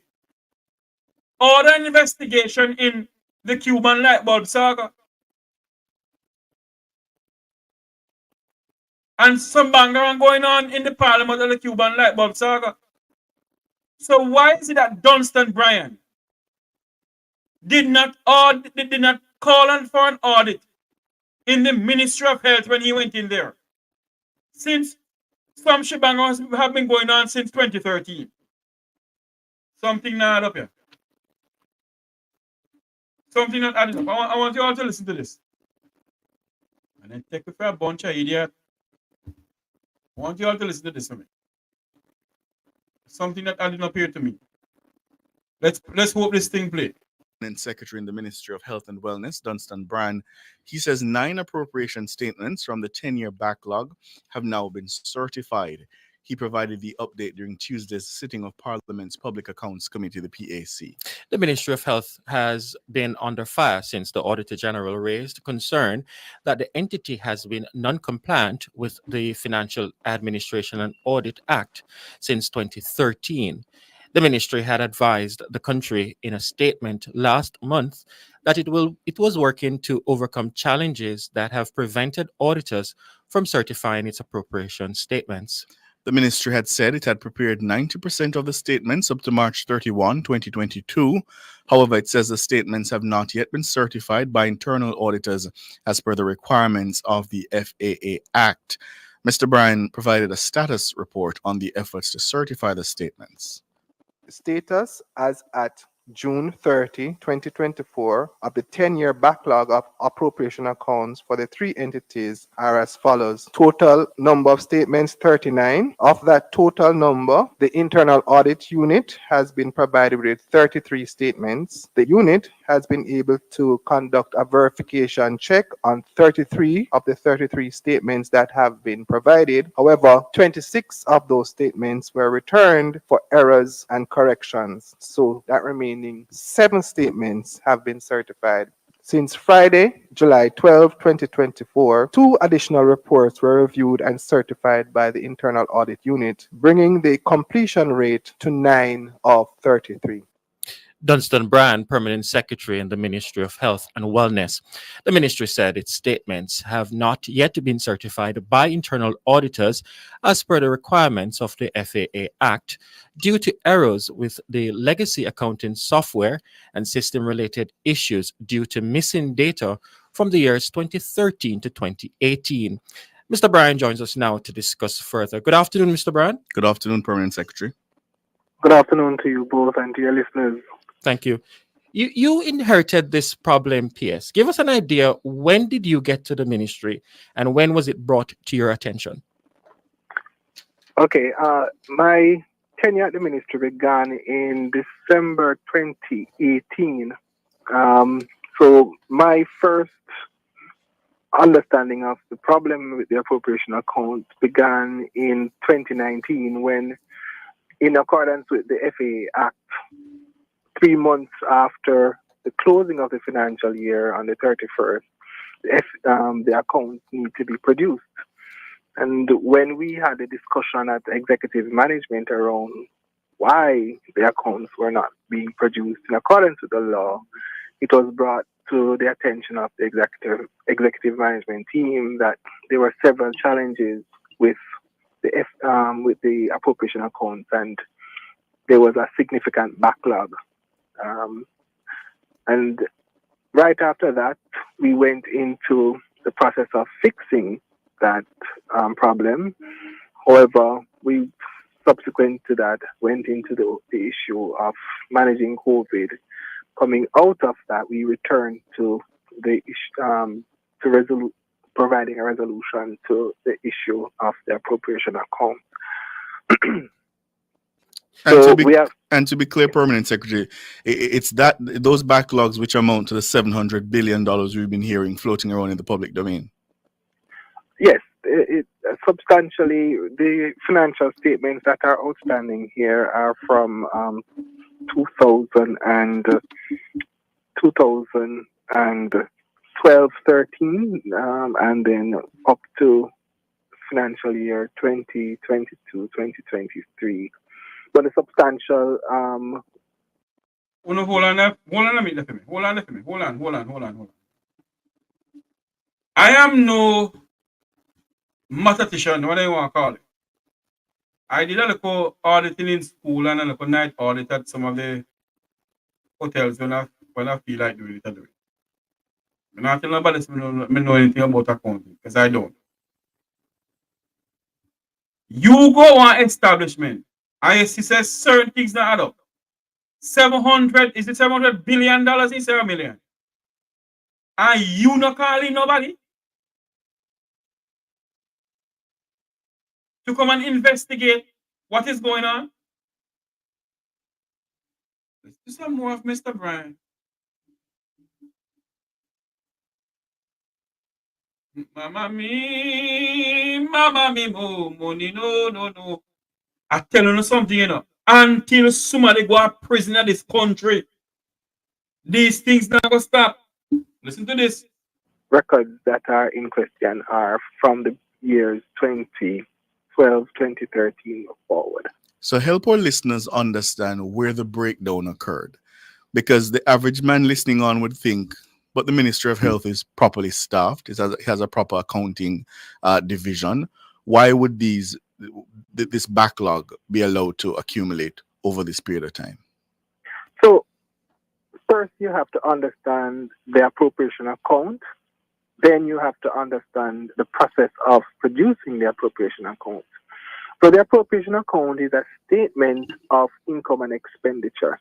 Order an investigation in the Cuban light bulb saga. And some bangarang going on in the parliament of the Cuban light bulb saga. So why is it that DBryan did not call on for an audit in the Ministry of Health when he went in there? Since some shebangers have been going on since 2013. Something not up here. Something not adding up. I want you all to listen to this. And then take it for a bunch of idiots. I want you all to listen to this for me. Something that adding up here to me. Let's hope this thing play. And Secretary in the Ministry of Health and Wellness, DBryan, he says 9 appropriation statements from the 10-year backlog have now been certified. He provided the update during Tuesday's sitting of Parliament's Public Accounts Committee, the PAC. The Ministry of Health has been under fire since the Auditor General raised concern that the entity has been non-compliant with the Financial Administration and Audit Act since 2013. The ministry had advised the country in a statement last month that it was working to overcome challenges that have prevented auditors from certifying its appropriation statements. The ministry had said it had prepared 90% of the statements up to March 31, 2022. However, it says the statements have not yet been certified by internal auditors as per the requirements of the FAA Act. Mr. Bryan provided a status report on the efforts to certify the statements. Status as at June 30, 2024 of the 10-year backlog of appropriation accounts for the 3 entities are as follows. Total number of statements 39. Of that total number, the internal audit unit has been provided with 33 statements. The unit has been able to conduct a verification check on 33 of the 33 statements that have been provided. However, 26 of those statements were returned for errors and corrections. So that remaining 7 statements have been certified. Since Friday, July 12, 2024, 2 additional reports were reviewed and certified by the Internal Audit Unit, bringing the completion rate to 9 of 33. DBryan, Permanent Secretary in the Ministry of Health and Wellness. The ministry said its statements have not yet been certified by internal auditors as per the requirements of the FAA Act due to errors with the legacy accounting software and system-related issues due to missing data from the years 2013 to 2018. Mr. Bryan joins us now to discuss further. Good afternoon, Mr. Bryan. Good afternoon, Permanent Secretary. Good afternoon to you both and to your listeners. Thank you. You inherited this problem, PS. Give us an idea, when did you get to the ministry and when was it brought to your attention? Okay, my tenure at the ministry began in December 2018. So my first understanding of the problem with the appropriation account began in 2019 when, in accordance with the FAA Act, 3 months after the closing of the financial year on the 31st, the accounts need to be produced. And when we had a discussion at executive management around why the accounts were not being produced in accordance with the law, it was brought to the attention of the executive management team that there were several challenges with the appropriation accounts, and there was a significant backlog. And right after that, we went into the process of fixing that problem. However, we subsequent to that went into the issue of managing COVID. Coming out of that, we returned to the providing a resolution to the issue of the appropriation account. And to be clear, Permanent Secretary, it's that those backlogs which amount to the $700 billion we've been hearing floating around in the public domain. Yes, substantially the financial statements that are outstanding here are from 2012-13, and then up to financial year 2022-2023. But a substantial hold on a minute. I am no mathematician, whatever you want to call it. I did a little auditing in school and a little night audit at some of the hotels when I feel like doing it, I do it. I'm not telling nobody I know anything about accounting, because I don't. You go on establishment, ISC says certain things not add up. Is it $700 billion instead of $1 million? And you not calling nobody to come and investigate what is going on? Let's do some more of Mr. Bryan. Mama me, money, no. I tell you something, until somebody go to prison in this country, these things not going to stop. Listen to this. Records that are in question are from the years 2012, 2013 forward. So help our listeners understand where the breakdown occurred, because the average man listening on would think, but the Ministry of Health is properly staffed. It has a proper accounting division. Why would this backlog be allowed to accumulate over this period of time? So first you have to understand the appropriation account. Then you have to understand the process of producing the appropriation account. So the appropriation account is a statement of income and expenditure.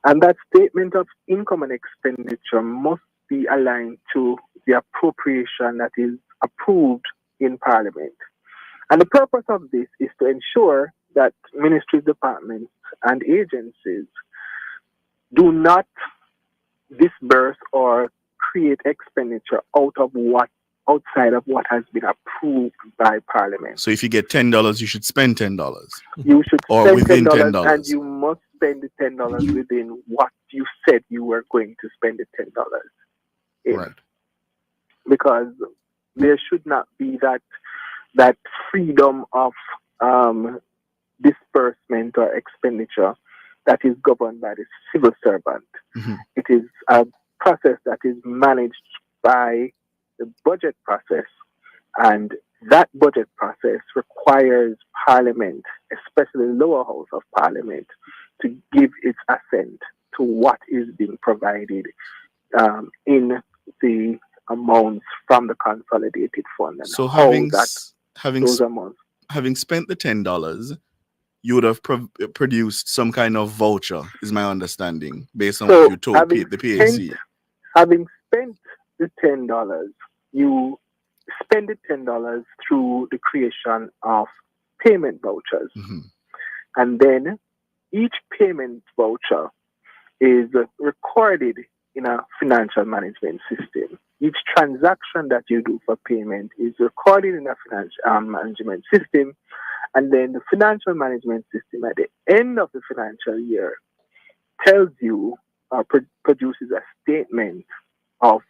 And that statement of income and expenditure must be aligned to the appropriation that is approved in Parliament. And the purpose of this is to ensure that ministries, departments, and agencies do not disburse or create expenditure outside of what has been approved by Parliament. So if you get $10, you should spend $10. You should or spend within $10, $10. and you must spend the $10 within what you said you were going to spend the $10 in. Right. Because there should not be that freedom of disbursement or expenditure that is governed by the civil servant. Mm-hmm. It is a process that is managed by the budget process, and that budget process requires Parliament, especially the lower house of Parliament, to give its assent to what is being provided in the amounts from the consolidated fund. And So having spent the $10, you would have produced some kind of voucher, is my understanding, based on what you told the PAC. Having spent the $10, you spend the $10 through the creation of payment vouchers. Mm-hmm. And then each payment voucher is recorded in a financial management system. Each transaction that you do for payment is recorded in a financial management system. And then the financial management system at the end of the financial year tells you or produces a statement of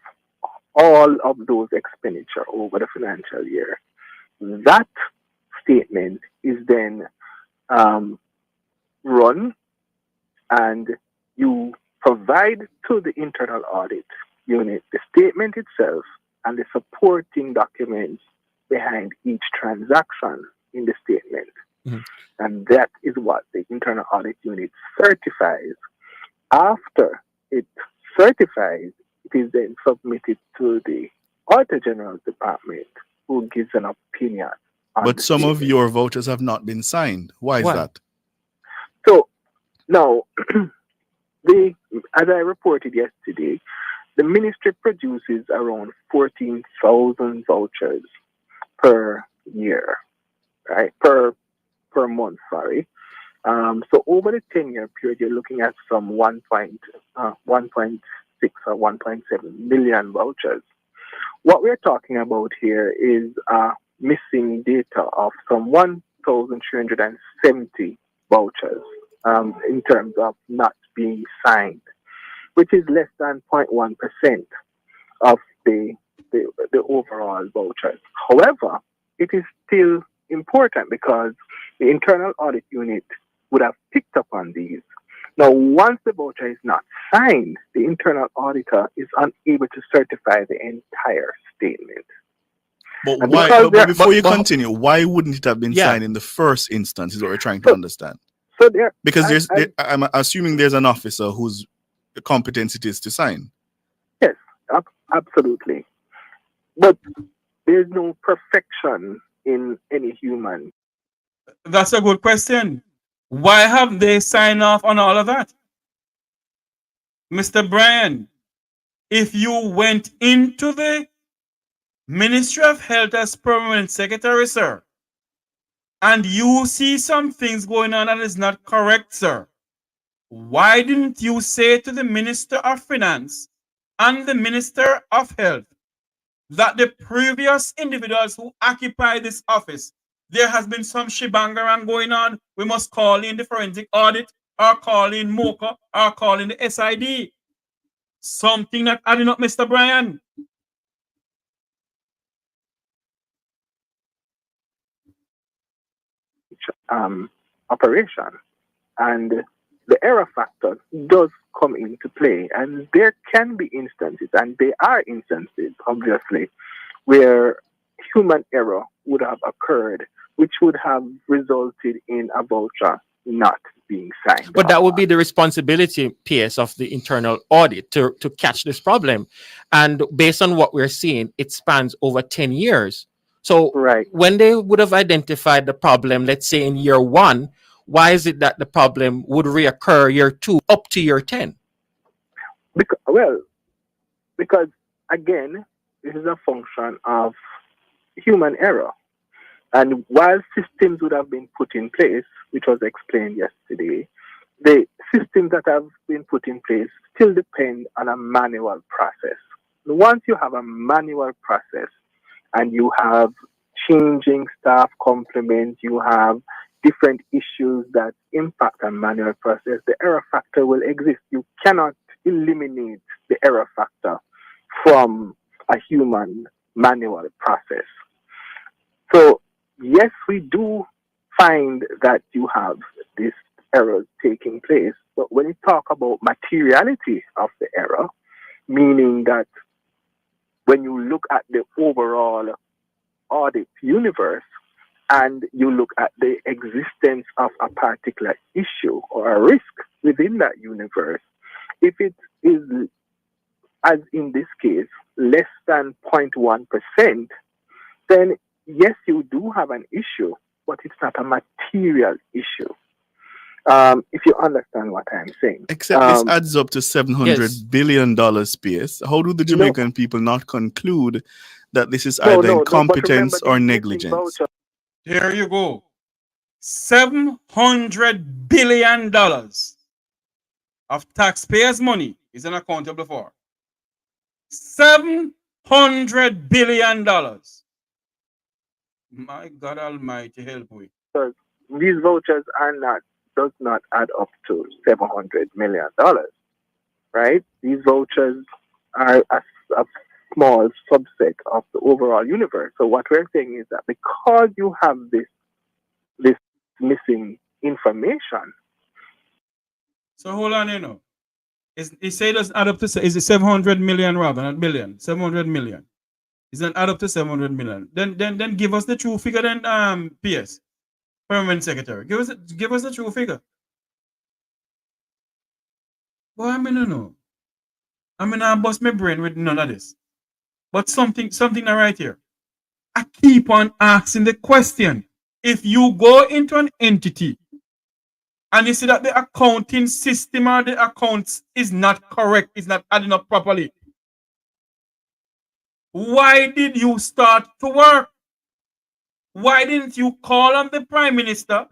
all of those expenditure over the financial year. That statement is then run, and you provide to the internal audit unit the statement itself and the supporting documents behind each transaction in the statement. Mm-hmm. And that is what the internal audit unit certifies. After it certifies, it is then submitted to the Auditor General's Department who gives an opinion. But some of your vouchers have not been signed. Why is that? So now, as I reported yesterday, the ministry produces around 14,000 vouchers per year, right? Per month, sorry. So over the 10-year period, you're looking at some 1.6 or 1.7 million vouchers. What we're talking about here is missing data of some 1,370 vouchers in terms of not being signed, which is less than 0.1% of the overall vouchers. However, it is still important because the internal audit unit would have picked up on these. Now, once the voucher is not signed, the internal auditor is unable to certify the entire statement. But why? But before you continue, why wouldn't it have been signed in the first instance? Is what we're trying to understand. So because I'm assuming there's an officer whose competence it is to sign. Yes, absolutely. But there's no perfection in any human. That's a good question. Why have they signed off on all of that? Mr. Bryan, if you went into the Ministry of Health as permanent secretary, sir, and you see some things going on that is not correct, sir, why didn't you say to the Minister of Finance and the Minister of Health that the previous individuals who occupy this office, there has been some shibangarang going on, we must call in the forensic audit, or call in MOCA, or call in the SID. Something not adding up, Mr. Bryan. Operation, and the error factor does come into play, and there can be instances, and there are instances, obviously, where human error would have occurred, which would have resulted in a voucher not being signed. But that would be the responsibility, PS, of the internal audit to catch this problem. And based on what we're seeing, it spans over 10 years. So when they would have identified the problem, let's say in year 1, why is it that the problem would reoccur year 2 up to year 10? Because again, this is a function of human error. And while systems would have been put in place, which was explained yesterday, the systems that have been put in place still depend on a manual process. Once you have a manual process and you have changing staff complement, you have different issues that impact a manual process, the error factor will exist. You cannot eliminate the error factor from a human manual process. So, yes, we do find that you have these errors taking place, but when you talk about materiality of the error, meaning that when you look at the overall audit universe and you look at the existence of a particular issue or a risk within that universe, if it is, as in this case, less than 0.1%, then yes, you do have an issue, but it's not a material issue. If you understand what I'm saying. Except this adds up to $700 billion, PS. How do the Jamaican people not conclude that this is either incompetence or negligence? There you go. $700 billion of taxpayers' money is unaccountable for. $700 billion. My God Almighty, help me. These vouchers does not add up to $700 million, right? These vouchers are a small subset of the overall universe. So what we're saying is that because you have this missing information. So hold on, it say it doesn't add up to, is it 700 million rather, not billion? 700 million. Is that add up to 700 million? Then give us the true figure then, PS, Permanent Secretary. Give us the true figure. Well, I don't know. I bust my brain with none of this. But something right here. I keep on asking the question. If you go into an entity and you see that the accounting system or the accounts is not correct, is not adding up properly, why did you start to work? Why didn't you call on the Prime Minister,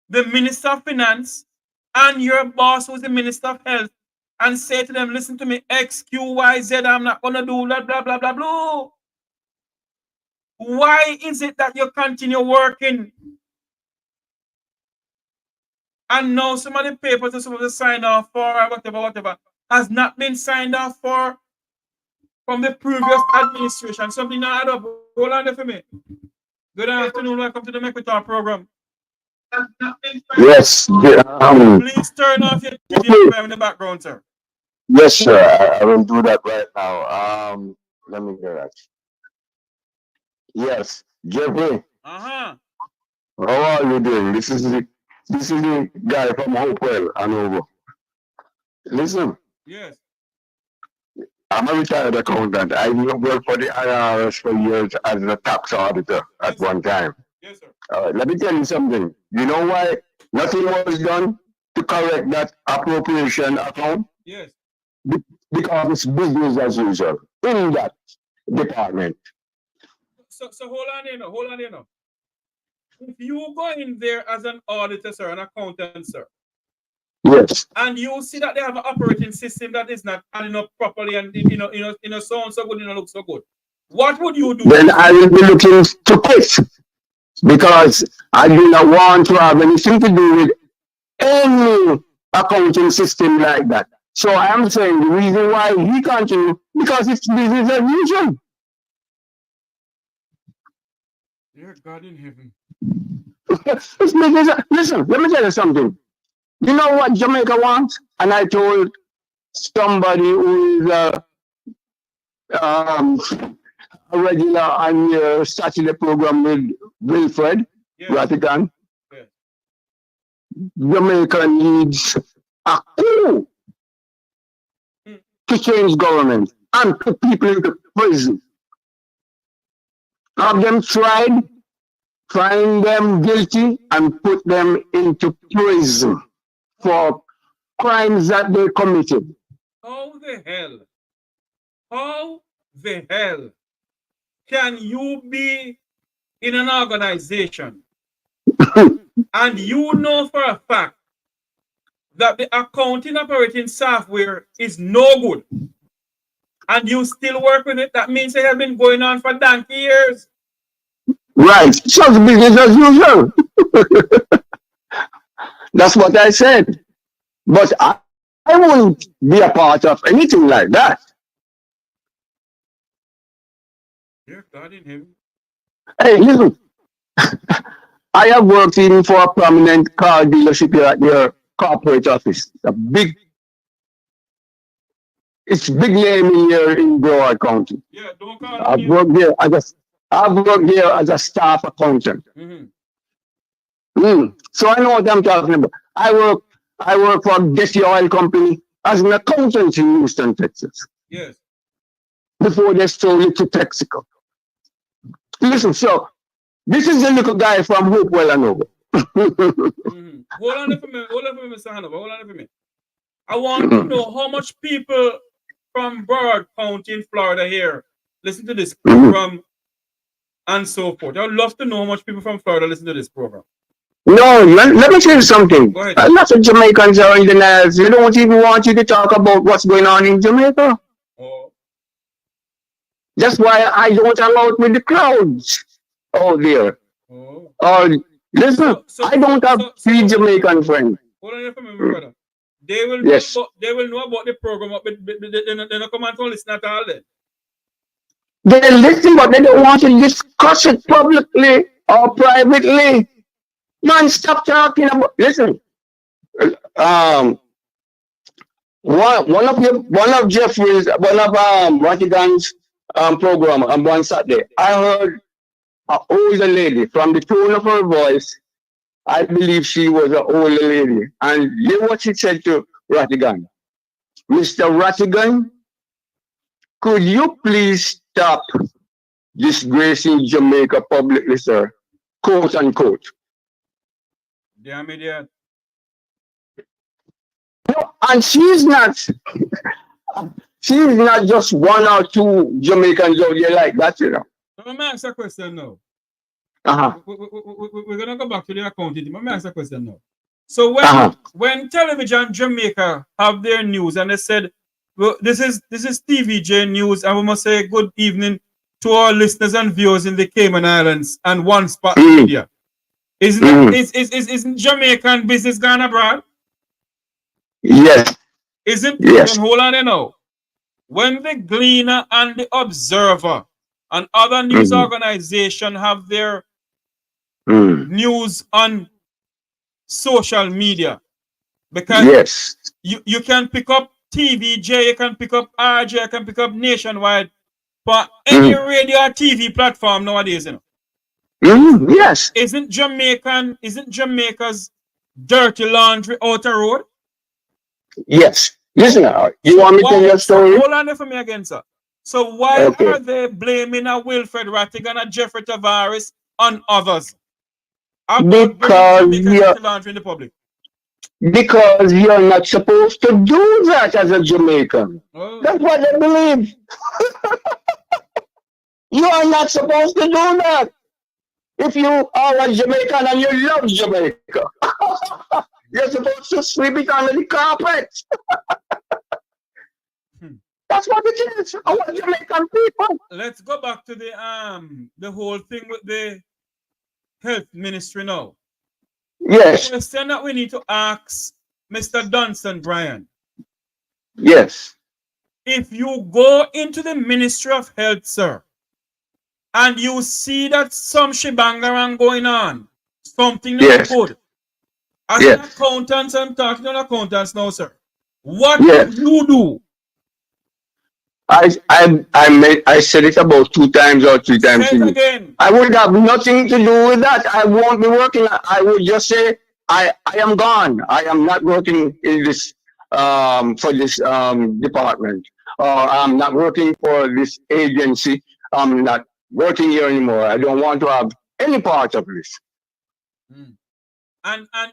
the Minister of Finance, and your boss, who's the Minister of Health, and say to them, listen to me, X, Q, Y, Z, I'm not going to do that, blah, blah, blah, blah. Why is it that you continue working? And now some of the papers are supposed to sign off for, or whatever, has not been signed off for from the previous administration. Something not add up. Hold on there for me. Good afternoon. Welcome to the Make We Talk program. Yes. Please turn off your TV in the background, sir. Yes, sir. I will do that right now. Let me get that. Yes, Jeffrey. Uh-huh. How are you doing? This is the guy from Hopewell, Hanover. Listen. Yes. I'm a retired accountant. I worked for the IRS for years as a tax auditor at one time. Yes, sir. Let me tell you something. You know why nothing was done to correct that appropriation account? Yes. Because it's business as usual in that department. So hold on here now. If you go in there as an auditor, sir, an accountant, sir, yes, and you see that they have an operating system that is not adding up properly and sound so good, look so good, what would you do? Then I will be looking to quit because I do not want to have anything to do with any accounting system like that. So I am saying the reason why he continue because it's business as usual. Dear God in heaven. It's business. Listen, let me tell you something. You know what Jamaica wants? And I told somebody who is a regular on your Saturday program with Wilfred Vatican. Yes. Jamaica needs a coup to change government and put people into prison. Have them tried, find them guilty, and put them into prison for crimes that they committed. How the hell can you be in an organization and you know for a fact that the accounting operating software is no good and you still work with it? That means it has been going on for donkey years. Right. So it's business as usual. That's what I said. But I won't be a part of anything like that. Dear God in heaven. Hey, listen. I have worked in for a prominent car dealership here at your corporate office. It's big name in here in Broward County. Yeah, don't call I've worked there as a staff accountant. So I know what I'm talking about. I work for Desi Oil Company as an accountant in Houston, Texas. Yes. Before they sold it to Texaco. Listen, so this is the little guy from Hopewell and over. Hold on for me, Mr. Hanover. Hold on for me. I want to know how much people from Broward County in Florida here listen to this program and so forth. I'd love to know how much people from Florida listen to this program. No, let me tell you something. A lot of Jamaicans are in the nerves. They don't even want you to talk about what's going on in Jamaica. Oh. That's why I don't hang out with the crowds out there. Oh. Listen, I don't have three Jamaican friends. Hold on here for me, brother. They will know about the program, but they don't come and listen at all then. They listen, but they don't want to discuss it publicly or privately. Man, stop talking about. Listen, one of Jeffrey's, one of Vatican's program on one Saturday, I heard an older lady from the tone of her voice. I believe she was an older lady, and hear what she said to Rattigan. Mr. Rattigan, could you please stop disgracing Jamaica publicly, sir. Quote unquote. Damn idiot. No, and she's not just one or two Jamaicans out there like that, you know. So let me ask a question now. Uh-huh. We're gonna go back to the accounting. Let me ask a question now. So when Television Jamaica have their news and they said, well, this is TVJ news, and we must say good evening to our listeners and viewers in the Cayman Islands and One Spot Media. Isn't Jamaican business gone abroad? Yes. Isn't? Yes. Then hold on there now. When the Gleaner and the Observer and other news organizations have their news on social media, because you can pick up TVJ, you can pick up RJ, you can pick up Nationwide for any radio or TV platform nowadays, you know. Yes. Isn't Jamaica's dirty laundry out the road? Yes. Listen, you want me to tell you a story? Hold on there for me again, sir. So why are they blaming a Wilfred Rattigan and Jeffrey Tavares on others? Because you're not supposed to do that as a Jamaican. That's what they believe. You are not supposed to do that. If you are a Jamaican and you love Jamaica, you're supposed to sweep it under the carpet. That's what it is. Our Jamaican people. Let's go back to the whole thing with the health ministry now. Yes. The question that we need to ask Mr. DBryan. Yes. If you go into the Ministry of Health, sir, and you see that some shibangarang going on, something not good. As an accountant, I'm talking to accountants now, sir. What would you do? I said it about 2 times or 3 times. I would have nothing to do with that. I won't be working. I would just say I am gone. I am not working in this for this department. I'm not working for this agency. I'm not working here anymore. I don't want to have any part of this. And I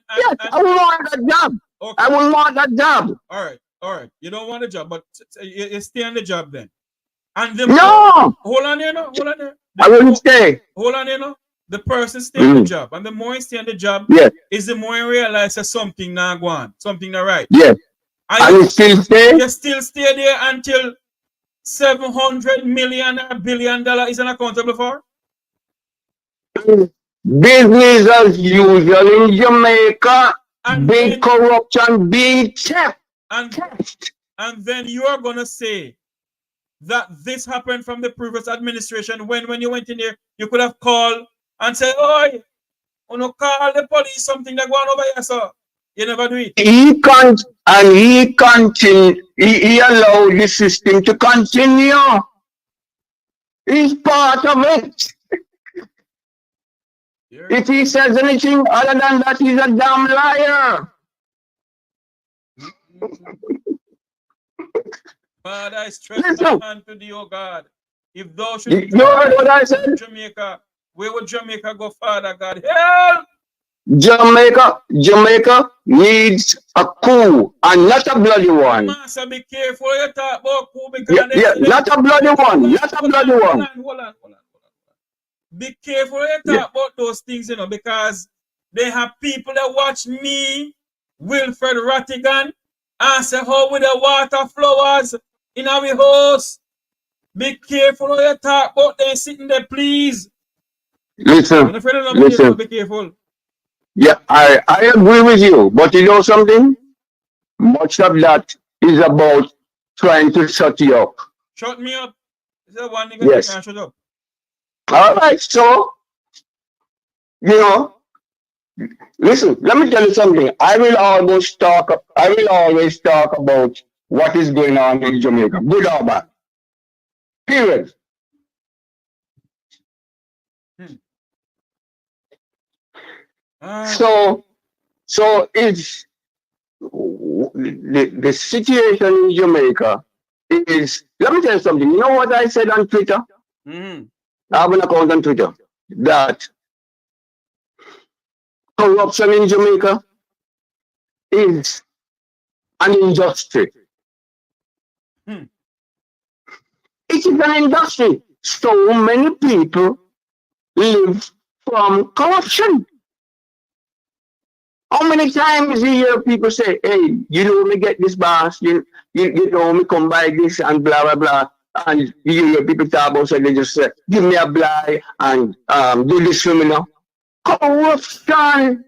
will want that job. Okay. I will want that job. All right. You don't want a job, but you stay on the job then. And hold on there, no. Hold on there. I wouldn't stay. Hold on there, no. The person stay on the job, and the more you stay on the job, is the more you realize that something not going, something not right. Yes. And you still stay. You still stay there until $700 million or $1 billion is unaccountable for. Business as usual in Jamaica. Big corruption being checked. And then you are gonna say that this happened from the previous administration when you went in there, you could have called and said, "Oh, you know, call the police, something that going over here, sir." You never do it. He can't, and he continued. He allowed the system to continue. He's part of it. If he says anything other than that, he's a damn liar. Father, I stretch my hand to thee, oh God. If thou should you heard what I said? Jamaica, where would Jamaica go, Father God? Help! Jamaica needs a coup, and not a bloody one. Master, be careful you talk about coup because not a bloody one. Not a bloody one. Hold on. Be careful you talk about those things, you know, because they have people that watch me, Wilfred Rattigan, and say how with the water flowers in our house. Be careful when you talk about them sitting there, please. Listen. Be careful. Yeah, I agree with you, but you know something? Much of that is about trying to shut you up. Shut me up? Is that one nigga that can't shut up? All right, so, you know, listen, let me tell you something. I will always talk about what is going on in Jamaica, good or bad. Period. So it's the situation in Jamaica is, let me tell you something. You know what I said on Twitter? I have an account on Twitter that corruption in Jamaica is an industry. Hmm. It is an industry. So many people live from corruption. How many times you hear people say, hey, you know me get this boss, you know me come buy this and blah, blah, blah. And you hear people talk about, so they just say, give me a blind and do this for me now. Corruption.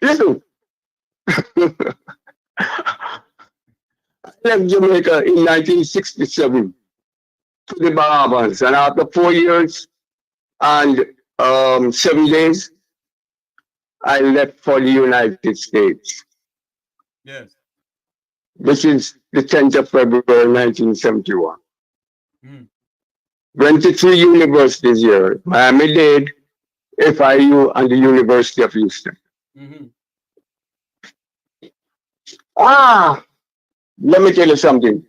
Listen, I left Jamaica in 1967 to the Bahamas, and after 4 years and 7 days, I left for the United States. Yes. Which is the 10th of February 1971. Mm. Went to 3 universities here, Miami-Dade, FIU, and the University of Houston. Mm-hmm. Let me tell you something.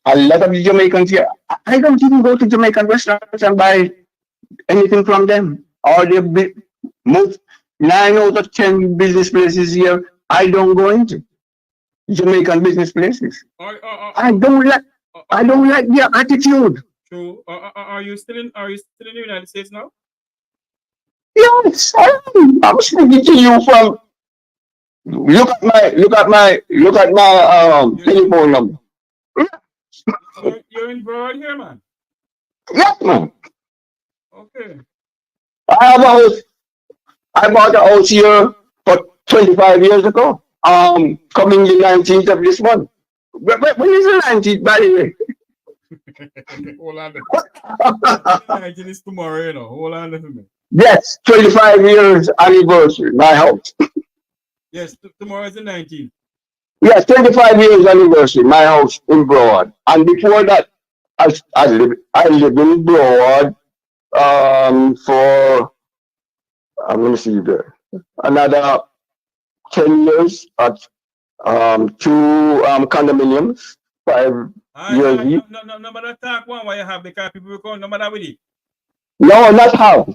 A lot of the Jamaicans here, I don't even go to Jamaican restaurants and buy anything from them. Or they most 9 out of 10 business places here, I don't go into Jamaican business places. I don't like their attitude. True. Are you still in the United States now? Yes, I'm speaking to you from. Look at my telephone number. You're in Broad here, man. Yes, man. Okay. I bought a house here for 25 years ago. Coming the 19th of this month. When is the 19th, by the way? Hold on. The 19th is tomorrow, you know. Hold on a minute. Yes, 25 years anniversary, my house. Yes, tomorrow is the 19th. Yes, 25 years anniversary, my house in Broad. And before that, I lived in Broad for, I'm going to see there, another 10 years at 2 condominiums, 5 years each. No, but that talk one why you have because people will come, no matter with it. No, not how.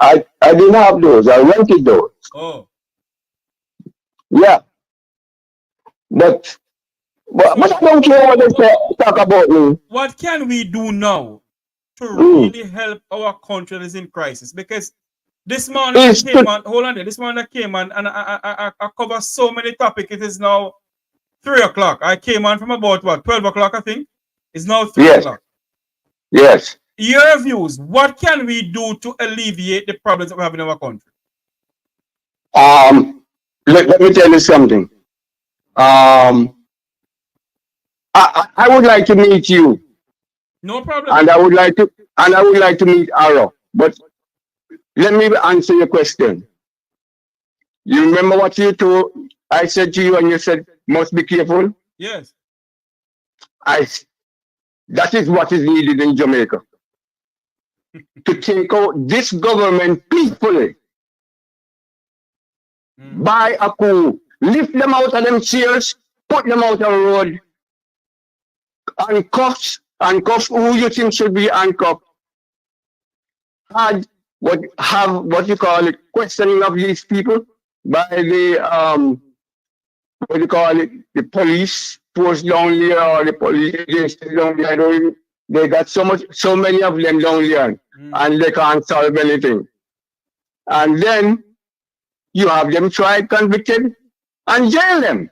I didn't have those. I rented those. Oh. Yeah. But I don't care what they talk about me. What can we do now to really help our country that is in crisis? Because this morning I came on, hold on there, this morning I came on and I cover so many topics. It is now 3 o'clock. I came on from about what, 12 o'clock, I think? It's now 3 o'clock. Yes. Your views, what can we do to alleviate the problems that we have in our country? Let me tell you something. I would like to meet you. No problem. And I would like to meet Arrow. But let me answer your question. You remember what I said to you and you said must be careful? Yes. That is what is needed in Jamaica. To take out this government peacefully. By a coup. Lift them out of them chairs, put them out on the road. Handcuffs who you think should be handcuffed. Have what you call it, questioning of these people by the the police force down there or the police agencies down there. They got so many of them down there and they can't solve anything. And then you have them tried, convicted, and jail them.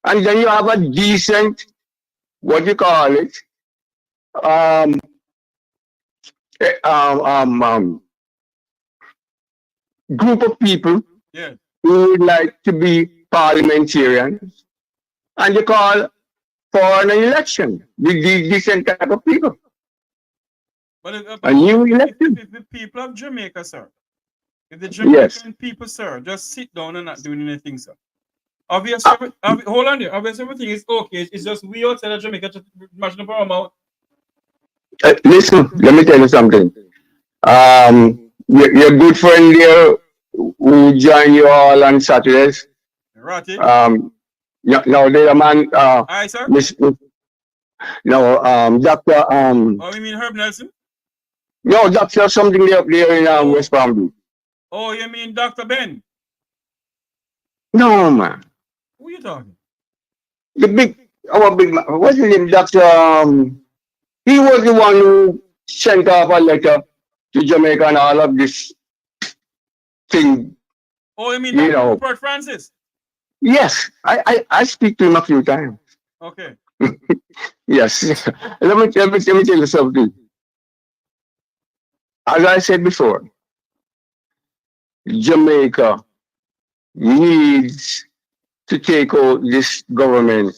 And then you have a decent, what you call it, group of people who would like to be parliamentarians, and you call for an election with these decent type of people. But a new election. If the people of Jamaica, sir, if the Jamaican people, sir, just sit down and not doing anything, sir. Obviously, hold on there. Obviously, everything is okay. It's just we outside of Jamaica just mashing up our mouth. Listen, let me tell you something. Your good friend there who join you all on Saturdays. Ratty. No, the man, Aye, sir. Doctor, Oh, you mean Herb Nelson? no, doctor, something there up there in West Palm Beach. Oh, you mean Dr. Ben? No, man. Who you talking? Our big man, what's his name, Doctor? He was the one who sent off a letter to Jamaica and all of this thing. Oh, you mean You Dr. know. Rupert Francis? Yes, I speak to him a few times. Okay. Yes. let me tell you something. As I said before, Jamaica needs to take out this government.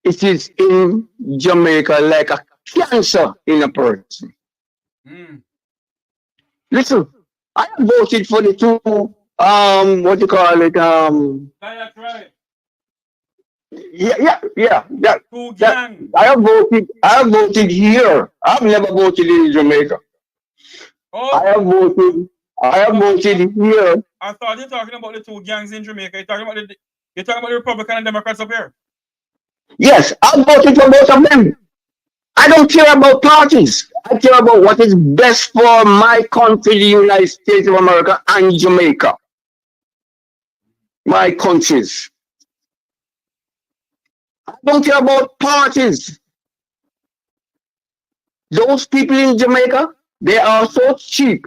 It is in Jamaica like a cancer in a person. Listen, I voted for the two, what you call it, That's right. yeah. Two gang. I have voted here. I've never voted in Jamaica. Oh. I have voted here. I thought you're talking about the two gangs in Jamaica. You're talking about the Republican and Democrats up here. Yes, I voted for both of them. I don't care about parties. I care about what is best for my country, the United States of America and Jamaica. My countries. I don't care about parties. Those people in Jamaica, they are so cheap.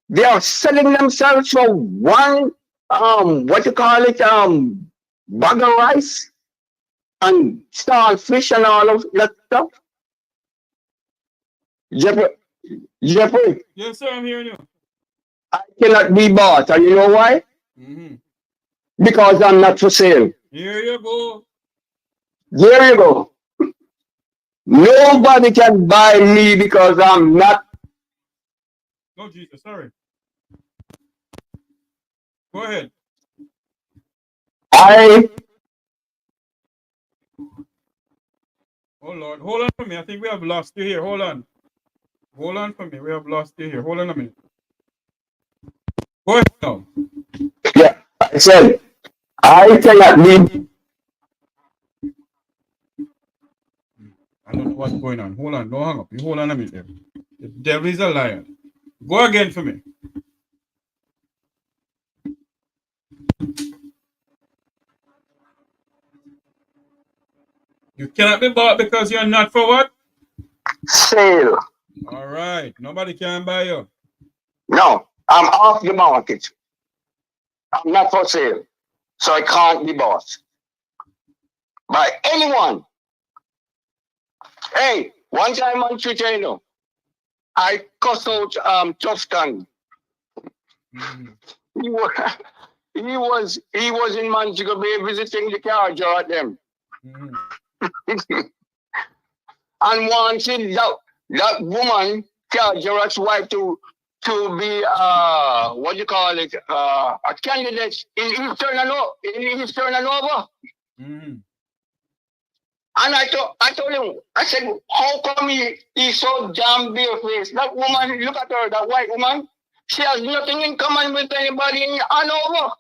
They are selling themselves for one, bag of rice and starfish and all of that stuff. Jeffrey. Yes, sir, I'm hearing you. I cannot be bought, and you know why? Because I'm not for sale. Here you go. There you go. Nobody can buy me because I'm not. Oh, Jesus, sorry. Go ahead. Oh, Lord. Hold on for me. I think we have lost you here. Hold on. Hold on for me. We have lost you here. Hold on a minute. Go ahead now. Yeah, I said, I cannot be. I don't know what's going on. Hold on. Don't hang up. You hold on a minute there. The devil is a liar. Go again for me. You cannot be bought because you're not for what? Sale. All right. Nobody can buy you. No, I'm off the market. I'm not for sale. So I can't be bought by anyone. Hey, one time on Twitter, you know, I cussed out Tufton. He was in Montego Bay visiting the carriage at them. And wanted that woman, Gerard's wife, to be what do you call it, a candidate in his turn and over. And I told him, I said, how come he's so damn bare-faced? That woman, look at her, that white woman, she has nothing in common with anybody in Hanover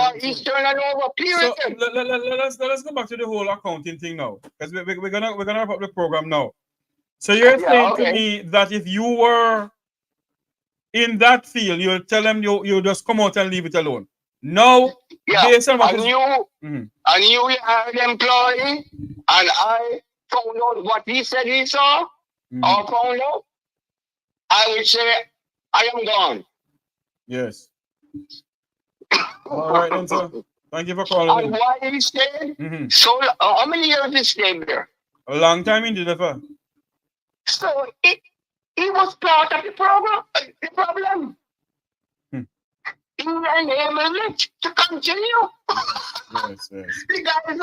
or Eastern Hanover, period. So let's go back to the whole accounting thing now, because we're gonna wrap up the program now. So you're saying to me that if you were in that field, you'll tell them you just come out and leave it alone. No, based on what you are an employee, and I found out what he said he saw, or found out, I would say, I am gone. Yes. All right, then, sir. Thank you for calling. And why did he stay? So, how many years did he stay there? A long time indeed, sir. So, he was part of the problem. He enabled it to continue. Yes. The guy is a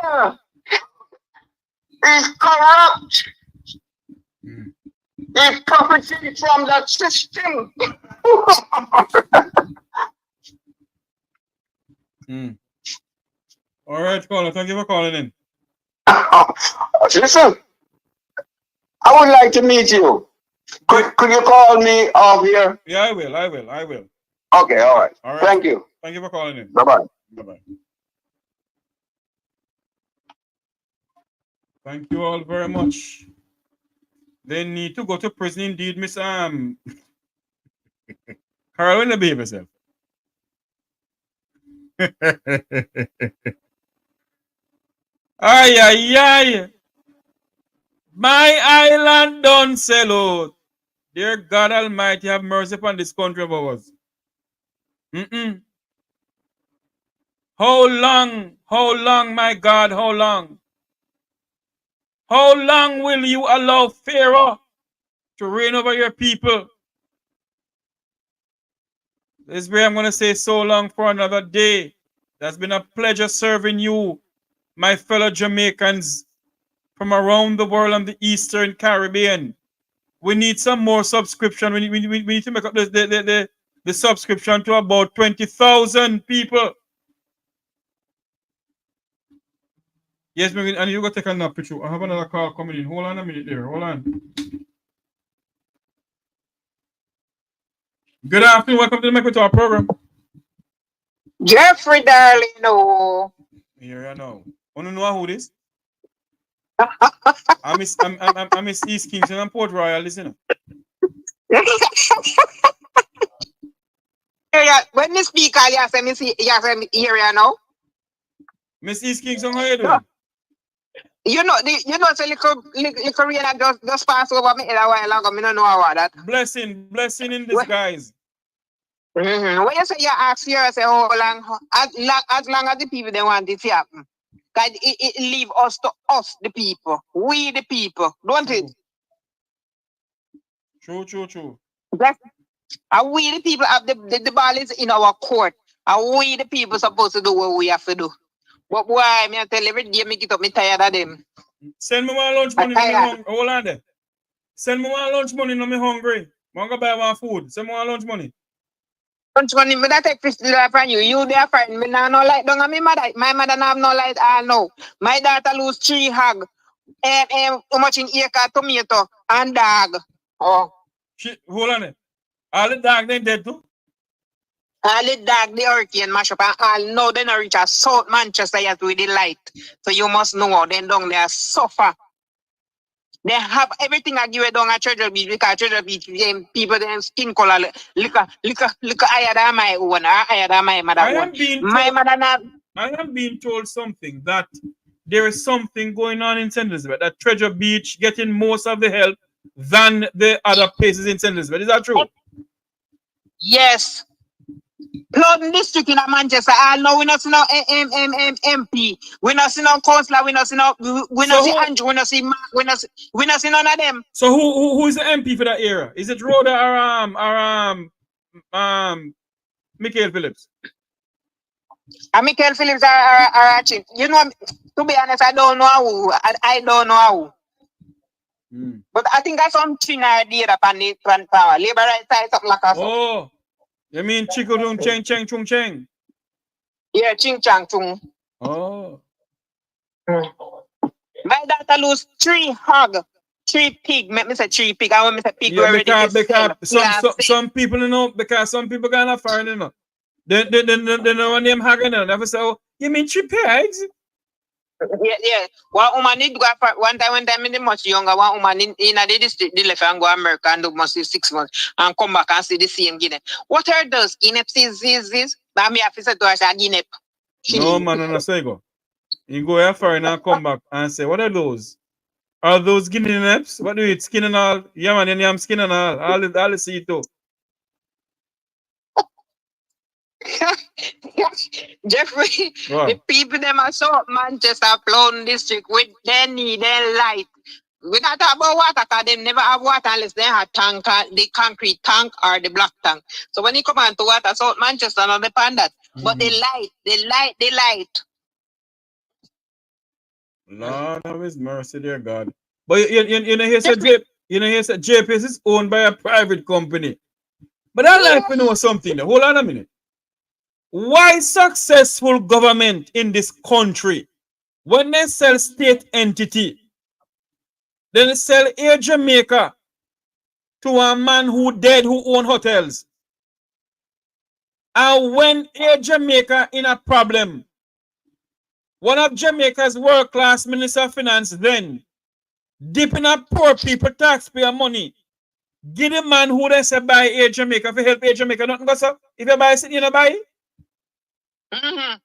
liar. He's corrupt. He profited from that system. All right, caller. Thank you for calling in. Listen, I would like to meet you. Could you call me off here? Yeah, I will. Okay, all right. All right. Thank you. Thank you for calling in. Bye-bye. Bye-bye. Thank you all very much. They need to go to prison indeed, Miss Carol, when they behave yourself. Ay, ay, ay. My island don't sell out. Dear God Almighty, have mercy upon this country of ours. How long, my God, how long? How long will you allow Pharaoh to reign over your people? This way I'm going to say so long for another day. That's been a pleasure serving you, my fellow Jamaicans from around the world and the Eastern Caribbean. We need some more subscription. We need to make up the subscription to about 20,000 people. Yes, and you go take a nap, Pichu. I have another call coming in. Hold on a minute there. Hold on. Good afternoon. Welcome to the Make Talk program. Jeffrey, darling, no. Here I know. Want to know who this? I miss East Kingston and Port Royal, listen. When you speak, you say me here, you know. Miss East Kingston, how you doing? You know, so little rain just pass over me a while ago. Me don't know about that. Blessing in disguise. When you say you ask here, I say how long, as long as the people they want it to happen. Because it leave us to us, the people. We the people, don't it? True. And we the people have the ball is in our court. And we the people supposed to do what we have to do. But why me I tell every day me get up, me tired of them. Send me my lunch money, me hungry. Hold on there. Send me my lunch money, no me hungry. I'm gonna buy my food. Send me my lunch money. Lunch money, me that take $50 from you. You there friend, me now no light. Don't have me mother. My mother now have no light. I know. My daughter lose 3 hog. How much in acre tomato and dog. Oh. Hold on there. All the dog they dead too? All the dog, the hurricane mash up, and all know they not reach a South Manchester yet with the light. So you must know them down there suffer. They have everything I give it down at Treasure Beach because Treasure Beach people them skin color look higher than my own, higher than my mother own. I am being told something that there is something going on in St. Elizabeth, that Treasure Beach getting most of the help than the other places in St. Elizabeth. Is that true? Yes. Plum district in Manchester. I know we not see no MP. We not see no councillor. We not see no. We not see Andrew. We not see Mark. We not see none of them. So who is the MP for that area? Is it Rhoda or Michael Phillips? Michael Phillips are you know. To be honest, I don't know who. I don't know who. But I think that's something I did upon the power. Labor right side something like that. Oh. You mean Chikudung Cheng Cheng Chung Cheng? Yeah, Ching Chang Chung. Oh. My daughter lose 3 hog, 3 pig. Let me say 3 pig. I want me say pig already. Because some people, you know, because some people gonna find, you know. They know when them hog, you know. They say, oh, you mean 3 pigs? Yeah. One woman did go for one time in the much younger, one woman in the district, they left and go to America and do must 6 months and come back and see the same Guinea. What are those? Guinea is this? But me have to say to her, Guinea. No, man, no, say go. You go here for and come back and say, what are those? Are those Guinea neps? What do you eat? Skin and all? Yeah, man, and you have skin and all. All the see too. Jeffrey, the people them are so Manchester Plum district with they need their light. We not talk about water because they never have water unless they have tank, the concrete tank or the black tank. So when you come on to water, South Manchester not depend that. But the light. Lord have his mercy, dear God. But you know here's a JPS is owned by a private company. But I'd like to know something. Hold on a minute. Why successful government in this country, when they sell state entity, then they sell Air Jamaica to a man who dead who own hotels? And when Air Jamaica in a problem, One of Jamaica's world-class Minister of Finance then, dipping up poor people taxpayer money. Give the man who they say buy Air Jamaica for help Air Jamaica. Nothing goes up. If you buy it, you don't buy it.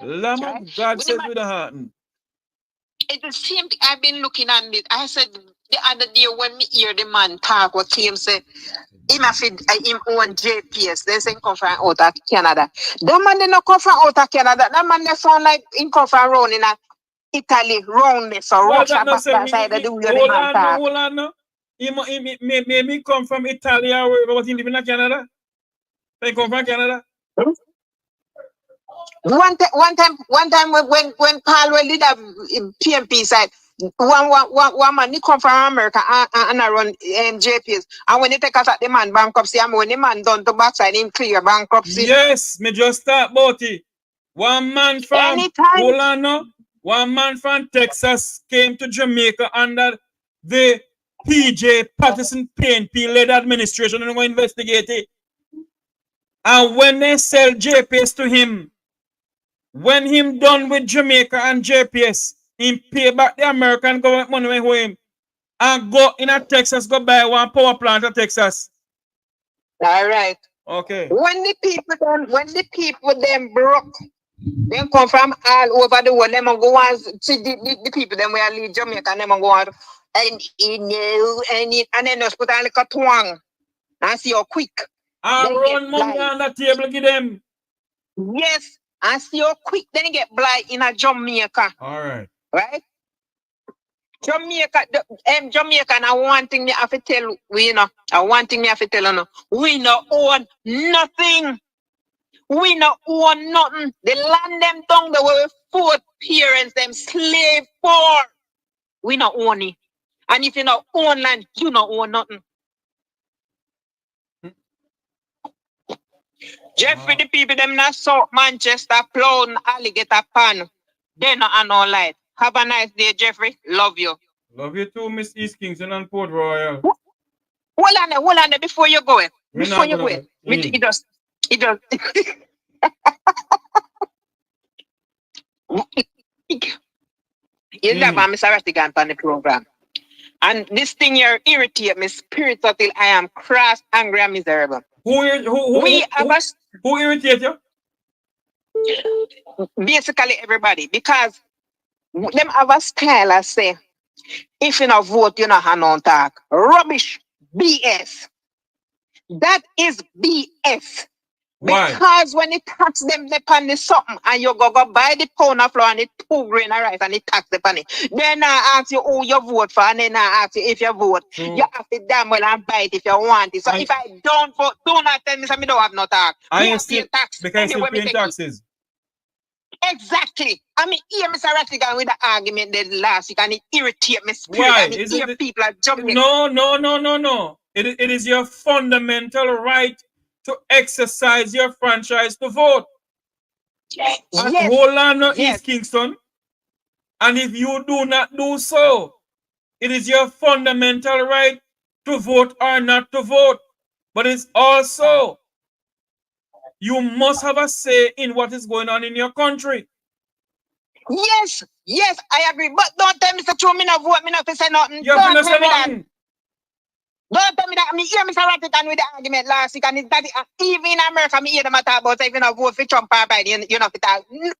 Lamb of God says with a heart. It's the same thing. I've been looking at it. I said the other day when me hear the man talk, what him say, him have him own JPS. They say him come from out of Canada. That man they not come from out of Canada. That man they sound like him come from around in Italy, roundness or Russia back side of the way the man talk. Hold on, no. He may come from Italy or wherever, but he live in Canada. They come from Canada. One time when Paul did have PMP side, one man he come from America and I run JPS. And when they take us at the man bankruptcy, and when the man done to backside him clear bankruptcy. Yes, me just talk about it. One man from hold on, no. One man from Texas came to Jamaica under the PJ Patterson PNP led administration and we investigate it. And when they sell JPS to him, when him done with Jamaica and JPS, him pay back the American government money for him and go in a Texas, go buy one power plant in Texas. All right. Okay. When the people them broke, them come from all over the world, them go on see the people them where leave Jamaica and them go on and then just put on like a twang and see how quick. And run money on the table, give them. Yes. And see how quick then get blind in a Jamaica. All right. Right? Jamaica, Jamaica, and one thing me have to tell we, you know, one thing me have to tell you, know, we no own nothing. We no own nothing. The land them down the way four parents them slave for. We no own it. And if you no own land, you no own nothing. Jeffrey, the people them not South Manchester, Plone, Alligator Pan. They not on no light. Have a nice day, Jeffrey. Love you. Love you too, Miss East Kingston and Port Royal. Hold on there before you go. Before you go. It just. You never Mr. Rattigan on the program. And this thing here irritate me spirit until I am cross, angry, and miserable. Who irritate you? Basically everybody. Because them have a style I say, if you not vote, you not have no talk. Rubbish. BS. That is BS. Why? Because when it tax them upon the something and you go buy the pound of flour and the 2 grain of rice and it tax upon it, then I ask you who you vote for and then I ask you if you vote. You have to damn well and buy it if you want it. So if I don't vote, do not tell me something don't have no tax. I still tax because you pay taxes. Exactly. I mean, here Mr. Rattigan with the argument that last week and it irritates me spirit. Why? I mean, here people are jumping. No. It is your fundamental right to exercise your franchise to vote. Yes. Hold on, East Kingston. And if you do not do so, it is your fundamental right to vote or not to vote. But it's also, you must have a say in what is going on in your country. Yes, I agree. But don't tell me to show me no vote, me not to say nothing. You have to say nothing. Don't tell me that. I mean, hear Mr. Rattigan with the argument last week, and it's that even in America, me hear them talk about if you not vote for Trump or Biden, you know,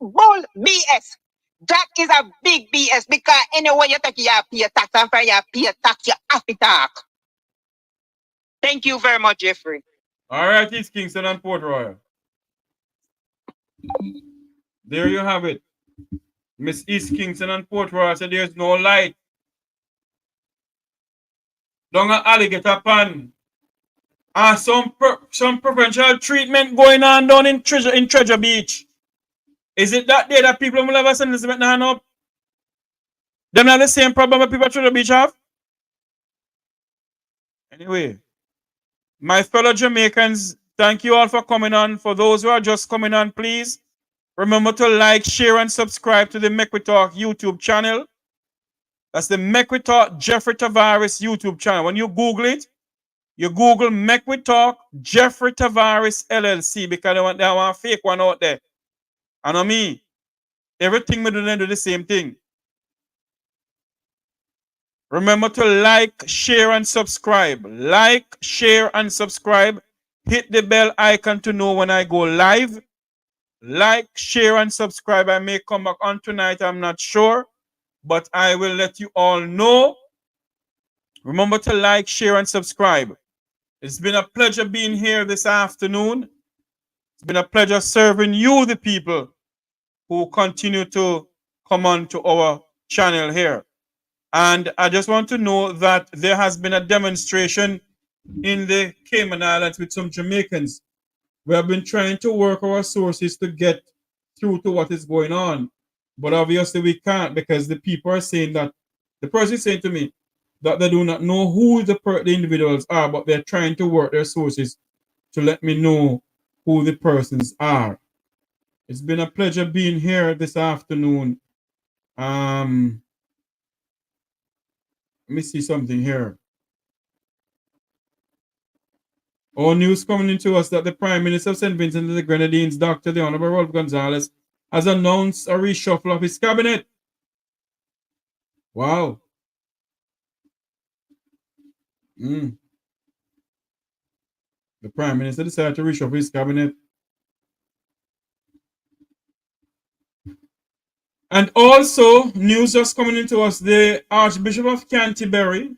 bull BS. That is a big BS because anyway you take your pay tax and for your pay tax, you have to talk. Thank you very much, Jeffrey. All right, East Kingston and Port Royal. There you have it. Miss East Kingston and Port Royal said there's no light. Down an alligator pan. And some preferential treatment going on down in Treasure Beach. Is it that day that people will ever send this hand up? Them not the same problem that people at Treasure Beach have? Anyway, my fellow Jamaicans, thank you all for coming on. For those who are just coming on, please remember to like, share, and subscribe to the Make We Talk YouTube channel. That's the Make We Talk Jeffrey Tavares YouTube channel. When you Google it, you Google Make We Talk Jeffrey Tavares LLC because they want a fake one out there. And on me, everything we do, they do the same thing. Remember to like, share, and subscribe. Like, share, and subscribe. Hit the bell icon to know when I go live. Like, share, and subscribe. I may come back on tonight, I'm not sure, but I will let you all know. Remember to like, share, and subscribe. It's been a pleasure being here this afternoon. It's been a pleasure serving you, the people who continue to come on to our channel here. And I just want to know that there has been a demonstration in the Cayman Islands with some Jamaicans. We have been trying to work our sources to get through to what is going on. But obviously we can't, because the people are saying that, the person is saying to me that they do not know who the individuals are, but they're trying to work their sources to let me know who the persons are. It's been a pleasure being here this afternoon. Let me see something here. All news coming into us that the Prime Minister of St. Vincent and the Grenadines, Dr. the Honorable Rolf Gonzalez, has announced a reshuffle of his cabinet. Wow. The Prime Minister decided to reshuffle his cabinet. And also, news just coming into us, the Archbishop of Canterbury,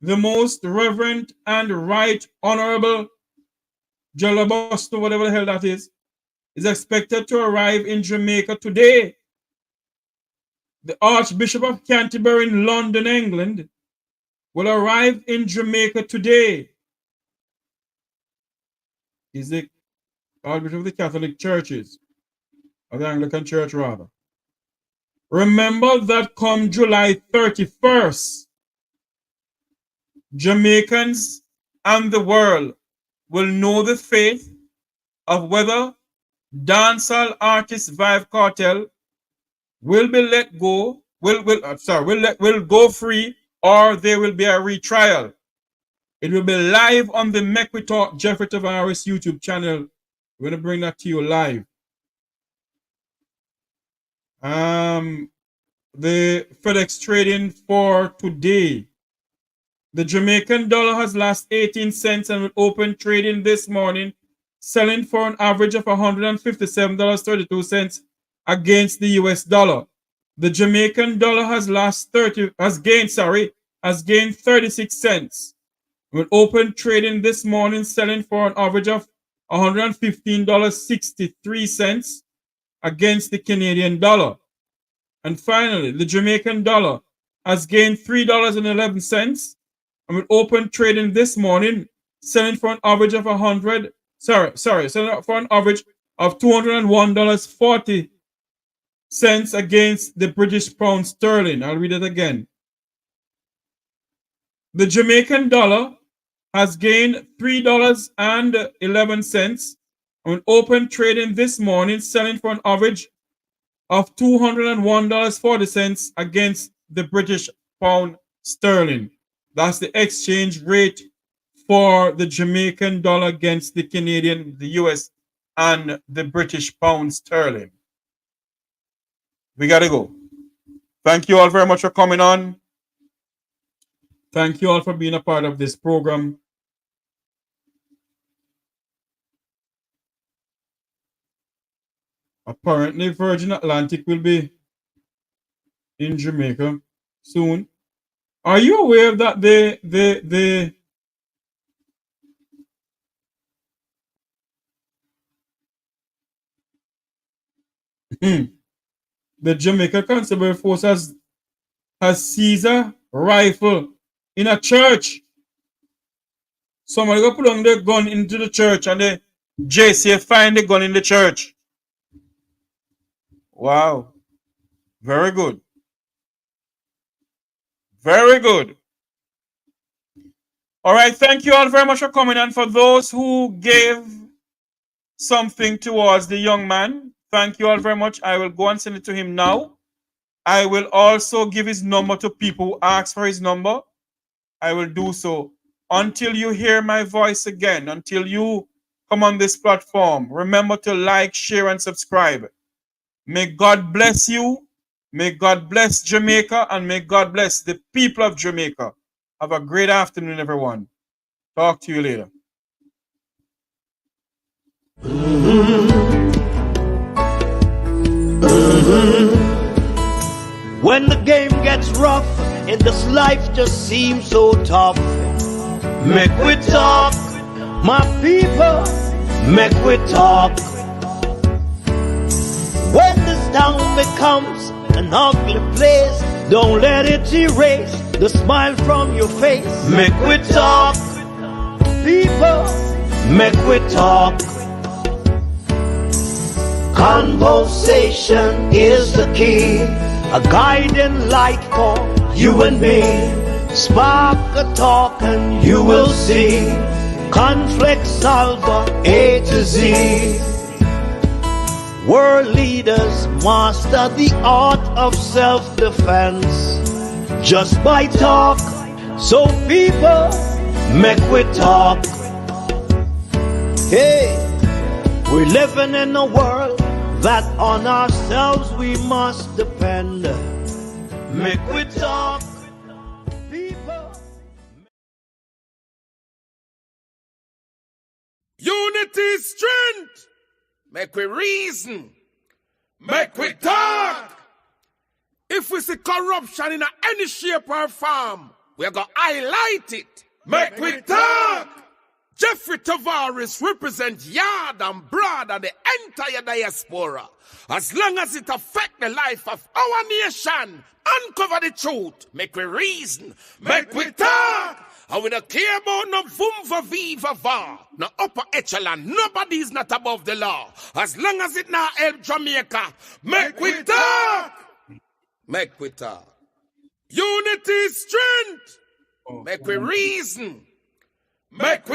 the Most Reverend and Right Honorable Jalabosto, whatever the hell that is expected to arrive in Jamaica today. The Archbishop of Canterbury in London, England, will arrive in Jamaica today. He's the Archbishop of the Catholic Churches, or the Anglican Church rather. Remember that come July 31st, Jamaicans and the world will know the fate of whether dancehall artist Vibe Cartel will be let go, will go free, or there will be a retrial. It will be live on the Make We Talk Jeffrey Tavares YouTube channel. We're going to bring that to you live. The FedEx trading for today. The Jamaican dollar has lost 18 cents and will open trading this morning, selling for an average of $157.32 against the US dollar. The Jamaican dollar has gained 36 cents. Will open trading this morning, selling for an average of $115.63 against the Canadian dollar. And finally, the Jamaican dollar has gained $3.11 and will open trading this morning, selling for an average of $201.40 against the British pound sterling. I'll read it again. The Jamaican dollar has gained $3.11 and will open trading this morning, selling for an average of $201.40 against the British pound sterling. That's the exchange rate for the Jamaican dollar against the Canadian, the US, and the British pound sterling. We gotta go. Thank you all very much for coming on. Thank you all for being a part of this program. Apparently, Virgin Atlantic will be in Jamaica soon. Are you aware that the Jamaica Constabulary Force has seized a rifle in a church? Somebody go put on the gun into the church and the JCF find the gun in the church. Wow. Very good. Very good. All right. Thank you all very much for coming. And for those who gave something towards the young man, thank you all very much. I will go and send it to him now. I will also give his number to people who ask for his number. I will do so. Until you hear my voice again, until you come on this platform, remember to like, share, and subscribe. May God bless you. May God bless Jamaica, and may God bless the people of Jamaica. Have a great afternoon, everyone. Talk to you later. When the game gets rough and this life just seems so tough, make we talk, my people, make we talk. When this town becomes an ugly place, don't let it erase the smile from your face. Make we talk, people, make we talk. Conversation is the key, a guiding light for you and me. Spark a talk and you will see. Conflict solver A to Z. World leaders master the art of self-defense just by talk. So people, make we talk. Hey, we're living in a world that on ourselves we must depend. Make we talk, people. Unity is strength. Make we reason. Make we talk. If we see corruption in any shape or form, we're going to highlight it. Make we talk. Jeffrey Tavares represents yard and broad and the entire diaspora. As long as it affects the life of our nation, uncover the truth, make we reason, make we talk. And we don't care about no vumva viva va, no upper echelon, nobody is not above the law. As long as it now help Jamaica, make we talk. Make we talk. Unity is strength. Make we reason. Make we